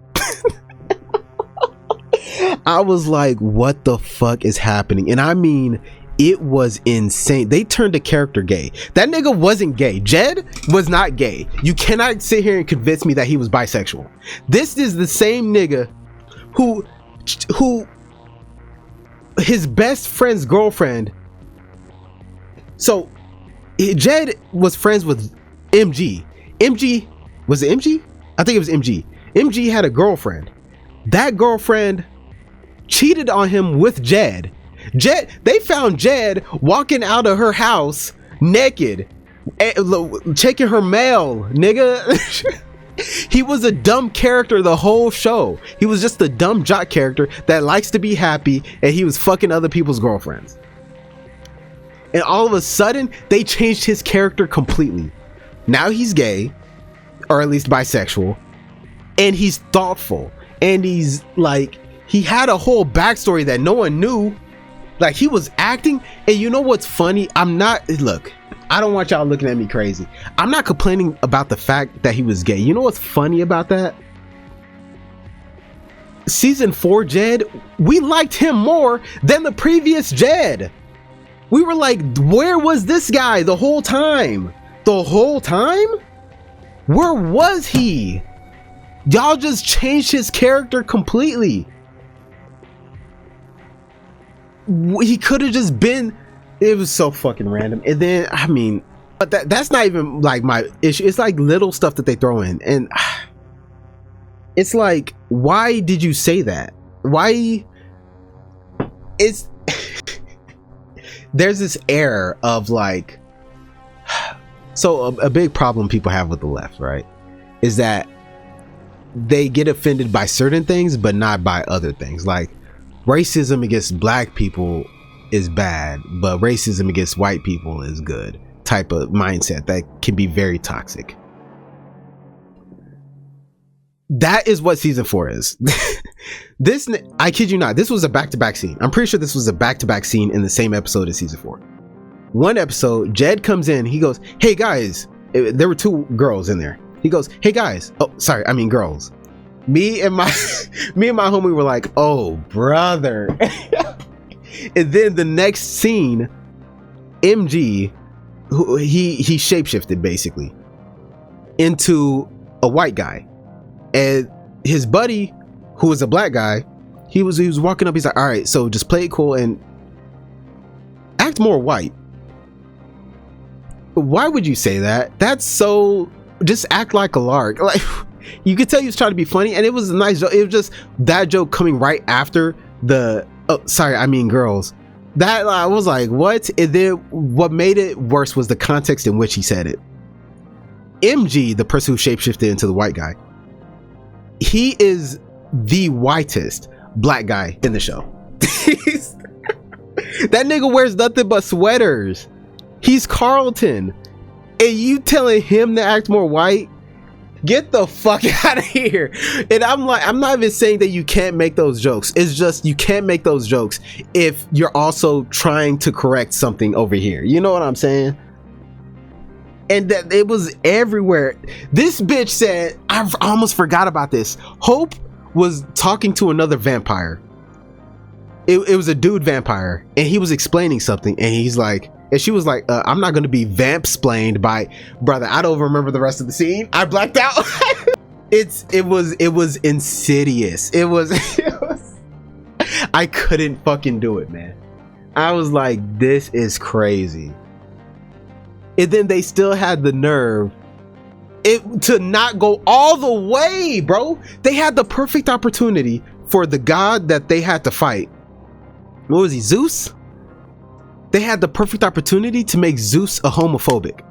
I was like, what the fuck is happening? And I mean, it was insane. They turned the character gay. That nigga wasn't gay. Jed was not gay. You cannot sit here and convince me that he was bisexual. This is the same nigga who his best friend's girlfriend. So Jed was friends with MG. Was it MG? I think it was MG. MG had a girlfriend. That girlfriend cheated on him with Jed. They found Jed walking out of her house naked, checking her mail, nigga. He was a dumb character the whole show. He was just a dumb jock character that likes to be happy, and he was fucking other people's girlfriends. And all of a sudden, they changed his character completely. Now he's gay, or at least bisexual, and he's thoughtful, and he's like, he had a whole backstory that no one knew. Like, he was acting. And you know what's funny? Look, I don't want y'all looking at me crazy. I'm not complaining about the fact that he was gay. You know what's funny about that? Season 4 Jed, we liked him more than the previous Jed. We were like, where was this guy the whole time? The whole time? Where was he? Y'all just changed his character completely. He could have just been, it was so fucking random. And then, I mean, but that's not even like my issue. It's like little stuff that they throw in, and it's like, why did you say that? Why? It's there's this air of like, so a big problem people have with the left, right, is that they get offended by certain things but not by other things. Like, racism against black people is bad, but racism against white people is good type of mindset that can be very toxic. That is what season 4 is. This, I kid you not, this was a back-to-back scene. I'm pretty sure this was a back-to-back scene in the same episode as season 4. One episode, Jed comes in, he goes, hey guys, there were 2 girls in there. He goes, hey guys, oh sorry, I mean girls. Me and my homie were like, oh brother. And then the next scene, MG, he shapeshifted basically into a white guy, and his buddy, who was a black guy, he was walking up, he's like, all right, so just play it cool and act more white. Why would you say that? That's so, just act like a lark. Like, you could tell he was trying to be funny, and it was a nice joke. It was just that joke coming right after the, oh sorry, I mean girls. That I was like, what? And then what made it worse was the context in which he said it. MG, the person who shapeshifted into the white guy, he is the whitest black guy in the show. That nigga wears nothing but sweaters. He's Carlton, and you telling him to act more white? Get the fuck out of here. And I'm like, I'm not even saying that you can't make those jokes. It's just, you can't make those jokes if you're also trying to correct something over here. You know what I'm saying? And that it was everywhere. This bitch said, I almost forgot about this. Hope was talking to another vampire. It was a dude vampire, and he was explaining something, and he's like, and she was like, I'm not going to be vamp-splained by, brother, I don't remember the rest of the scene. I blacked out. it was insidious. It was, I couldn't fucking do it, man. I was like, this is crazy. And then they still had the nerve to not go all the way, bro. They had the perfect opportunity for the god that they had to fight. What was he, Zeus? They had the perfect opportunity to make Zeus a homophobic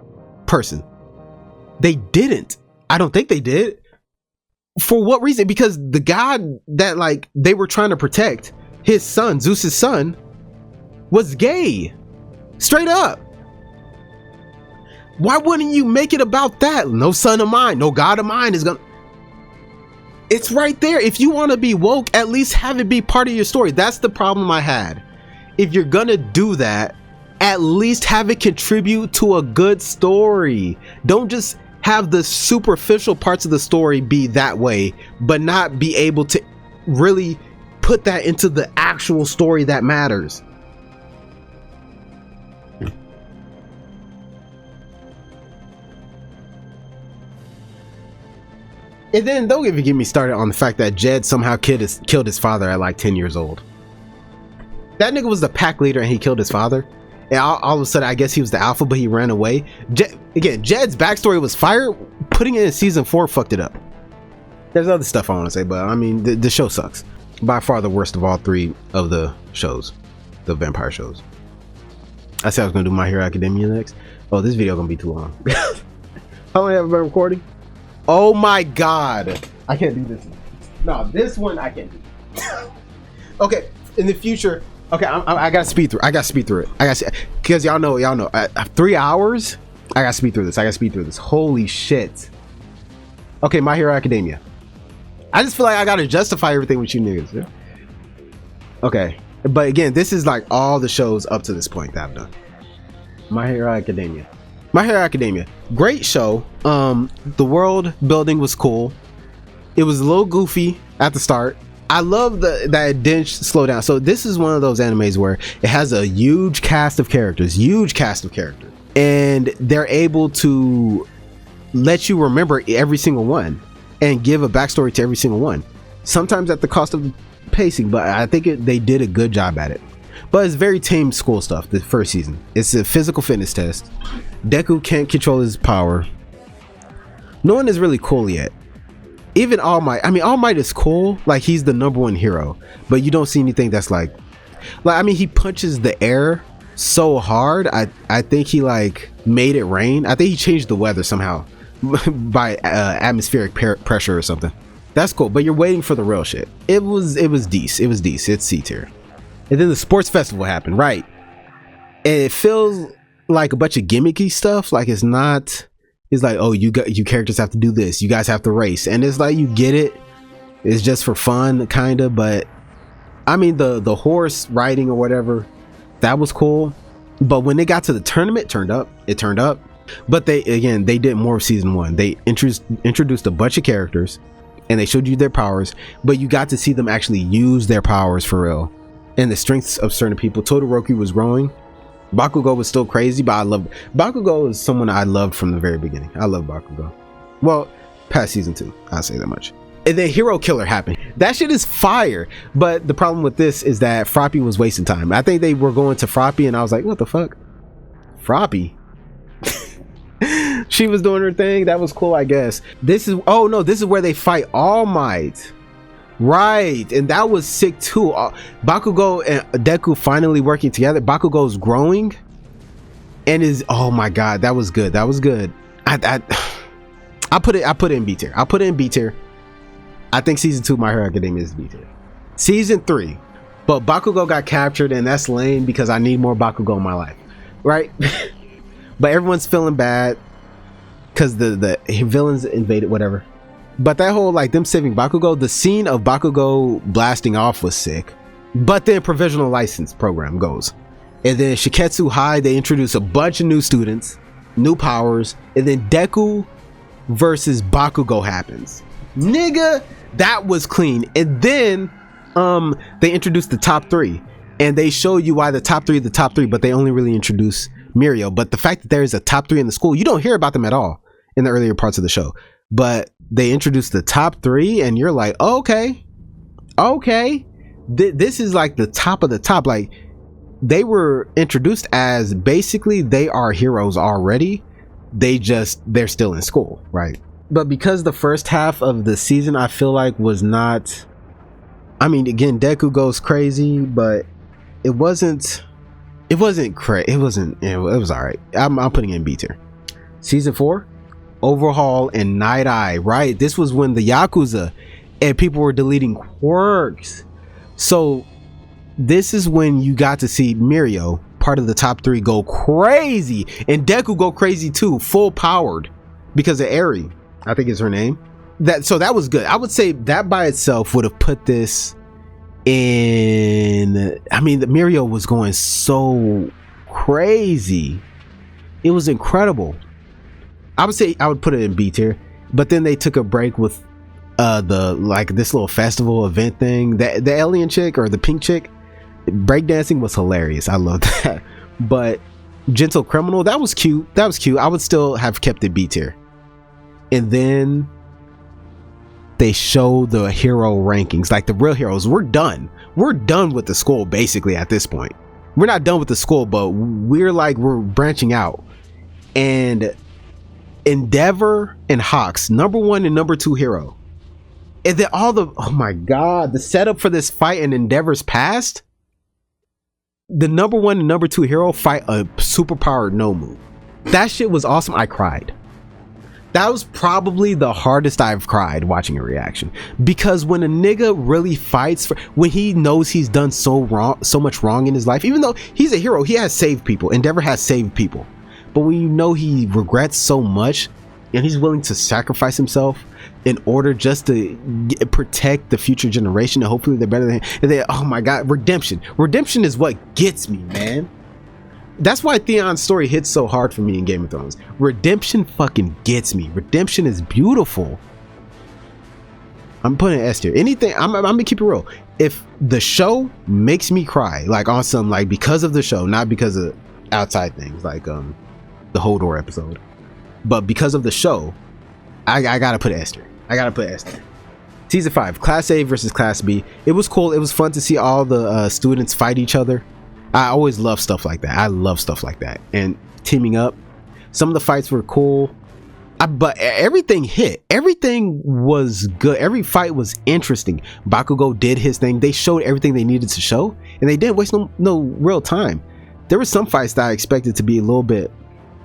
person. They didn't. I don't think they did. For what reason? Because the god that like they were trying to protect, his son, Zeus's son, was gay. Straight up. Why wouldn't you make it about that? No son of mine, no god of mine is gonna... It's right there. If you want to be woke, at least have it be part of your story. That's the problem I had. If you're gonna do that, at least have it contribute to a good story. Don't just have the superficial parts of the story be that way, but not be able to really put that into the actual story that matters. And then don't even get me started on the fact that Jed somehow killed his father at like 10 years old. That nigga was the pack leader and he killed his father. And all of a sudden, I guess he was the alpha, but he ran away. Jed's backstory was fire. Putting it in season 4 fucked it up. There's other stuff I want to say, but I mean, the show sucks. By far the worst of all 3 of the shows, the vampire shows. I said I was going to do My Hero Academia next. Oh, this video gonna be too long. How long have I been recording? Oh my god, I can't do this. No, this one I can't do. Okay, in the future, okay, I gotta speed through. I gotta speed through it. Because y'all know. 3 hours. I gotta speed through this. Holy shit. Okay, My Hero Academia. I just feel like I gotta justify everything with you niggas. Yeah? Okay, but again, this is like all the shows up to this point that I've done. My Hero Academia. My Hero Academia, great show. The world building was cool. It was a little goofy at the start. I love that it didn't slow down. So this is one of those animes where it has a huge cast of characters, and they're able to let you remember every single one and give a backstory to every single one. Sometimes at the cost of pacing, but I think they did a good job at it. But it's very tame school stuff. The first season, it's a physical fitness test. Deku can't control his power. No one is really cool yet. Even All Might. I mean, All Might is cool. Like, he's the #1 hero, but you don't see anything that's like I mean, he punches the air so hard. I think he like made it rain. I think he changed the weather somehow by atmospheric pressure or something. That's cool. But you're waiting for the real shit. It was decent. It's C tier. And then the sports festival happened, right? And it feels like a bunch of gimmicky stuff. Like it's like, oh, you characters have to do this. You guys have to race. And it's like, you get it. It's just for fun, kind of. But I mean, the horse riding or whatever, that was cool. But when they got to the tournament, it turned up. But they did more of season 1. They introduced a bunch of characters and they showed you their powers, but you got to see them actually use their powers for real. And the strengths of certain people. Todoroki was growing. Bakugo was still crazy, but Bakugo is someone I loved from the very beginning. I love Bakugo. Well, past season 2, I'll say that much. And then Hero Killer happened. That shit is fire. But the problem with this is that Froppy was wasting time. I think they were going to Froppy and I was like, what the fuck? Froppy? She was doing her thing. That was cool, I guess. This is where they fight All Might. Right, and that was sick too. Bakugo and Deku finally working together. Bakugo's growing, and oh my god, that was good. I put it in B tier. I think season 2 My Hero Academia is B tier. Season 3, but Bakugo got captured, and that's lame because I need more Bakugo in my life, right? But everyone's feeling bad because the villains invaded, whatever. But that whole like them saving Bakugo, the scene of Bakugo blasting off was sick. But then provisional license program goes, and then Shiketsu High, they introduce a bunch of new students, new powers, and then Deku versus Bakugo happens. Nigga, that was clean. And then they introduced the top 3, and they show you why the top 3 are the top 3, but they only really introduce Mirio. But the fact that there is a top 3 in the school, you don't hear about them at all in the earlier parts of the show. but they introduced the top 3 and you're like, okay, this is like the top of the top. Like, they were introduced as basically they are heroes already, they're still in school, right? But because the first half of the season I feel like was not, I mean, again, Deku goes crazy, but it wasn't crazy. It was all right. I'm putting it in B tier. Season 4, Overhaul and Night Eye, right? This was when the Yakuza and people were deleting quirks. So this is when you got to see Mirio, part of the top 3, go crazy, and Deku go crazy too, full powered because of Eri, I think is her name. So that was good. I would say that by itself would have put this in, I mean, the Mirio was going so crazy, it was incredible. I would say I would put it in B tier, but then they took a break with the like this little festival event thing, the alien chick or the pink chick breakdancing was hilarious. I love that. But Gentle Criminal, that was cute. I would still have kept it B tier. And then they show the hero rankings, like the real heroes. We're done with the school basically at this point. We're not done with the school, but we're branching out. And Endeavor and Hawks, number 1 and number 2 hero. And then oh my god, the setup for this fight in Endeavor's past, the number 1 and number 2 hero fight a superpowered Nomu. That shit was awesome. I cried. That was probably the hardest I've cried watching a reaction, because when a nigga really fights when he knows he's done so much wrong in his life, even though he's a hero, he has saved people. Endeavor has saved people. But when you know he regrets so much and he's willing to sacrifice himself in order just to protect the future generation and hopefully they're better than him, and then, oh my god, redemption is what gets me, man. That's why Theon's story hits so hard for me in Game of Thrones. Redemption fucking gets me. Redemption is beautiful. I'm putting an S tier. Anything, I'm gonna keep it real. If the show makes me cry, like on some, like because of the show, not because of outside things like the Hodor episode, but because of the show, I gotta put S tier. Season 5, Class A versus Class B. It was cool. It was fun to see all the students fight each other. I always love stuff like that. I love stuff like that. And teaming up. Some of the fights were cool. But everything hit. Everything was good. Every fight was interesting. Bakugo did his thing. They showed everything they needed to show. And they didn't waste no real time. There were some fights that I expected to be a little bit,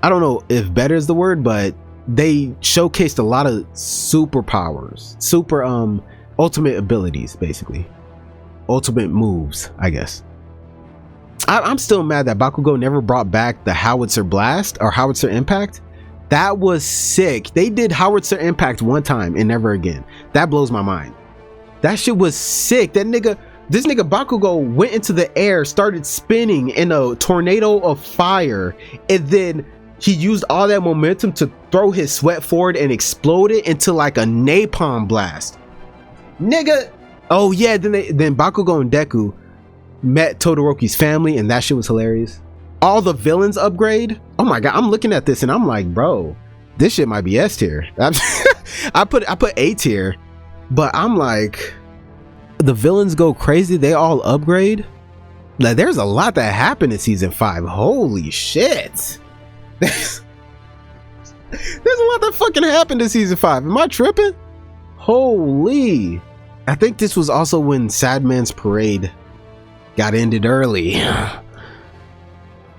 I don't know if better is the word, but they showcased a lot of superpowers. Ultimate abilities, basically. Ultimate moves, I guess. I'm still mad that Bakugo never brought back the Howitzer Blast or Howitzer Impact. That was sick. They did Howitzer Impact one time and never again. That blows my mind. That shit was sick. This nigga Bakugo went into the air, started spinning in a tornado of fire, and then he used all that momentum to throw his sweat forward and explode it into like a napalm blast. Nigga. Oh yeah, then Bakugo and Deku met Todoroki's family, and that shit was hilarious. All the villains upgrade. Oh my god, I'm looking at this and I'm like, bro, this shit might be S tier. I put A tier, but I'm like, the villains go crazy. They all upgrade. Like, there's a lot that happened in season 5. Holy shit. There's a lot that fucking happened in season 5. Am I tripping? Holy. I think this was also when Sadman's Parade got ended early,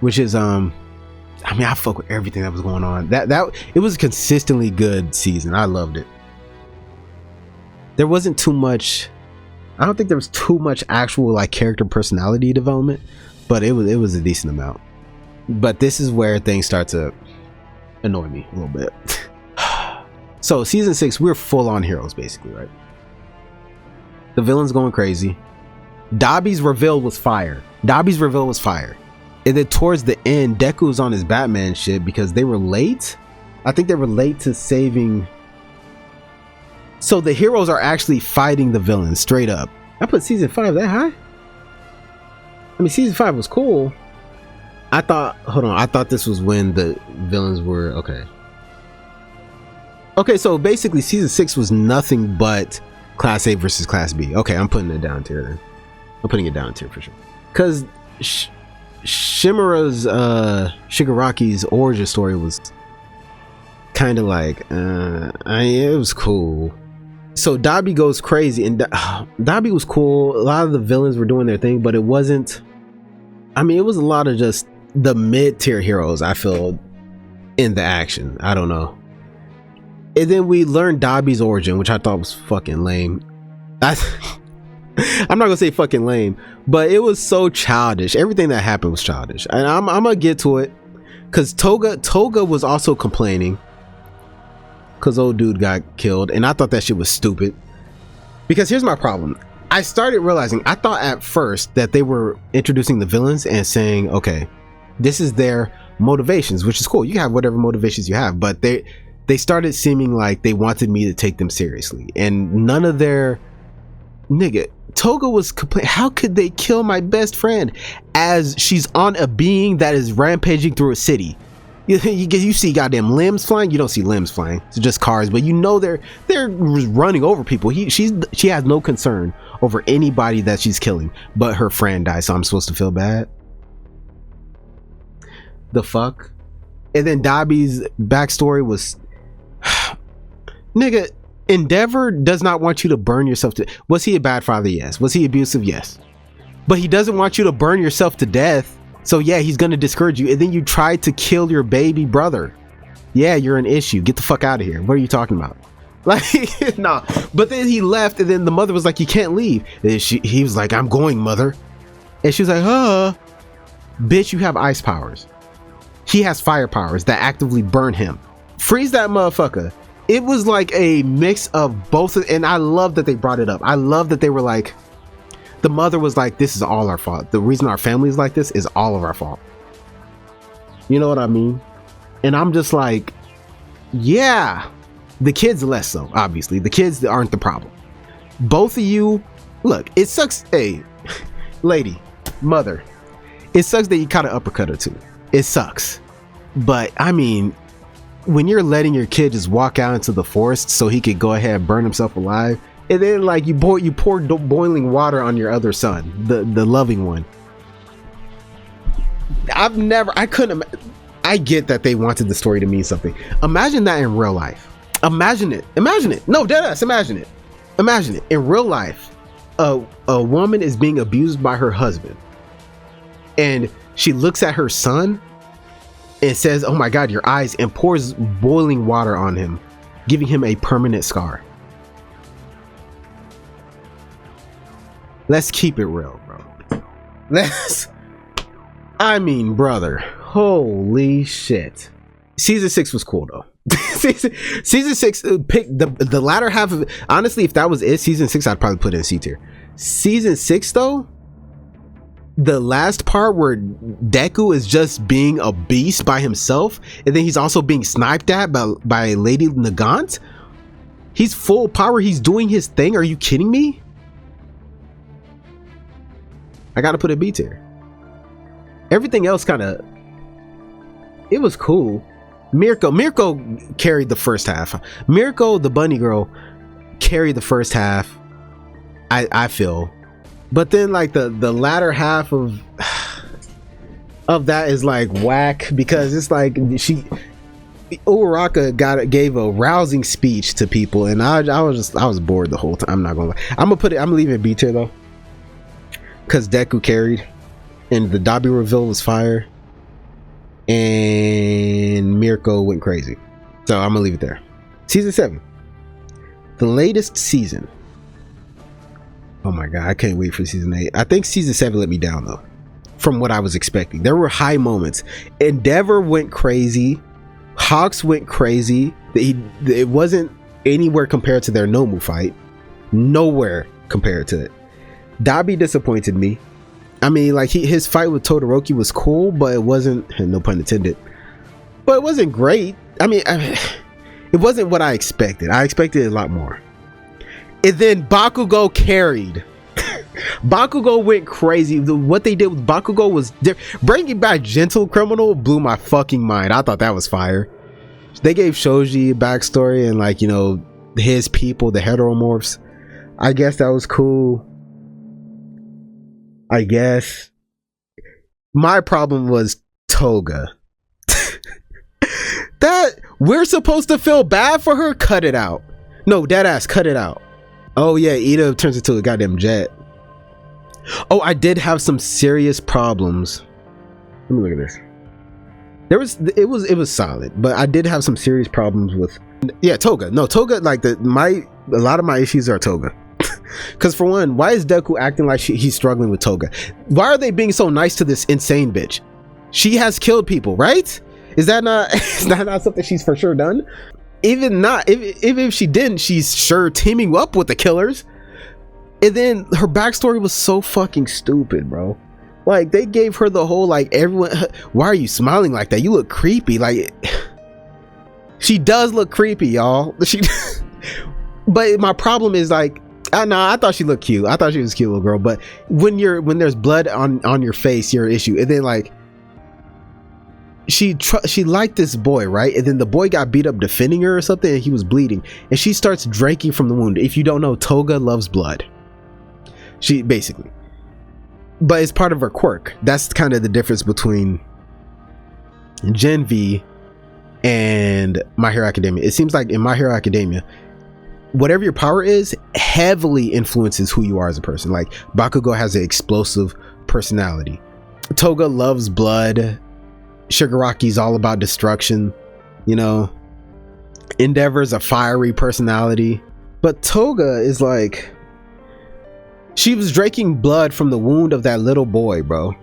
which is I mean, I fuck with everything that was going on. That it was a consistently good season. I loved it. There wasn't too much, I don't think there was too much actual like character personality development, but it was a decent amount. But this is where things start to annoy me a little bit. So season 6, we're full on heroes basically, right? The villain's going crazy. Dabi's reveal was fire. And then towards the end, Deku's on his Batman shit because they were late. I think they were late to saving. So the heroes are actually fighting the villains straight up. I put season 5 that high? I mean, season 5 was cool. I thought this was when the villains were, okay. Okay, so basically season 6 was nothing but class A versus class B. Okay, I'm putting it down tier then. I'm putting it down tier for sure. Because Shigaraki's origin story was kind of like, it was cool. So Dabi goes crazy, and Dabi was cool. A lot of the villains were doing their thing, but it wasn't. I mean, it was a lot of just the mid-tier heroes, I feel, in the action. I don't know. And then we learned Dabi's origin, which I thought was fucking lame. I'm not gonna say fucking lame, but it was so childish. Everything that happened was childish, and I'm gonna get to it because Toga was also complaining because old dude got killed, and I thought that shit was stupid. Because here's my problem: I started realizing, I thought at first that they were introducing the villains and saying, okay, this is their motivations, which is cool. You have whatever motivations you have, but they started seeming like they wanted me to take them seriously, and none of their nigga. Toga was complaining, how could they kill my best friend as she's on a being that is rampaging through a city? You see goddamn limbs flying. You don't see limbs flying, it's just cars, but you know they're running over people. She has no concern over anybody that she's killing, but her friend dies, so I'm supposed to feel bad? The fuck? And then Dabi's backstory was nigga, Endeavor does not want you to burn yourself to. Was he a bad father? Yes. Was he abusive? Yes. But he doesn't want you to burn yourself to death. So yeah, he's gonna discourage you. And then you tried to kill your baby brother. Yeah, you're an issue. Get the fuck out of here. What are you talking about? Like, nah. But then he left, and then the mother was like, you can't leave. And he was like, I'm going, mother. And she was like, bitch, you have ice powers. He has fire powers that actively burn him. Freeze that motherfucker. It was like a mix of both, and I love that they brought it up. I love that they were like, the mother was like, this is all our fault. The reason our family is like this is all of our fault. You know what I mean? And I'm just like, yeah. The kids less so, obviously. The kids aren't the problem. Both of you, look, it sucks. Hey, lady, mother, it sucks that you caught an uppercut or two. It sucks. But I mean, when you're letting your kid just walk out into the forest so he could go ahead and burn himself alive, and then like you pour boiling water on your other son, the loving one. I get that they wanted the story to mean something. Imagine that in real life. Imagine it. No, deadass, imagine it in real life. A woman is being abused by her husband, and she looks at her son and says, oh my god, your eyes, and pours boiling water on him, giving him a permanent scar. Let's keep it real, bro. I mean, brother, holy shit. Season 6 was cool though. Season 6 picked the latter half of it. Honestly, if that was it, season 6 I'd probably put it in C tier. Season 6 though, the last part where Deku is just being a beast by himself, and then he's also being sniped at by Lady Nagant. He's full power, he's doing his thing. Are you kidding me? I gotta put a B tier. Everything else kind of, it was cool. Mirko carried the first half. Mirko, the bunny girl, carried the first half, I feel. But then like the latter half of that is like whack, because it's like Uraraka gave a rousing speech to people, and I was bored the whole time. I'm not gonna lie. I'm gonna leave it B tier though, because Deku carried, and the Dabi reveal was fire, and Mirko went crazy. So I'm gonna leave it there. Season 7, the latest season. Oh my god, I can't wait for season 8. I think season 7 let me down though, from what I was expecting. There were high moments. Endeavor went crazy, Hawks went crazy. It wasn't anywhere compared to their Nomu fight. Nowhere compared to it. Dabi disappointed me. I mean, like his fight with Todoroki was cool, but it wasn't, no pun intended, but it wasn't great. I mean, it wasn't what I expected. I expected a lot more. And then Bakugo carried. Bakugo went crazy. What they did with Bakugo was bringing back Gentle Criminal blew my fucking mind. I thought that was fire. They gave Shoji backstory and like, you know, his people, the heteromorphs. I guess that was cool. I guess my problem was Toga. That we're supposed to feel bad for her. Cut it out. No, deadass, cut it out. Oh yeah, Ida turns into a goddamn jet. Oh, I did have some serious problems. Let me look at this. It was solid, but I did have some serious problems with, yeah, Toga. No, Toga, like a lot of my issues are Toga. Because for one, why is Deku acting like he's struggling with Toga? Why are they being so nice to this insane bitch? She has killed people, right? Is that not something she's for sure done? Even if she didn't, she's sure teaming up with the killers. And then her backstory was so fucking stupid, bro. Like, they gave her the whole, like, everyone, why are you smiling like that? You look creepy. Like, she does look creepy, y'all. But my problem is, like, I thought she looked cute. I thought she was a cute little girl. But when there's blood on your face, your issue. And then, like, she liked this boy, right? And then the boy got beat up defending her or something, and he was bleeding. And she starts drinking from the wound. If you don't know, Toga loves blood. She basically. But it's part of her quirk. That's kind of the difference between Gen V and My Hero Academia. It seems like in My Hero Academia, whatever your power is heavily influences who you are as a person. Like, Bakugo has an explosive personality. Toga loves blood. Shigaraki's all about destruction. You know, Endeavor's a fiery personality. But Toga is like, she was drinking blood from the wound of that little boy, bro.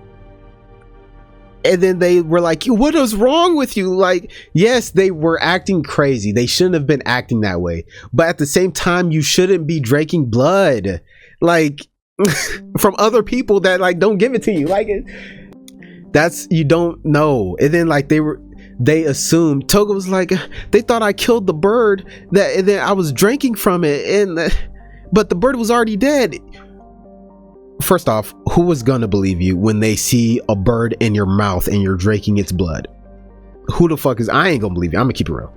And then they were like, what is wrong with you? Like, yes, they were acting crazy. They shouldn't have been acting that way. But at the same time, you shouldn't be drinking blood, like, from other people that, like, don't give it to you. Like, that's, you don't know. And then, like, they assumed, Toga was like, they thought I killed the bird, and then I was drinking from it, but the bird was already dead. First off, who was gonna believe you when they see a bird in your mouth and you're drinking its blood? Who the fuck is? I ain't gonna believe you. I'm gonna keep it real.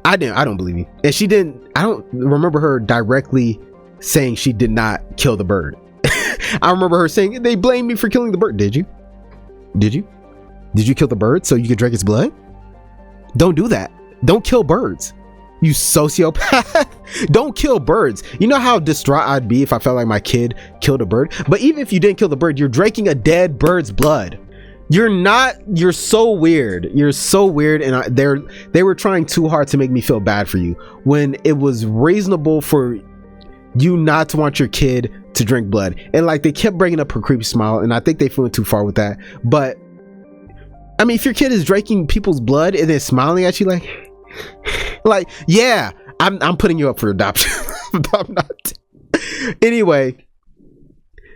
I don't believe you. And she didn't. I don't remember her directly saying she did not kill the bird. I remember her saying, they blamed me for killing the bird. Did you kill the bird so you could drink its blood? Don't do that. Don't kill birds, you sociopath. Don't kill birds. You know how distraught I'd be if I felt like my kid killed a bird? But even if you didn't kill the bird, you're drinking a dead bird's blood. You're so weird. You're so weird. And they were trying too hard to make me feel bad for you when it was reasonable for you not to want your kid to drink blood. And like, they kept bringing up her creepy smile, and I think they went too far with that. But I mean, if your kid is drinking people's blood and then smiling at you like, yeah, I'm putting you up for adoption. I'm not. Anyway,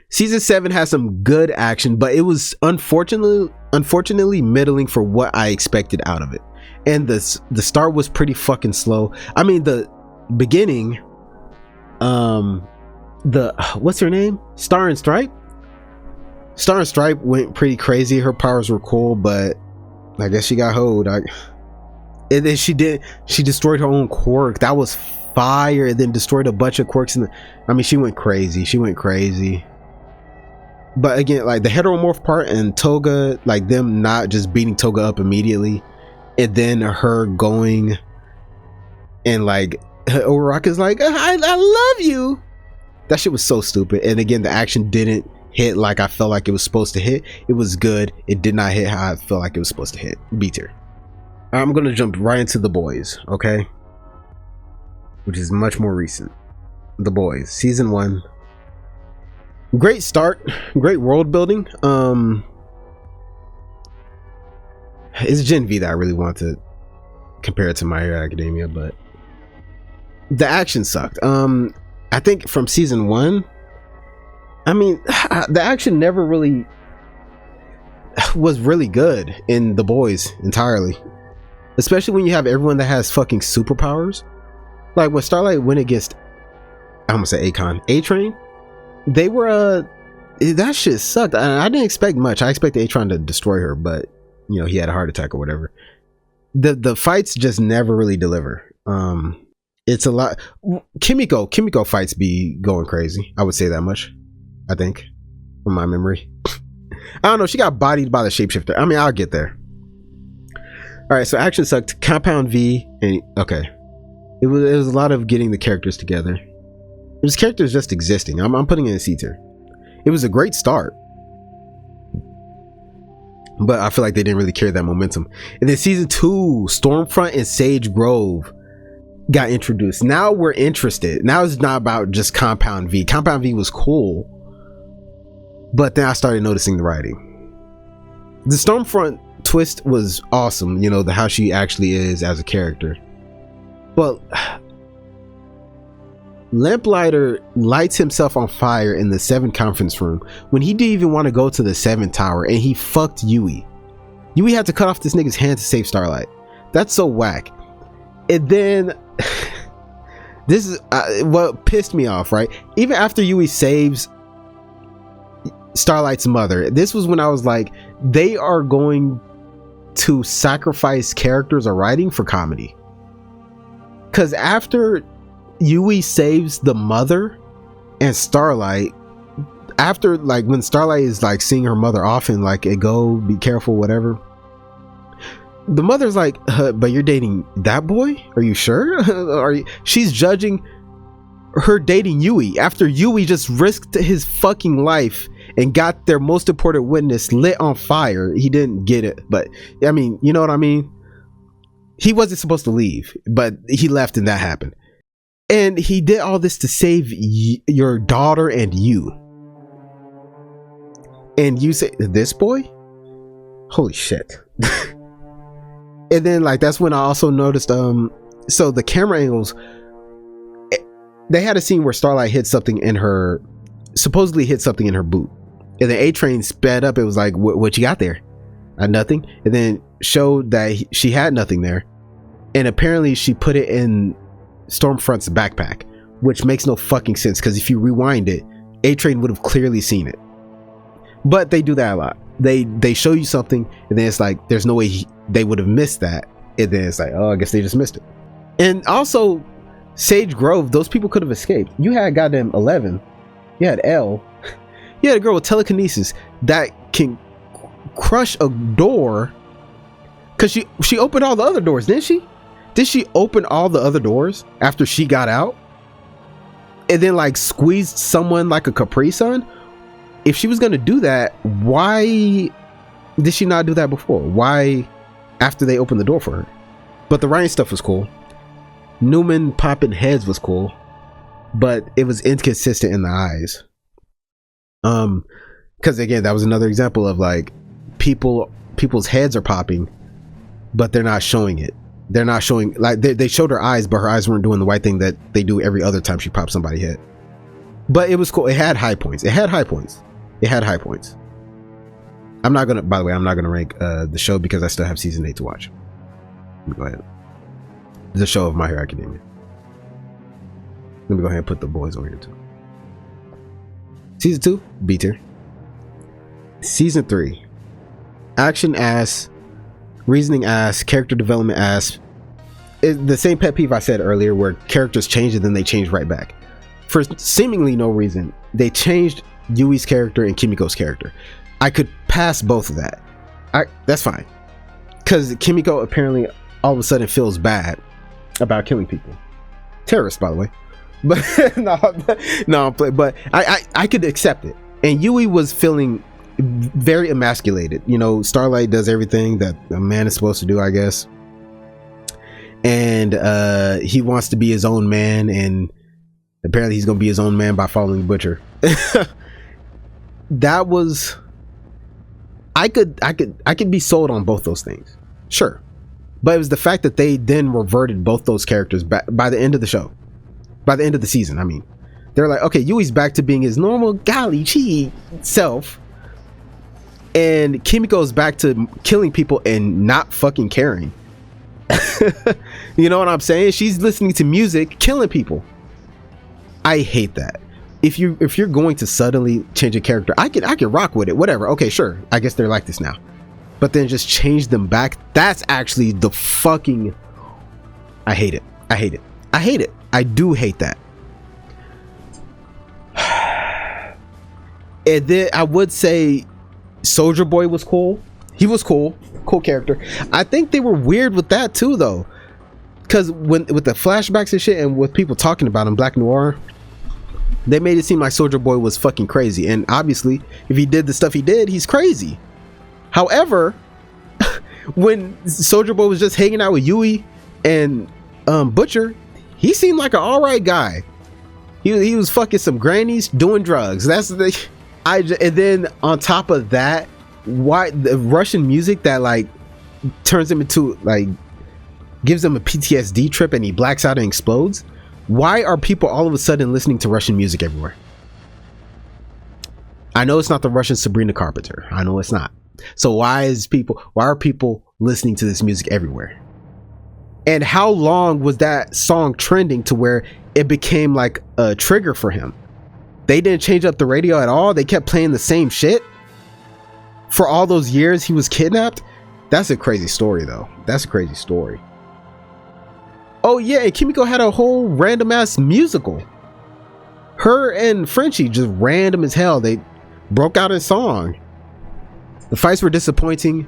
season 7 has some good action, but it was unfortunately middling for what I expected out of it. And the start was pretty fucking slow. I mean, the beginning, what's her name? Star and Stripe went pretty crazy. Her powers were cool, but I guess she got hoed. And then she destroyed her own quirk. That was fire. And then destroyed a bunch of quirks. She went crazy. But again, like, the heteromorph part and Toga, like, them not just beating Toga up immediately, and then her going and like, Ozark is like, I love you. That shit was so stupid. And again, the action didn't hit like I felt like it was supposed to hit. It was good. It did not hit how I felt like it was supposed to hit. B tier. I'm gonna jump right into The Boys, okay? Which is much more recent. The Boys, season 1. Great start, great world building. It's Gen V that I really want to compare it to My Hero Academia, but the action sucked. I think from season 1, the action never really was really good in The Boys entirely. Especially when you have everyone that has fucking superpowers. Like when Starlight went against, I almost say A-Train. They were that shit sucked. I didn't expect much. I expected A-Train to destroy her, but you know, he had a heart attack or whatever. the fights just never really deliver. It's a lot. Kimiko fights be going crazy. I would say that much. I think, from my memory. I don't know. She got bodied by the shapeshifter. I mean, I'll get there. All right. So action sucked. Compound V and okay. It was a lot of getting the characters together. It was characters just existing. I'm putting it in C tier. It was a great start, but I feel like they didn't really carry that momentum. And then season 2, Stormfront and Sage Grove got introduced. Now we're interested. Now it's not about just Compound V. Compound V was cool, but then I started noticing the writing. The Stormfront twist was awesome, you know, how she actually is as a character. But Lamplighter lights himself on fire in the 7 conference room when he didn't even want to go to the 7 tower, and he fucked Yui. Yui had to cut off this nigga's hand to save Starlight. That's so whack. And then this is what pissed me off, right? Even after Yui saves Starlight's mother, this was when I was like, they are going to sacrifice characters or writing for comedy. Because after Yui saves the mother and Starlight, after like when Starlight is like seeing her mother off and like, hey, go be careful, whatever, the mother's like, but you're dating that boy? Are you sure? She's judging her dating Yui after Yui just risked his fucking life and got their most important witness lit on fire. He didn't get it, but I mean, you know what I mean? He wasn't supposed to leave, but he left and that happened. And he did all this to save your daughter and you. And you say, this boy? Holy shit. And then like, that's when I also noticed, so the camera angles, they had a scene where Starlight supposedly hit something in her boot. And then A-Train sped up. It was like, what you got there? Nothing. And then showed that she had nothing there. And apparently she put it in Stormfront's backpack, which makes no fucking sense, because if you rewind it, A-Train would have clearly seen it. But they do that a lot. They show you something and then it's like, there's no way they would have missed that. And then it's like, oh, I guess they just missed it. And also Sage Grove, those people could have escaped. You had goddamn 11. You had L. You had a girl with telekinesis that can crush a door, because she opened all the other doors, didn't she? Did she open all the other doors after she got out and then like squeezed someone like a Capri Sun? If she was going to do that, why did she not do that before? Why after they opened the door for her? But the writing stuff was cool. Newman popping heads was cool, but it was inconsistent in the eyes. Because again, that was another example of like people's heads are popping, but they're not showing it. They're not showing, like they showed her eyes, but her eyes weren't doing the white thing that they do every other time she pops somebody's head. But it was cool. It had high points. I'm not gonna rank the show because I still have season 8 to watch. Let me go ahead. The show of My Hero Academia. Let me go ahead and put the boys over here too. Season 2, B tier. Season 3, action ass, reasoning ass, character development ass. The same pet peeve I said earlier, where characters change and then they change right back for seemingly no reason. They changed Yui's character and Kimiko's character. I could pass both of that. That's fine, because Kimiko apparently all of a sudden feels bad about killing people. Terrorists, by the way. But no, but I could accept it. And Yui was feeling very emasculated. You know, Starlight does everything that a man is supposed to do, I guess. And he wants to be his own man, and apparently he's gonna be his own man by following the butcher. That was, I could be sold on both those things, sure. But it was the fact that they then reverted both those characters back by the end of the show. By the end of the season, I mean. They're like, okay, Yui's back to being his normal golly gee self. And Kimiko's back to killing people and not fucking caring. You know what I'm saying? She's listening to music, killing people. I hate that. If you're going to suddenly change a character, I can rock with it, whatever. Okay, sure. I guess they're like this now. but then just change them back. That's actually the fucking, I hate it. I hate it. I hate it. I do hate that. And then I would say Soldier Boy was cool. He was cool character. I think they were weird with that too, though, because when with the flashbacks and shit, and with people talking about him, Black Noir, they made it seem like Soldier Boy was fucking crazy. And obviously, if he did the stuff he did, he's crazy. However, when Soldier Boy was just hanging out with Yui and Butcher, he seemed like an alright guy. He was fucking some grannies doing drugs. That's the and then on top of that, why the Russian music that like turns him into like gives him a PTSD trip and he blacks out and explodes. Why are people all of a sudden listening to Russian music everywhere? I know it's not the Russian Sabrina Carpenter. I know it's not. So why are people listening to this music everywhere? And how long was that song trending to where it became like a trigger for him? They didn't change up the radio at all. They kept playing the same shit for all those years he was kidnapped. That's a crazy story, though. That's a crazy story. Oh yeah, and Kimiko had a whole random ass musical. Her and Frenchie just random as hell. They broke out in song. The fights were disappointing.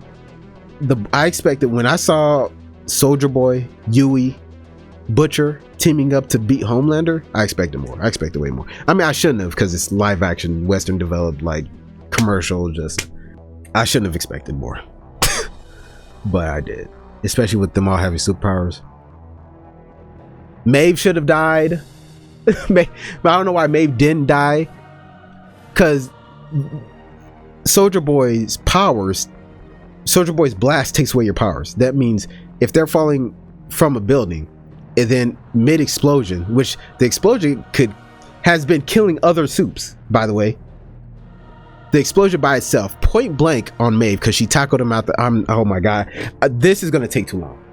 I expected, when I saw Soldier Boy, Yui, Butcher teaming up to beat Homelander, I expected more. I expected way more. I mean, I shouldn't have, because it's live action, Western developed, like commercial. Just I shouldn't have expected more. But I did, especially with them all having superpowers. Maeve should have died. But I don't know why Maeve didn't die, because Soldier Boy's powers, Soldier Boy's blast takes away your powers. That means if they're falling from a building and then mid explosion, which the explosion has been killing other soups, by the way. The explosion by itself, point blank on Maeve, because she tackled him out the oh my god, this is gonna take too long,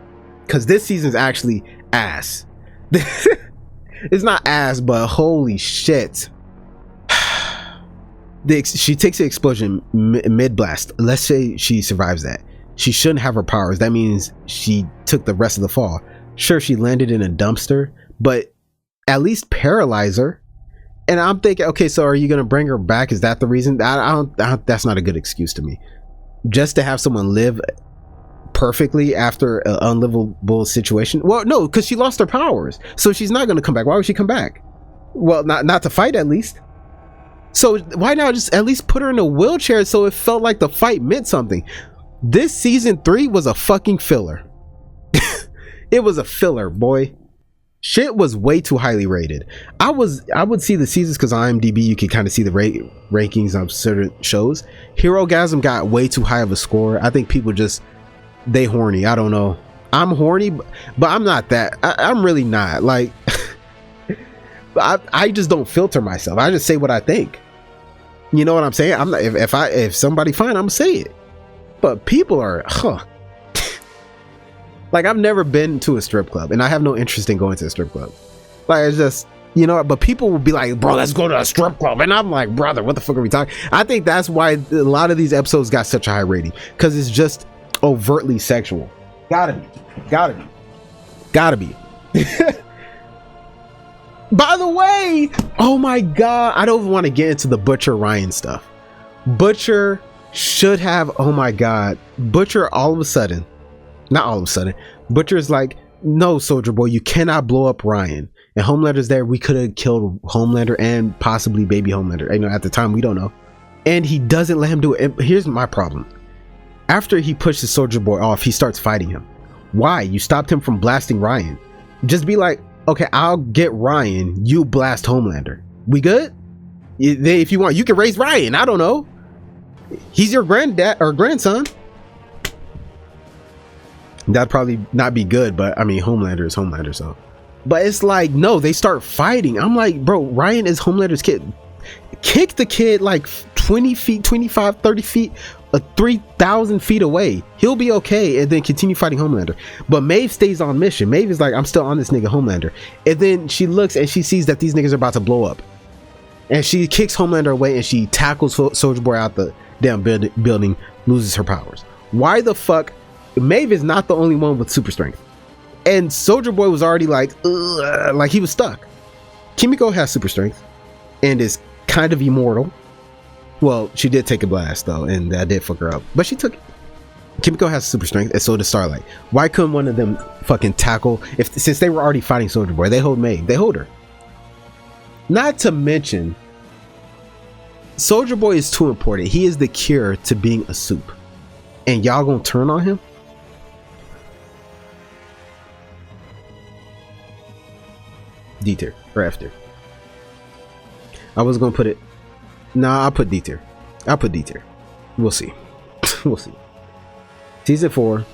because this season's actually ass. It's not ass, but holy shit. She takes the explosion mid blast. Let's say she survives that. She shouldn't have her powers. That means she took the rest of the fall. Sure, she landed in a dumpster, but at least paralyze her. And I'm thinking, okay, so are you gonna bring her back? Is that the reason? I don't, that's not a good excuse to me. Just to have someone live perfectly after an unlivable situation. Well, no, because she lost her powers, so she's not gonna come back. Why would she come back? Well, not to fight, at least. So why not just at least put her in a wheelchair so it felt like the fight meant something? This season 3 was a fucking filler. It was a filler, boy. Shit was way too highly rated. I would see the seasons, because on IMDb you can kind of see the rankings of certain shows. Herogasm got way too high of a score. I think people just, they horny. I don't know. I'm horny, but I'm not that. I'm really not. Like, I just don't filter myself. I just say what I think. You know what I'm saying? I'm not, if somebody fine, I'm gonna say it. But people are, like, I've never been to a strip club, and I have no interest in going to a strip club. Like, it's just, you know, but people will be like, bro, let's go to a strip club. And I'm like, brother, what the fuck are we talking? I think that's why a lot of these episodes got such a high rating, because it's just overtly sexual. Gotta be. By the way, oh my god, I don't want to get into the Butcher Ryan stuff. Butcher should have, oh my god, Butcher all of a sudden, not all of a sudden, Butcher's like, no, Soldier Boy, you cannot blow up Ryan. And Homelander's there. We could have killed Homelander and possibly baby Homelander. You know, at the time, we don't know. And he doesn't let him do it. And here's my problem. After he pushes Soldier Boy off, he starts fighting him. Why? You stopped him from blasting Ryan. Just be like, okay, I'll get Ryan. You blast Homelander. We good? If you want, you can raise Ryan. I don't know. He's your granddad or grandson. That'd probably not be good, but I mean, Homelander is Homelander, so. But it's like, no, they start fighting. I'm like, bro, Ryan is Homelander's kid. Kick the kid like 20 feet, 25, 30 feet, 3,000 feet away. He'll be okay, and then continue fighting Homelander. But Maeve stays on mission. Maeve is like, I'm still on this nigga Homelander. And then she looks and she sees that these niggas are about to blow up. And she kicks Homelander away and she tackles Soldier Boy out the damn building, loses her powers. Why the fuck? Maeve is not the only one with super strength. And Soldier Boy was already like, ugh, like he was stuck. Kimiko has super strength and is kind of immortal. Well, she did take a blast though, and that did fuck her up. But she took it. Kimiko has super strength, and so does Starlight. Why couldn't one of them fucking tackle? Since they were already fighting Soldier Boy, they hold Maeve. They hold her. Not to mention, Soldier Boy is too important. He is the cure to being a soup. And y'all gonna turn on him? D tier or F tier. I was gonna put it. Nah, I'll put D tier. I'll put D tier. We'll see. We'll see. Season 4.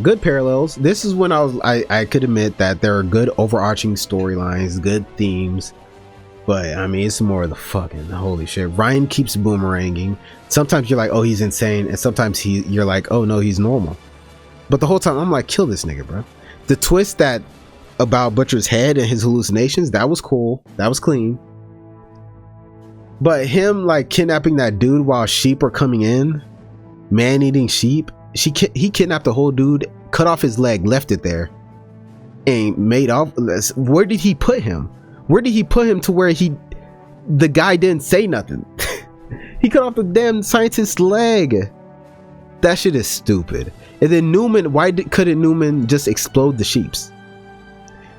Good parallels. This is when I could admit that there are good overarching storylines, good themes. But I mean, it's more of the fucking holy shit. Ryan keeps boomeranging. Sometimes you're like, oh, he's insane, and sometimes you're like, oh no, he's normal. But the whole time I'm like, kill this nigga, bro. The twist that about Butcher's head and his hallucinations, that was cool. That was clean. But him like kidnapping that dude while sheep are coming in, man-eating sheep. He kidnapped the whole dude, cut off his leg, left it there, and made off. Where did he put him? Where did he put him to where the guy didn't say nothing? He cut off the damn scientist's leg. That shit is stupid. And then Newman, couldn't Newman just explode the sheeps?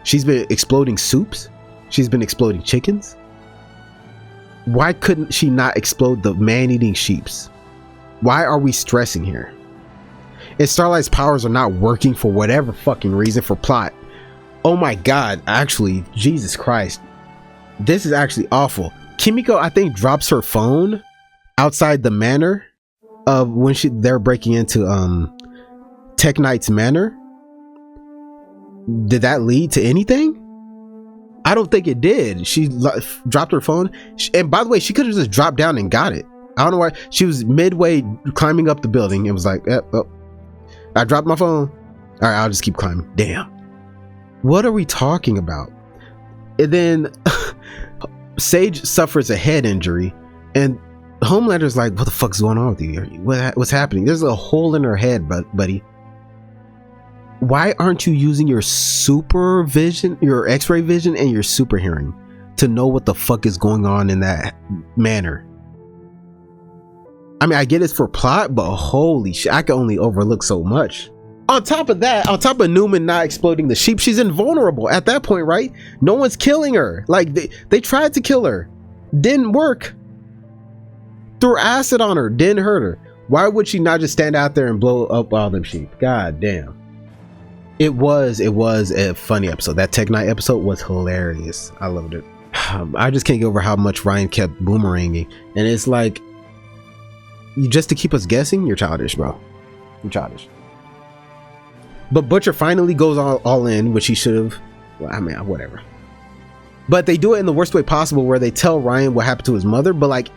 She's been exploding soups. She's been exploding chickens. Why couldn't she not explode the man-eating sheeps? Why are we stressing here? And Starlight's powers are not working for whatever fucking reason, for plot. Oh my god, actually, Jesus Christ. This is actually awful. Kimiko, I think, drops her phone outside the manor of when they're breaking into Tech Knight's manor. Did that lead to anything? I don't think it did. She dropped her phone. And by the way, she could have just dropped down and got it. I don't know why. She was midway climbing up the building. It was like, oh, I dropped my phone. All right, I'll just keep climbing. Damn. What are we talking about? And then Sage suffers a head injury, and Homelander's like, what the fuck's going on with you? What's happening? There's a hole in her head, buddy. Why aren't you using your super vision, your x-ray vision, and your super hearing to know what the fuck is going on in that manor? I mean, I get it's for plot, but holy shit, I can only overlook so much. On top of that, on top of Newman not exploding the sheep, she's invulnerable at that point, right? No one's killing her. Like, they tried to kill her. Didn't work. Threw acid on her. Didn't hurt her. Why would she not just stand out there and blow up all them sheep? God damn. It was a funny episode. That Tech Night episode was hilarious. I loved it. I just can't get over how much Ryan kept boomeranging. And it's like, just to keep us guessing, you're childish, bro. You're childish. But Butcher finally goes all in, which he should have. Well, I mean, whatever. But they do it in the worst way possible, where they tell Ryan what happened to his mother, but like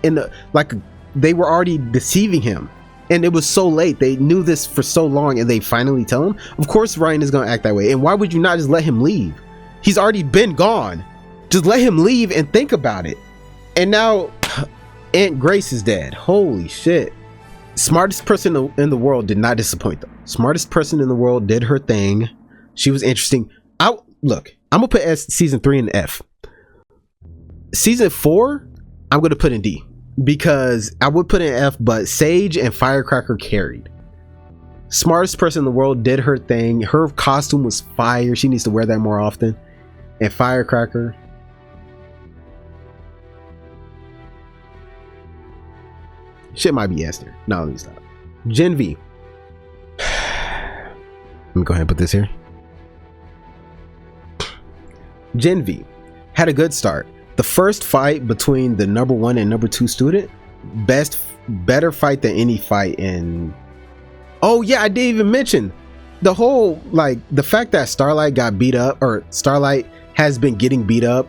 they were already deceiving him, and it was so late. They knew this for so long, and they finally tell him. Of course, Ryan is gonna act that way. And why would you not just let him leave? He's already been gone. Just let him leave and think about it. And now Aunt Grace is dead. Holy shit. Smartest person in the world did not disappoint them. Smartest person in the world did her thing. She was interesting. Look, I'm gonna put season 3 in F. Season 4, I'm gonna put in D, because I would put in F, but Sage and Firecracker carried. Smartest person in the world did her thing. Her costume was fire. She needs to wear that more often. And Firecracker, shit might be S tier. No, let me stop. Gen V. Let me go ahead and put this here. Gen V had a good start. The first fight between the number 1 and number 2 student, better fight than any fight in. Oh yeah, I didn't even mention the whole, like, the fact that Starlight got beat up, or Starlight has been getting beat up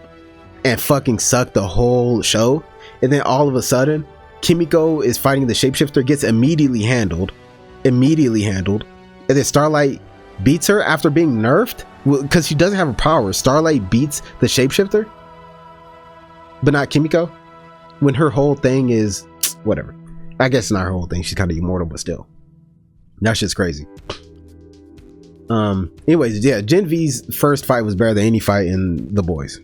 and fucking sucked the whole show, and then all of a sudden Kimiko is fighting the shapeshifter, gets immediately handled, and then Starlight beats her after being nerfed because she doesn't have a power. Starlight beats the shapeshifter, but not Kimiko, when her whole thing is whatever. I guess not her whole thing. She's kind of immortal, but still. That shit's crazy. Anyways, yeah, Gen V's first fight was better than any fight in The Boys.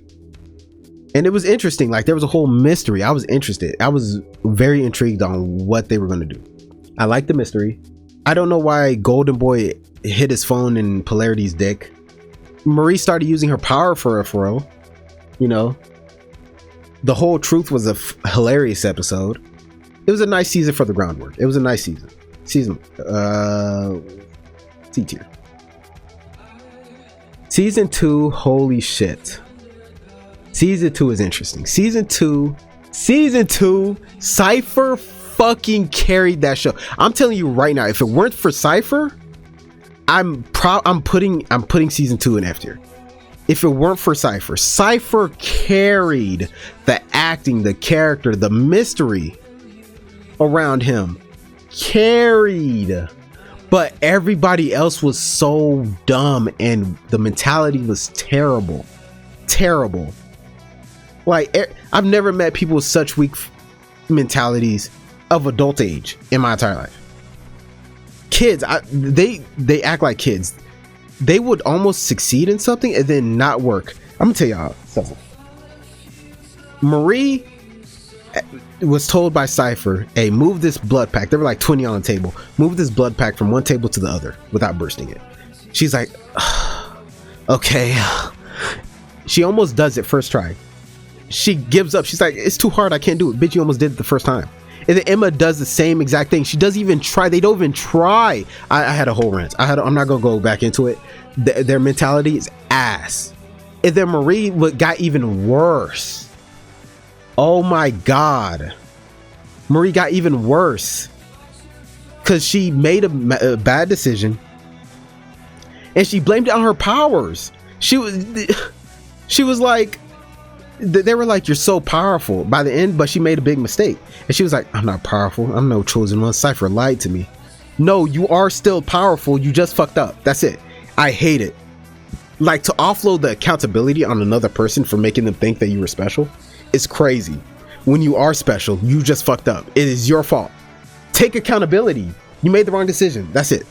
And it was interesting. Like, there was a whole mystery. I was interested. I was very intrigued on what they were going to do. I liked the mystery. I don't know why Golden Boy hit his phone in Polarity's dick. Marie started using her power for a real. You know, the whole truth was a hilarious episode. It was a nice season for the groundwork. It was a nice season. C tier. Season 2, holy shit. Season 2 is interesting. Season 2, Cypher fucking carried that show. I'm telling you right now, if it weren't for Cypher, I'm putting season 2 in F tier. If it weren't for Cypher carried the acting, the character, the mystery around him. Carried. But everybody else was so dumb and the mentality was terrible. Like, I've never met people with such weak mentalities of adult age in my entire life. Kids, they act like kids. They would almost succeed in something and then not work. I'm gonna tell y'all something. Marie was told by Cypher, hey, move this blood pack. There were like 20 on the table. Move this blood pack from one table to the other without bursting it. She's like, okay. She almost does it first try. She gives up. She's like, it's too hard. I can't do it. Bitch, you almost did it the first time. And then Emma does the same exact thing. She doesn't even try. They don't even try. I had a whole rant. I'm not going to go back into it. Their mentality is ass. And then Marie got even worse. Oh my God. Marie got even worse. Because she made a bad decision. And she blamed it on her powers. She was like, they were like, you're so powerful by the end, but she made a big mistake. And she was like, I'm not powerful. I'm no chosen one. Cypher lied to me. No, you are still powerful. You just fucked up. That's it. I hate it. Like, to offload the accountability on another person for making them think that you were special is crazy. When you are special, you just fucked up. It is your fault. Take accountability. You made the wrong decision. That's it.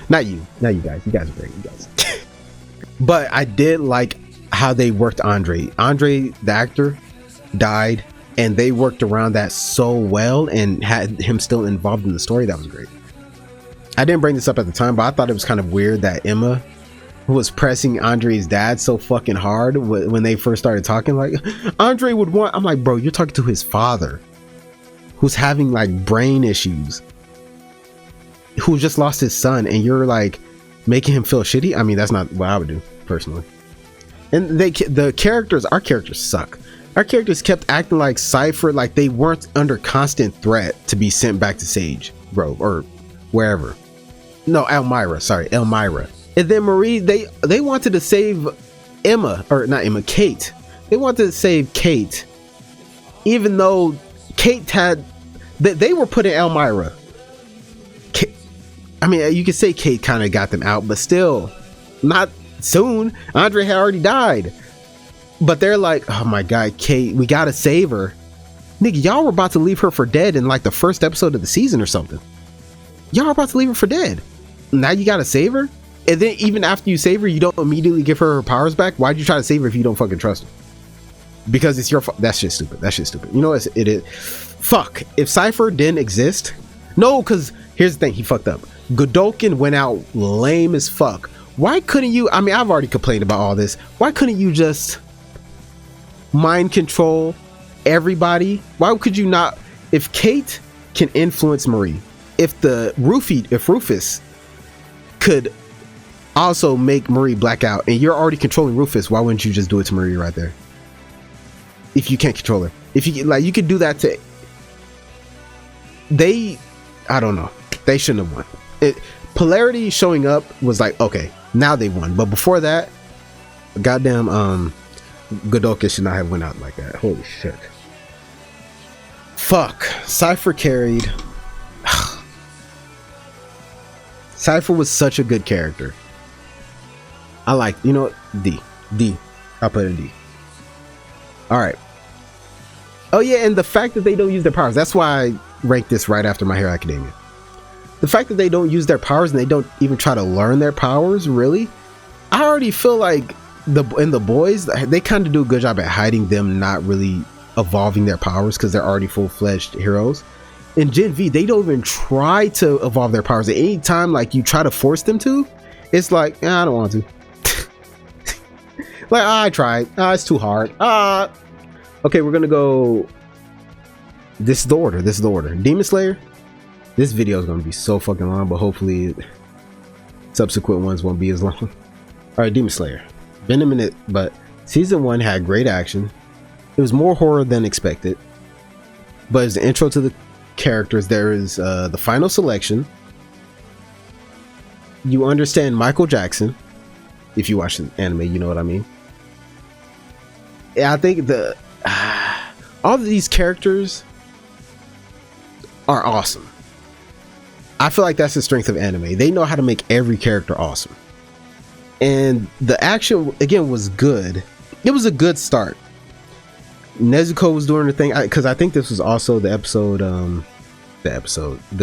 Not you guys. You guys are great. You guys. But I did like how they worked Andre, the actor, died, and they worked around that so well and had him still involved in the story. That was great. I didn't bring this up at the time, but I thought it was kind of weird that Emma was pressing Andre's dad so fucking hard when they first started talking. Like, Andre would want, I'm like, bro, you're talking to his father who's having like brain issues, who just lost his son, and you're like making him feel shitty. I mean, that's not what I would do personally. And our characters suck. Our characters kept acting like Cypher, like they weren't under constant threat to be sent back to Sage Grove or wherever. No, Elmira. And then Marie, they wanted to save Kate. They wanted to save Kate, even though Kate they were putting Elmira. I mean, you could say Kate kind of got them out, but still, not soon. Andre had already died. But they're like, oh my God, Kate, we gotta save her. Nigga, y'all were about to leave her for dead in like the first episode of the season or something. Y'all were about to leave her for dead. Now you gotta save her? And then even after you save her, you don't immediately give her powers back? Why'd you try to save her if you don't fucking trust her? Because it's your fault. That shit's stupid. You know what it is? Fuck. If Cypher didn't exist... No, because here's the thing. He fucked up. Godolkin went out lame as fuck. Why couldn't you... I mean, I've already complained about all this. Why couldn't you just mind control everybody? Why could you not... If Kate can influence Marie, if Rufus could also make Marie black out, and you're already controlling Rufus, why wouldn't you just do it to Marie right there? If you can't control her, if you like, you could do that to. I don't know. They shouldn't have won. Polarity showing up was like, okay, now they won. But before that, goddamn, Godolkin should not have went out like that. Holy shit. Fuck. Cypher carried. Cypher was such a good character. I like, you know what? D. I'll put it in D. Alright. Oh yeah, and the fact that they don't use their powers. That's why I ranked this right after My Hero Academia. the fact that they don't use their powers and they don't even try to learn their powers, really, I already feel like in the boys, they kind of do a good job at hiding them not really evolving their powers because they're already full-fledged heroes. In Gen V, they don't even try to evolve their powers. At any time, like, you try to force them to, it's like, I don't want to. Like, I tried. It's too hard. Okay, we're gonna go. This is the order. Demon Slayer. This video is gonna be so fucking long, but hopefully subsequent ones won't be as long. All right, Demon Slayer. Been a minute, but season 1 had great action. It was more horror than expected, but as the intro to the characters, there is the final selection. You understand Michael Jackson. If you watch the anime, you know what I mean. Yeah, I think all of these characters are awesome. I feel like that's the strength of anime. They know how to make every character awesome. And the action, again, was good. It was a good start. Nezuko was doing her thing, because I think this was also the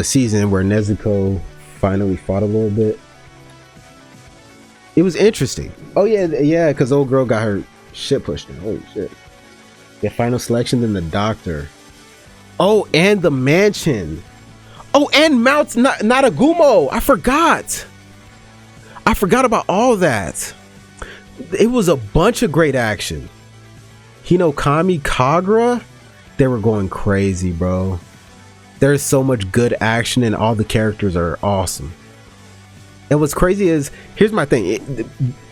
season where Nezuko finally fought a little bit. It was interesting. Oh yeah, because old girl got her shit pushed in. Holy shit. Yeah, final selection, then the doctor. Oh, and the mansion. Oh, and Mount Natagumo. I forgot about all that. It was a bunch of great action. Hinokami Kagura, they were going crazy, bro. There's so much good action and all the characters are awesome. And what's crazy is, here's my thing.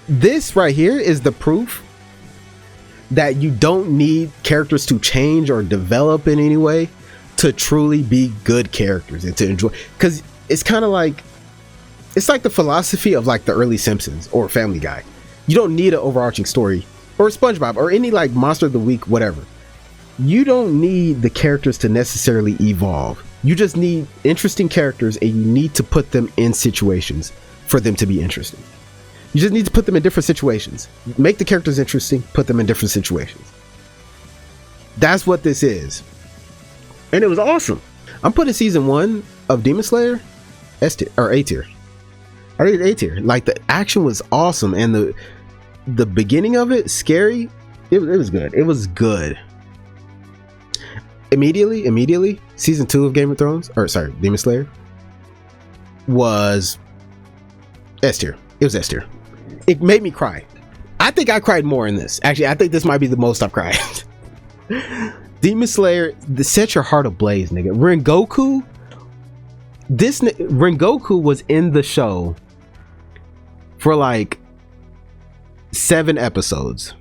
This right here is the proof that you don't need characters to change or develop in any way to truly be good characters and to enjoy. Because it's kind of like, it's like the philosophy of like the early Simpsons or Family Guy. You don't need an overarching story, or SpongeBob, or any like Monster of the Week, whatever. You don't need the characters to necessarily evolve. You just need interesting characters, and you need to put them in situations for them to be interesting. You just need to put them in different situations. Make the characters interesting, put them in different situations. That's what this is. And it was awesome. I'm putting season 1 of Demon Slayer S tier or A tier. I rated A tier. Like, the action was awesome, and the beginning of it, scary. It was good. It was good. Immediately, season 2 of Demon Slayer was S tier. It was S tier. It made me cry. I think I cried more in this. Actually, I think this might be the most I've cried. Demon Slayer, set your heart ablaze, nigga. Rengoku was in the show for like 7 episodes.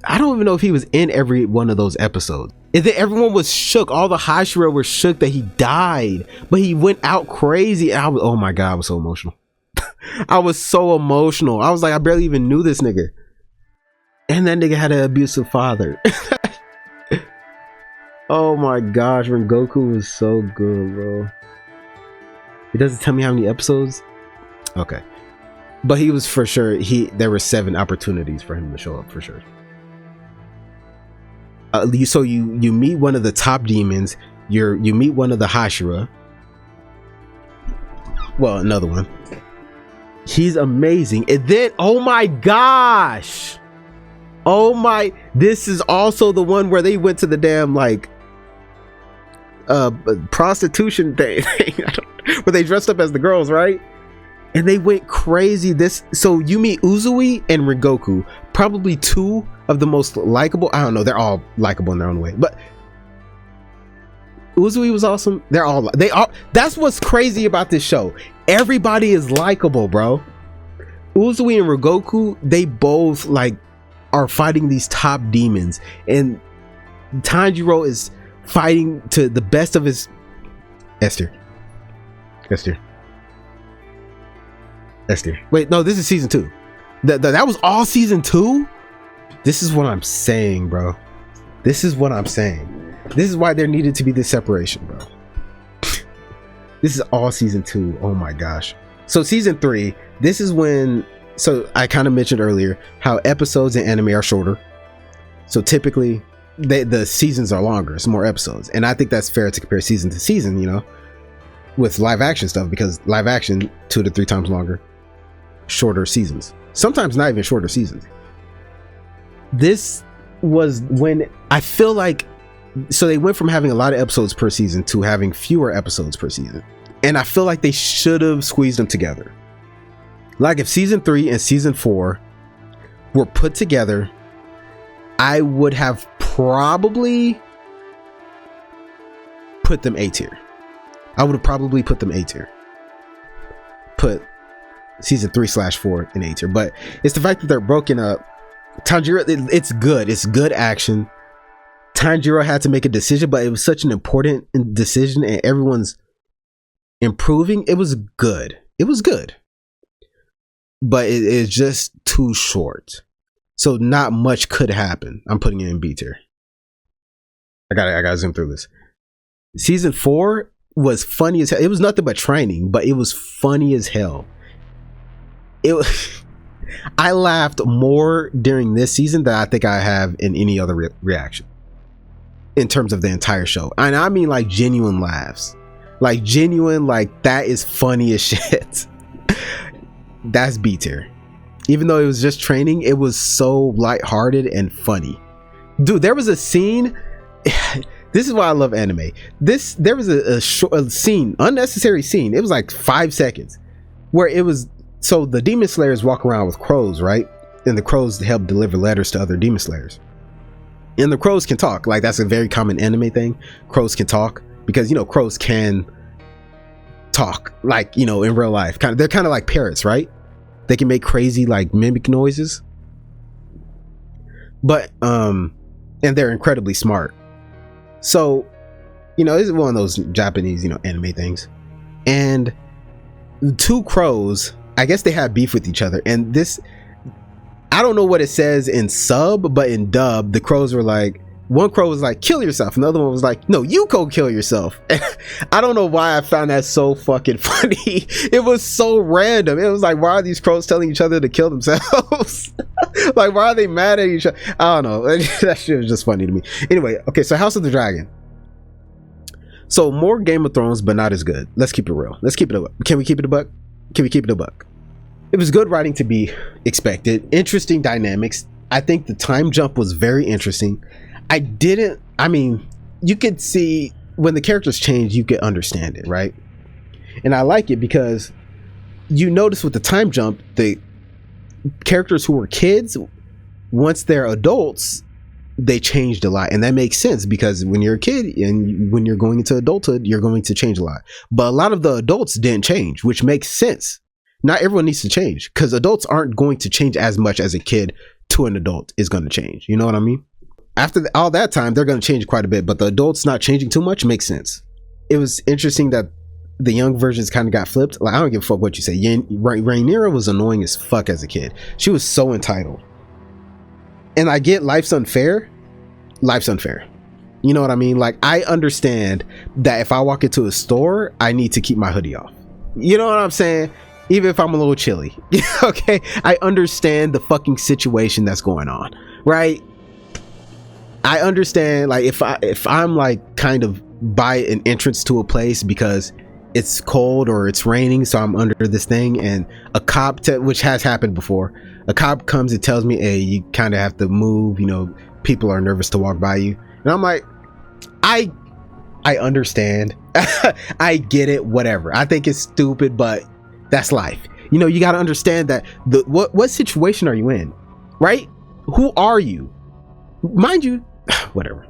I don't even know if he was in every one of those episodes. And then everyone was shook. All the Hashira were shook that he died, but he went out crazy. And oh my god, I was so emotional. I was so emotional. I was like, I barely even knew this nigga, and that nigga had an abusive father. Oh my gosh, Rengoku was so good, bro. It doesn't tell me how many episodes. Okay, but he was for sure. There were 7 opportunities for him to show up for sure. You meet one of the top demons. You meet one of the Hashira. Well, another one. He's amazing. And then, oh my gosh, this is also the one where they went to the damn like prostitution thing where they dressed up as the girls, right? And they went crazy. So you meet Uzui and Rengoku, probably 2 of the most likable. I don't know, they're all likable in their own way, but Uzui was awesome. They all that's what's crazy about this show. Everybody is likable, bro. Uzui and Rengoku, they both like are fighting these top demons, and Tanjiro is fighting to the best of his Esther. Wait, no, this is season 2. That was all season 2. This is what I'm saying, bro. This is what I'm saying. This is why there needed to be this separation, bro. This is all season 2. Oh my gosh. So season 3, this is when, so I kind of mentioned earlier how episodes in anime are shorter. So typically the seasons are longer. It's more episodes. And I think that's fair to compare season to season, you know. with live action stuff, because live action 2 to 3 times longer, shorter seasons, sometimes not even shorter seasons. This was when I feel like, so they went from having a lot of episodes per season to having fewer episodes per season, and I feel like they should have squeezed them together. Like if season 3 and season 4 were put together, I would have probably put them A tier. I would have probably put them A tier. Put season 3/4 in A tier. But it's the fact that they're broken up. Tanjiro, it's good. It's good action. Tanjiro had to make a decision, but it was such an important decision, and everyone's improving. It was good. It was good. But it's just too short. So not much could happen. I'm putting it in B tier. I gotta zoom through this. Season 4 was funny as hell. It was nothing but training, but it was funny as hell. I laughed more during this season than I think I have in any other reaction in terms of the entire show. And I mean like genuine laughs. Like genuine, like that is funny as shit. That's B tier. Even though it was just training, it was so lighthearted and funny. Dude, there was a scene. This is why I love anime. There was a scene, unnecessary scene. It was like 5 seconds, where it was, so the demon slayers walk around with crows, right? And the crows help deliver letters to other demon slayers. And the crows can talk. Like that's a very common anime thing. Crows can talk because, you know, crows can talk, like, you know, in real life. They're kind of like parrots, right? They can make crazy like mimic noises. But and they're incredibly smart. So, you know, this is one of those Japanese, you know, anime things. And 2 crows, I guess they had beef with each other. And this, I don't know what it says in sub, but in dub, the crows were like, one crow was like, kill yourself. Another one was like, no, you go kill yourself. I don't know why I found that so fucking funny. It was so random. It was like, why are these crows telling each other to kill themselves? Like, why are they mad at each other? I don't know. That shit was just funny to me. Anyway, okay, so House of the Dragon. So more Game of Thrones, but not as good. Let's keep it real. Let's keep it a buck. Can we keep it a buck? Can we keep it a buck? It was good writing to be expected. Interesting dynamics. I think the time jump was very interesting. I mean, you could see when the characters change, you could understand it, right? And I like it because you notice with the time jump, the characters who were kids, once they're adults, they changed a lot. And that makes sense because when you're a kid and when you're going into adulthood, you're going to change a lot. But a lot of the adults didn't change, which makes sense. Not everyone needs to change because adults aren't going to change as much as a kid to an adult is going to change. You know what I mean? After all that time, they're going to change quite a bit, but the adults not changing too much makes sense. It was interesting that the young versions kind of got flipped. Like, I don't give a fuck what you say. Rhaenyra was annoying as fuck as a kid. She was so entitled. And I get life's unfair. Life's unfair. You know what I mean? Like, I understand that if I walk into a store, I need to keep my hoodie off. You know what I'm saying? Even if I'm a little chilly. Okay? I understand the fucking situation that's going on. Right? I understand, like, if I'm like kind of by an entrance to a place because it's cold or it's raining, so I'm under this thing, and a cop, which has happened before, a cop comes and tells me, hey, you kind of have to move, you know, people are nervous to walk by you. And I'm like, I understand. I get it, whatever. I think it's stupid, but that's life. You know, you got to understand that what situation are you in, right? Who are you? Mind you, whatever.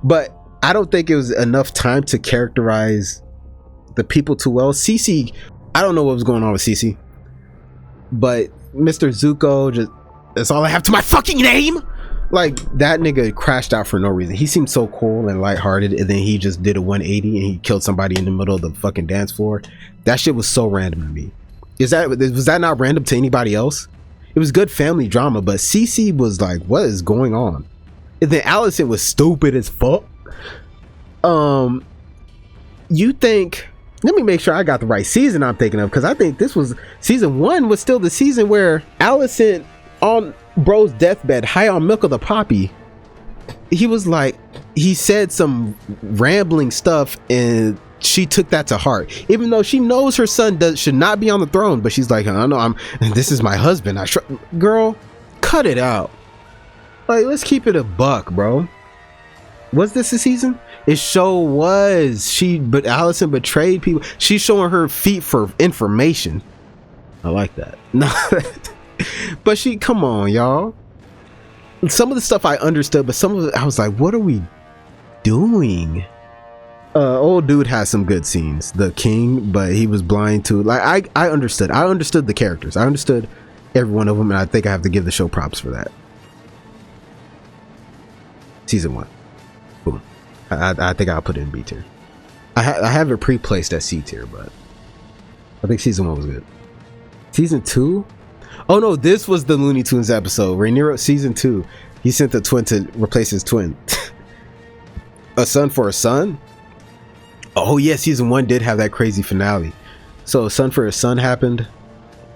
But I don't think it was enough time to characterize the people too well. Cece, I don't know what was going on with Cece, but Mr. Zuko, just, that's all I have to my fucking name. Like, that nigga crashed out for no reason. He seemed so cool and lighthearted, and then he just did a 180 and he killed somebody in the middle of the fucking dance floor. That shit was so random to me. Was that not random to anybody else? It was good family drama, but Cece was like, what is going on? And then Allison was stupid as fuck. You think, let me make sure I got the right season I'm thinking of, because I think this was season 1 was still the season where Allison on bro's deathbed, high on milk of the poppy, he was like, he said some rambling stuff and she took that to heart, even though she knows her son should not be on the throne. But she's like, I know this is my husband. Girl, cut it out. Like, let's keep it a buck, bro. Was this a season? It sure was. But Allison betrayed people. She's showing her feet for information. I like that. No, but come on, y'all. Some of the stuff I understood, but some of it I was like, what are we doing? Old dude has some good scenes, the king, but he was blind to, like, I understood the characters, I understood every one of them, and I think I have to give the show props for that. Season 1, boom. I think I'll put it in B tier. I have it pre-placed at C tier, but I think season 1 was good. Season 2, oh no, this was the Looney Tunes episode. Rhaenyra, season 2, he sent the twin to replace his twin. A son for a son. Oh yeah, season 1 did have that crazy finale. So a son for a son happened.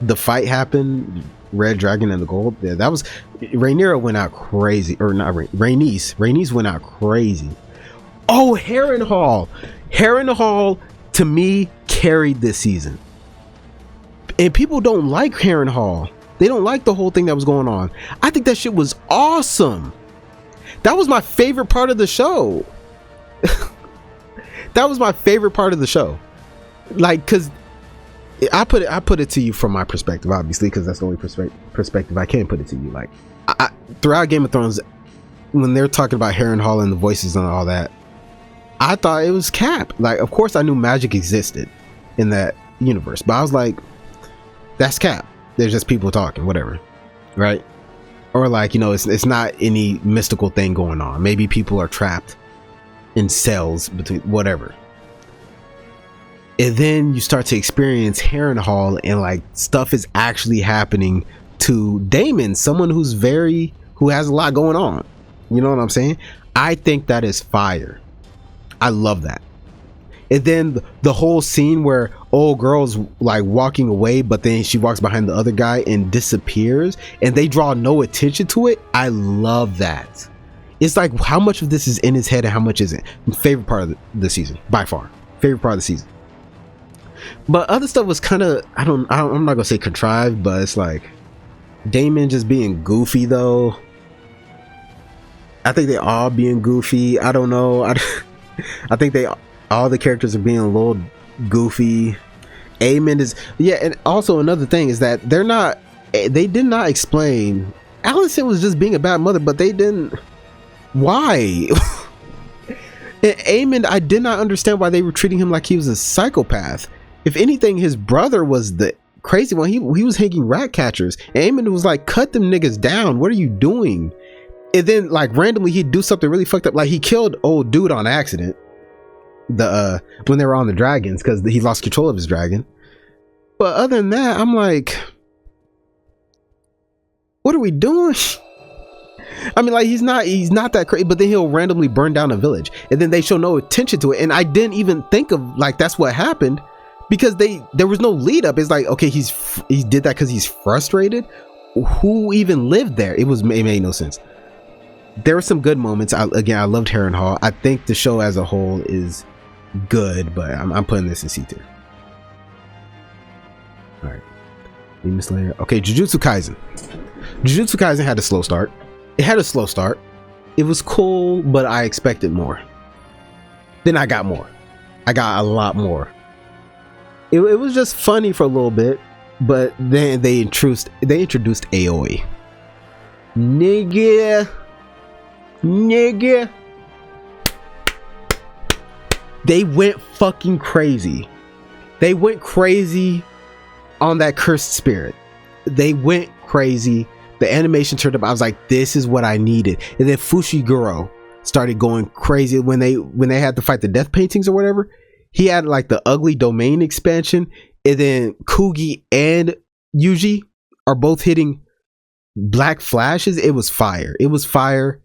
The fight happened. Red Dragon and the Gold. Yeah, that was. Rhaenyra went out crazy, or not? Rhaenys went out crazy. Oh, Harrenhal. Harrenhal to me carried this season. And people don't like Harrenhal. They don't like the whole thing that was going on. I think that shit was awesome. That was my favorite part of the show. That was my favorite part of the show. Like, cause I put it to you from my perspective, obviously, because that's the only perspective I can put it to you. Like, throughout Game of Thrones, when they're talking about Harrenhal and the voices and all that, I thought it was cap. Like, of course I knew magic existed in that universe, but I was like, that's cap. There's just people talking, whatever, right? Or like, it's not any mystical thing going on. Maybe people are trapped in cells between whatever. And then you start to experience Harrenhal, and like stuff is actually happening to Daemon, someone who has a lot going on. You know what I'm saying? I think that is fire. I love that. And then the whole scene where old girl's like walking away, but then she walks behind the other guy and disappears, and they draw no attention to it. I love that. It's like, how much of this is in his head and how much isn't? Favorite part of the season, by far. Favorite part of the season. But other stuff was kind of, I'm not gonna say contrived, but it's like Daemon just being goofy though. I think they all being goofy. I don't know. I think all the characters are being a little goofy. Aemond is, yeah, and also another thing is that they did not explain. Alicent was just being a bad mother, but they didn't. Why? And Aemond, I did not understand why they were treating him like he was a psychopath. If anything, his brother was the crazy one. He was hanging rat catchers. And Aemond was like, cut them niggas down. What are you doing? And then like randomly he'd do something really fucked up. Like he killed old dude on accident. When they were on the dragons, because he lost control of his dragon. But other than that, I'm like, what are we doing? I mean, like, he's not that crazy, but then he'll randomly burn down a village, and then they show no attention to it. And I didn't even think of like that's what happened, because there was no lead up. It's like, okay, he did that because he's frustrated. Who even lived there? It made no sense. There were some good moments. I loved Harrenhal. I think the show as a whole is good, but I'm putting this in C tier. All right, Demon Slayer. Okay, Jujutsu Kaisen. Jujutsu Kaisen had a slow start. It had a slow start. It was cool, but I expected more. Then I got more. I got a lot more. It was just funny for a little bit, but then they introduced Aoi. Nigga. They went fucking crazy. They went crazy on that cursed spirit. They went crazy. The animation turned up. I was like, this is what I needed. And then Fushiguro started going crazy when they had to fight the death paintings or whatever. He had like the ugly domain expansion, and then Kugi and Yuji are both hitting black flashes. It was fire. It was fire.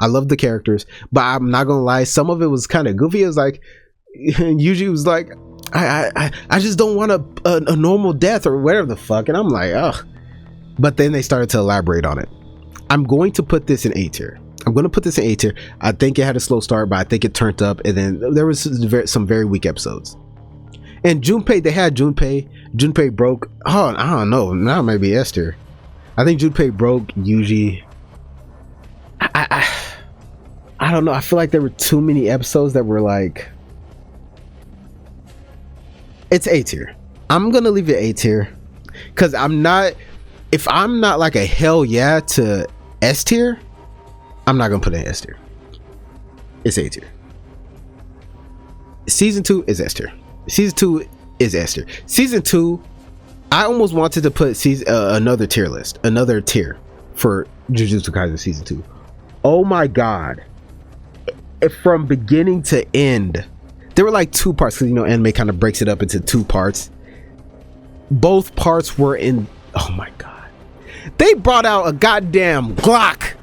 I loved the characters, but I'm not gonna lie, some of it was kind of goofy. It was like Yuji was like, I just don't want a normal death or whatever the fuck, and I'm like, ugh. But then they started to elaborate on it. I'm going to put this in A tier. I'm gonna put this in A tier. I think it had a slow start, but I think it turned up, and then there was some very weak episodes. And Junpei, they had Junpei broke. Oh, I don't know. Now it might be S tier. I think Junpei broke Yuji. I don't know. I feel like there were too many episodes that were like. It's A tier. I'm gonna leave it A tier because I'm not. If I'm not like a hell yeah to S tier, I'm not gonna put it in S tier. It's A tier. Season 2 is S tier. Season 2 is S tier. Season 2, I almost wanted to put another tier list, another tier for Jujutsu Kaisen season 2. Oh my god! From beginning to end, there were like 2 parts because anime kind of breaks it up into 2 parts. Both parts were in. Oh my god! They brought out a goddamn Glock.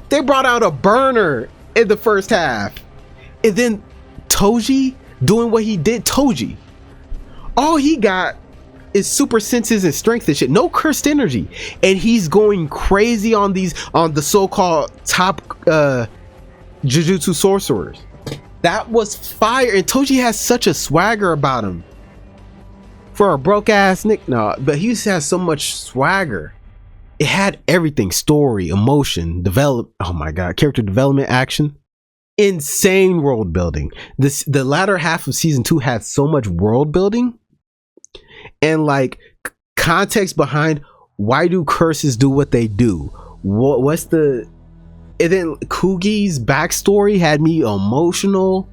They brought out a burner in the first half, and then Toji doing what he did. Toji, all he got is super senses and strength and shit. No cursed energy, and he's going crazy on the so-called top Jujutsu sorcerers. That was fire, and Toji has such a swagger about him. For a broke ass Nick, no, but he has so much swagger. It had everything: story, emotion, oh my god, character development, action, insane world building. The latter half of season 2 had so much world building and like context behind why do curses do what they do. What's the? And then Kugi's backstory had me emotional.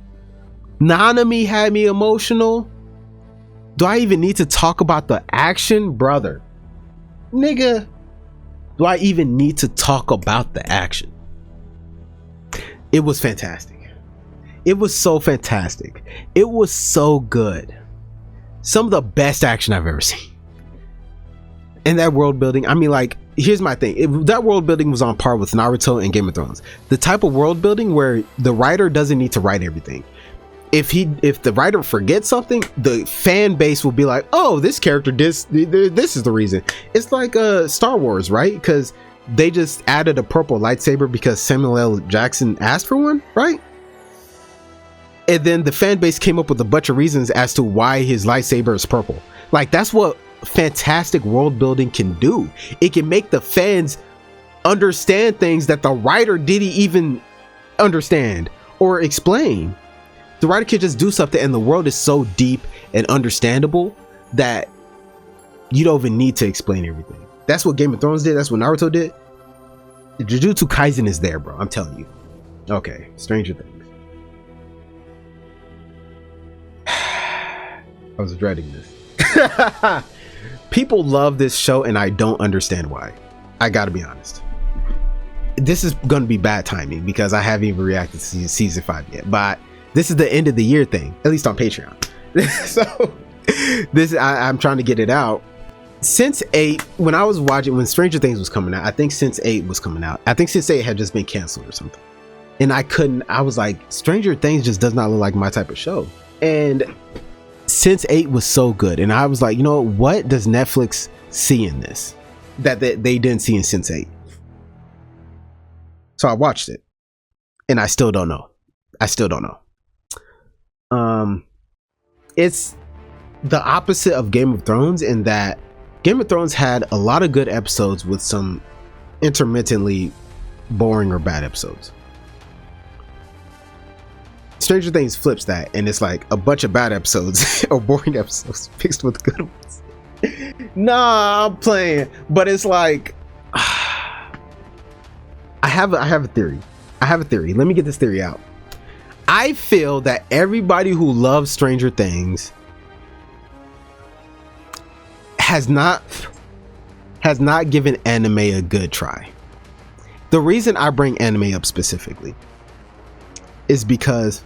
Nanami had me emotional. Do I even need to talk about the action, brother? Nigga, do I even need to talk about the action? It was fantastic. It was so fantastic. It was so good. Some of the best action I've ever seen. And that world building, I mean, like, here's my thing. If that world building was on par with Naruto and Game of Thrones, the type of world building where the writer doesn't need to write everything. If the writer forgets something, the fan base will be like, oh, this character this is the reason. It's like Star Wars, right? Because they just added a purple lightsaber because Samuel L. Jackson asked for one, right? And then the fan base came up with a bunch of reasons as to why his lightsaber is purple. Like, that's what fantastic world building can do. It can make the fans understand things that the writer didn't even understand or explain. The writer could just do something and the world is so deep and understandable that you don't even need to explain everything. That's what Game of Thrones did. That's what Naruto did. Jujutsu Kaisen is there, bro. I'm telling you. Okay, Stranger Things. I was dreading this. People love this show and I don't understand why. I gotta be honest. This is gonna be bad timing because I haven't even reacted to season 5 yet, but this is the end of the year thing, at least on Patreon. So I'm trying to get it out. Since 8, when I was watching, when Stranger Things was coming out, I think since 8 was coming out. I think since 8 had just been canceled or something. And I was like, Stranger Things just does not look like my type of show. And since 8 was so good. And I was like, what does Netflix see in this that they didn't see in Sense 8? So I watched it and I still don't know. It's the opposite of Game of Thrones in that Game of Thrones had a lot of good episodes with some intermittently boring or bad episodes. Stranger Things flips that and it's like a bunch of bad episodes or boring episodes mixed with good ones. Nah, I'm playing, but it's like I have a theory. Let me get this theory out. I feel that everybody who loves Stranger Things has not given anime a good try. The reason I bring anime up specifically is because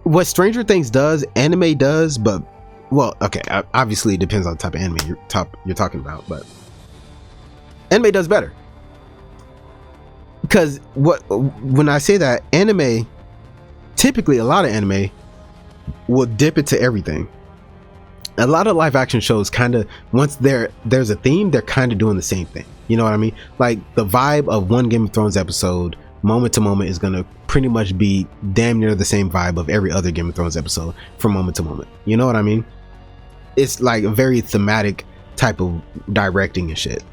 what Stranger Things does, anime does, but well, okay, obviously it depends on the type of anime you're talking about, but anime does better. Because when I say that, typically a lot of anime will dip into everything. A lot of live action shows kind of, once there's a theme, they're kind of doing the same thing. You know what I mean? Like the vibe of one Game of Thrones episode, moment to moment, is gonna pretty much be damn near the same vibe of every other Game of Thrones episode from moment to moment. You know what I mean? It's like a very thematic type of directing and shit.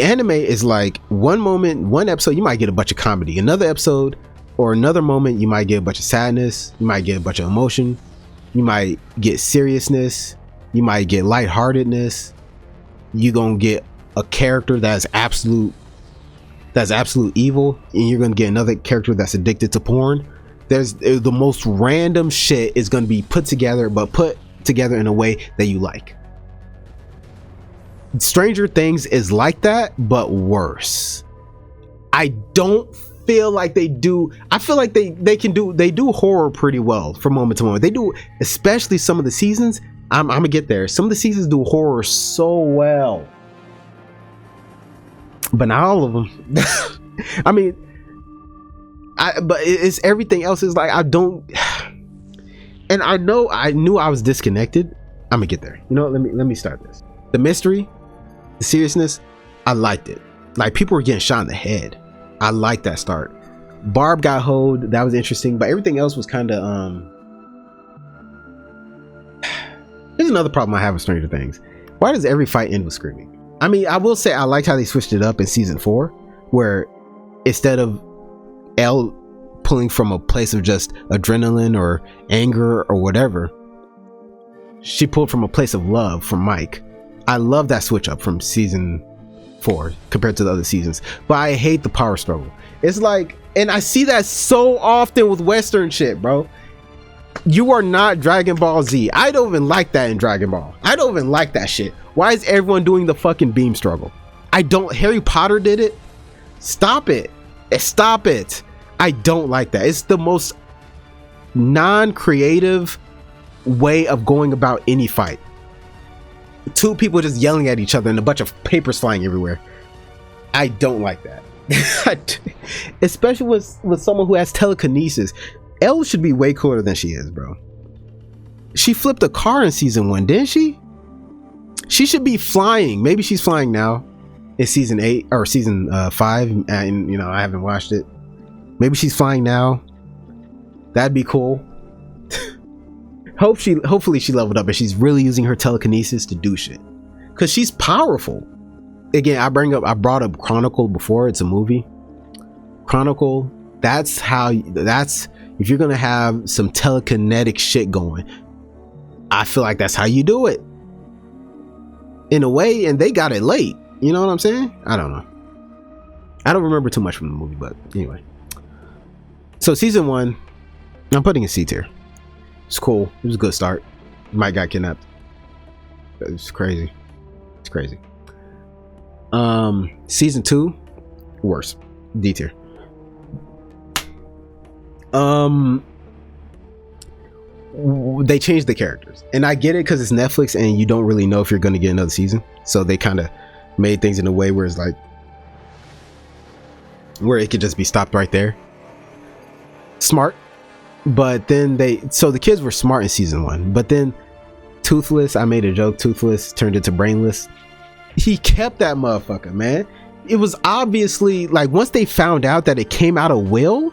Anime is like one moment, one episode, you might get a bunch of comedy. Another episode or another moment, you might get a bunch of sadness. You might get a bunch of emotion. You might get seriousness. You might get lightheartedness. You're gonna get a character that's absolute evil, and you're gonna get another character that's addicted to porn. There's the most random shit is gonna be put together, but put together in a way that you like. Stranger Things is like that, but worse. I don't feel like they do. I feel like they do horror pretty well from moment to moment. They do, especially some of the seasons. I'm gonna get there. Some of the seasons do horror so well, but not all of them. I mean, but it's everything else is like I don't. And I knew I was disconnected. I'm gonna get there. You know what? Let me start this. The mystery, the seriousness, I liked it. Like people were getting shot in the head. I liked that start. Barb got hoed. That was interesting, but everything else was kind of Here's another problem I have with Stranger Things. Why does every fight end with screaming? I mean, I will say I liked how they switched it up in season 4, where instead of Elle pulling from a place of just adrenaline or anger or whatever, she pulled from a place of love from Mike. I love that switch up from season 4 compared to the other seasons, but I hate the power struggle. It's like, and I see that so often with Western shit, bro. You are not Dragon Ball Z. I don't even like that in Dragon Ball. I don't even like that shit. Why is everyone doing the fucking beam struggle? Harry Potter did it. Stop it. Stop it. I don't like that. It's the most non-creative way of going about any fight. Two people just yelling at each other and a bunch of papers flying everywhere. I don't like that. Especially with someone who has telekinesis. Elle should be way cooler than she is, bro. She flipped a car in season 1, didn't she? She should be flying. Maybe she's flying now in season 8 or season 5, and you know, I haven't watched it. Maybe she's flying now. That'd be cool. Hopefully she leveled up and she's really using her telekinesis to do shit, because she's powerful. Again, I brought up Chronicle before. It's a movie. Chronicle, that's if you're gonna have some telekinetic shit going, I feel like that's how you do it in a way, and they got it late. You know what I'm saying? I don't know. I don't remember too much from the movie, but anyway. So season 1, I'm putting a C tier. It's cool. It was a good start. Mike got kidnapped. It's crazy. It's crazy. Season 2, worse. D tier. They changed the characters, and I get it because it's Netflix and you don't really know if you're going to get another season, so they kind of made things in a way where it's like where it could just be stopped right there. Smart. But then the kids were smart in season 1, but then Toothless, I made a joke, Toothless turned into Brainless. He kept that motherfucker, man. It was obviously like, once they found out that it came out of Will,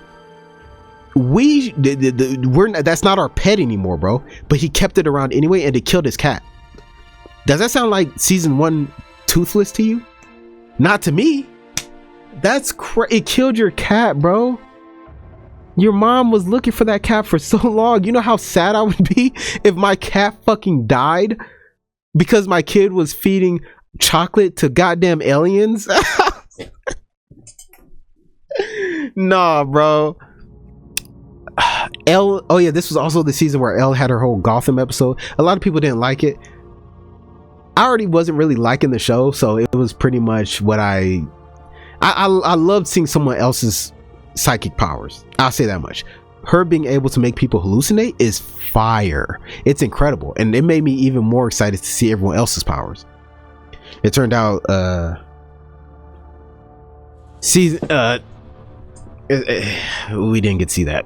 that's not our pet anymore, bro. But he kept it around anyway, and it killed his cat. Does that sound like season 1 Toothless to you? Not to me. That's it killed your cat, bro. Your mom was looking for that cat for so long. You know how sad I would be if my cat fucking died because my kid was feeding chocolate to goddamn aliens? Nah, bro. Elle, oh yeah, this was also the season where Elle had her whole Gotham episode. A lot of people didn't like it. I already wasn't really liking the show, so it was pretty much what I loved seeing someone else's psychic powers. I'll say that much. Her being able to make people hallucinate is fire. It's incredible, and it made me even more excited to see everyone else's powers. It turned out We didn't get to see that.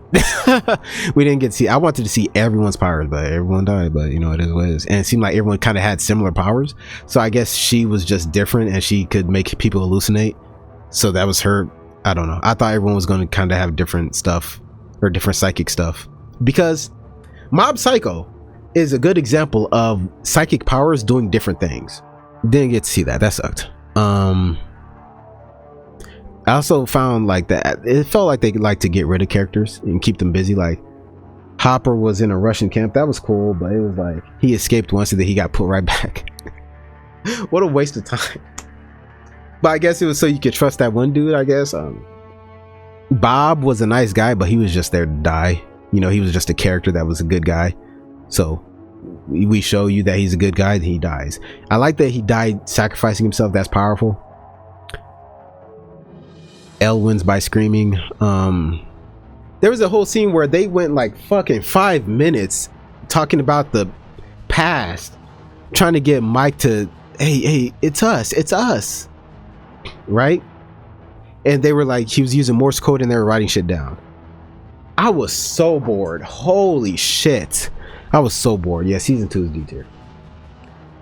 We didn't get to see. I wanted to see everyone's powers, but everyone died. But you know, it is what it is. And it seemed like everyone kind of had similar powers. So I guess she was just different, and she could make people hallucinate. So that was her. I don't know. I thought everyone was going to kind of have different stuff or different psychic stuff, because Mob Psycho is a good example of psychic powers doing different things. Didn't get to see that. That sucked. I also found like that it felt like they like to get rid of characters and keep them busy. Like Hopper was in a Russian camp. That was cool, but it was like he escaped once and then he got put right back. What a waste of time. But I guess it was so you could trust that one dude, I guess. Bob was a nice guy, but he was just there to die. You know, he was just a character that was a good guy. So we show you that he's a good guy, then he dies. I like that he died sacrificing himself. That's powerful. Elle wins by screaming. There was a whole scene where they went like fucking 5 minutes talking about the past, trying to get Mike to, hey, it's us, right? And they were like, he was using Morse code and they were writing shit down. I was so bored. Holy shit, I was so bored. Yeah, season 2 is D tier.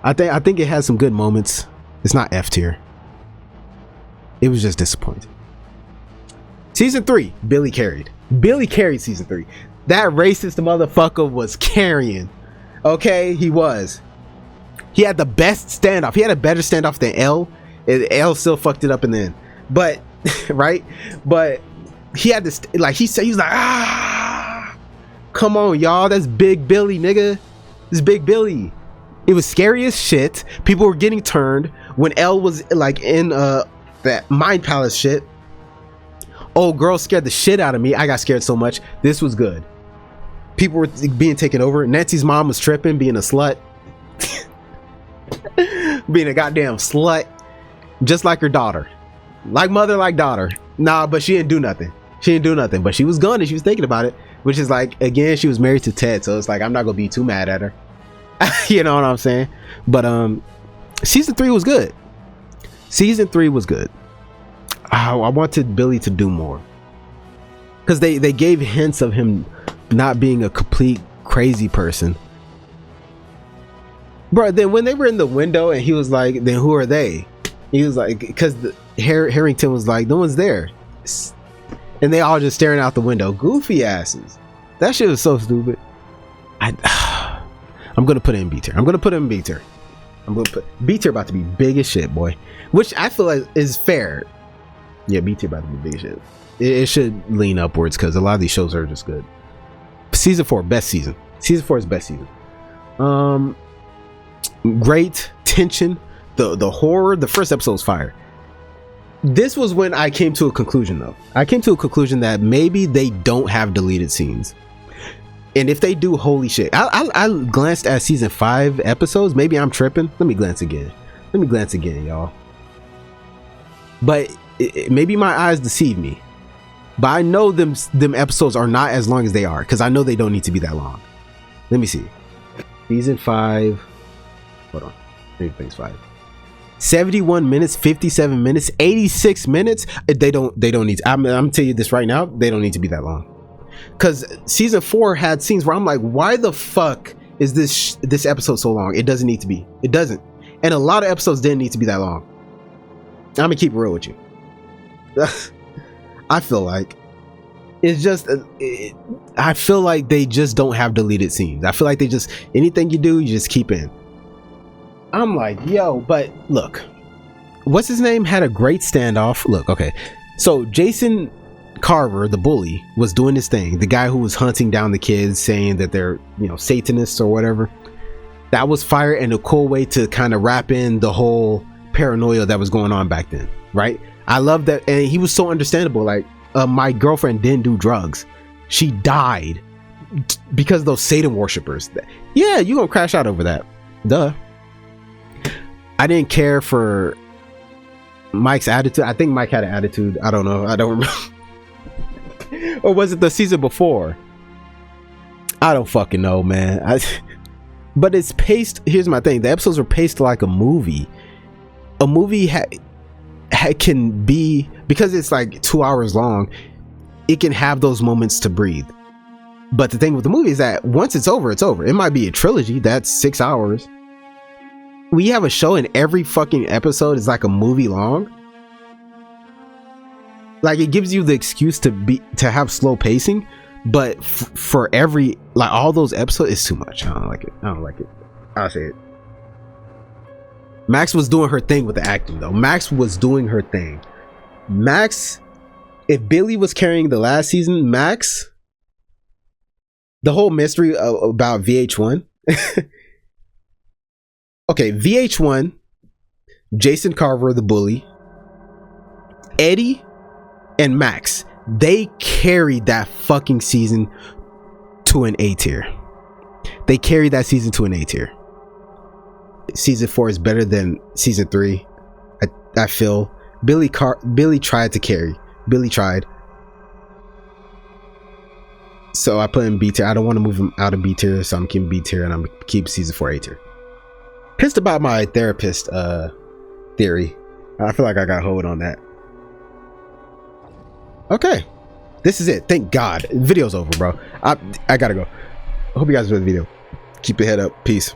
I think it has some good moments. It's not F tier. It was just disappointing. Season 3, Billy carried season 3. That racist motherfucker was carrying. Okay, he was. He had the best standoff. He had a better standoff than L. L still fucked it up in the end, but right. But he had this, like he said, he was like, come on, y'all, that's Big Billy, nigga. This is Big Billy. It was scary as shit. People were getting turned when L was like in that Mind Palace shit. Oh, girl scared the shit out of me. I got scared so much. This was good. People were being taken over. Nancy's mom was tripping, being a slut. Being a goddamn slut. Just like her daughter. Like mother, like daughter. Nah, but she didn't do nothing. But she was gonna. She was thinking about it. Which is like, again, she was married to Ted. So it's like, I'm not gonna be too mad at her. You know what I'm saying? But season 3 was good. I wanted Billy to do more, because they gave hints of him not being a complete crazy person, bro. Then when they were in the window and he was like, then who are they? He was like, because Harrington was like, no one's there, and they all just staring out the window. Goofy asses. That shit was so stupid. I'm gonna put it in B tier. I'm gonna put B tier about to be big as shit, boy, which I feel like is fair. Yeah, B tier about to be big shit. It should lean upwards because a lot of these shows are just good. Season 4, best season. Season 4 is best season. Great tension. The horror. The first episode was fire. This was when I came to a conclusion, though. I came to a conclusion that maybe they don't have deleted scenes, and if they do, holy shit. I glanced at season 5 episodes. Maybe I'm tripping. Let me glance again, y'all. But maybe my eyes deceive me, but I know them episodes are not as long as they are, because I know they don't need to be that long. Let me see. Season 5, hold on, maybe things 5, 71 minutes, 57 minutes, 86 minutes. They don't need to, I'm gonna tell you this right now, they don't need to be that long, because season 4 had scenes where I'm like, why the fuck is this episode so long? It doesn't need to be. It doesn't. And a lot of episodes didn't need to be that long. I'm gonna keep it real with you. I feel like it's just I feel like they just don't have deleted scenes. I feel like they just, anything you do, you just keep in. I'm like, yo, but look, what's his name had a great standoff. Look, okay, so Jason Carver, the bully, was doing his thing. The guy who was hunting down the kids, saying that they're, you know, Satanists or whatever. That was fire, and a cool way to kind of wrap in the whole paranoia that was going on back then, right? I love that. And he was so understandable. Like, my girlfriend didn't do drugs. She died because of those Satan worshippers. Yeah, you gonna crash out over that. Duh. I didn't care for Mike's attitude. I think Mike had an attitude. I don't know. I don't remember. Or was it the season before? I don't fucking know, man. But it's paced. Here's my thing. The episodes were paced like a movie. A movie can be, because it's like 2 hours long, it can have those moments to breathe. But the thing with the movie is that once it's over, it's over. It might be a trilogy, that's 6 hours. We have a show and every fucking episode is like a movie long. Like, it gives you the excuse to have slow pacing, but for every, like, all those episodes, it's too much. I don't like it. I'll say it. Max was doing her thing with the acting, though. Max was doing her thing. Max, if Billy was carrying the last season, Max, the whole mystery about VH1. Okay, VH1, Jason Carver, the bully, Eddie, and Max, they carried that fucking season to an A tier. They carried that season to an A tier. Season 4 is better than season 3. I feel Billy tried to carry. Billy tried. So I put him B tier. I don't want to move him out of B tier, so I'm keeping B tier, and I'm keep season 4 A tier. Pissed about my therapist theory. I feel like I got hold on that. Okay, this is it. Thank God. Video's over, bro. I gotta go. I hope you guys enjoyed the video. Keep your head up. Peace.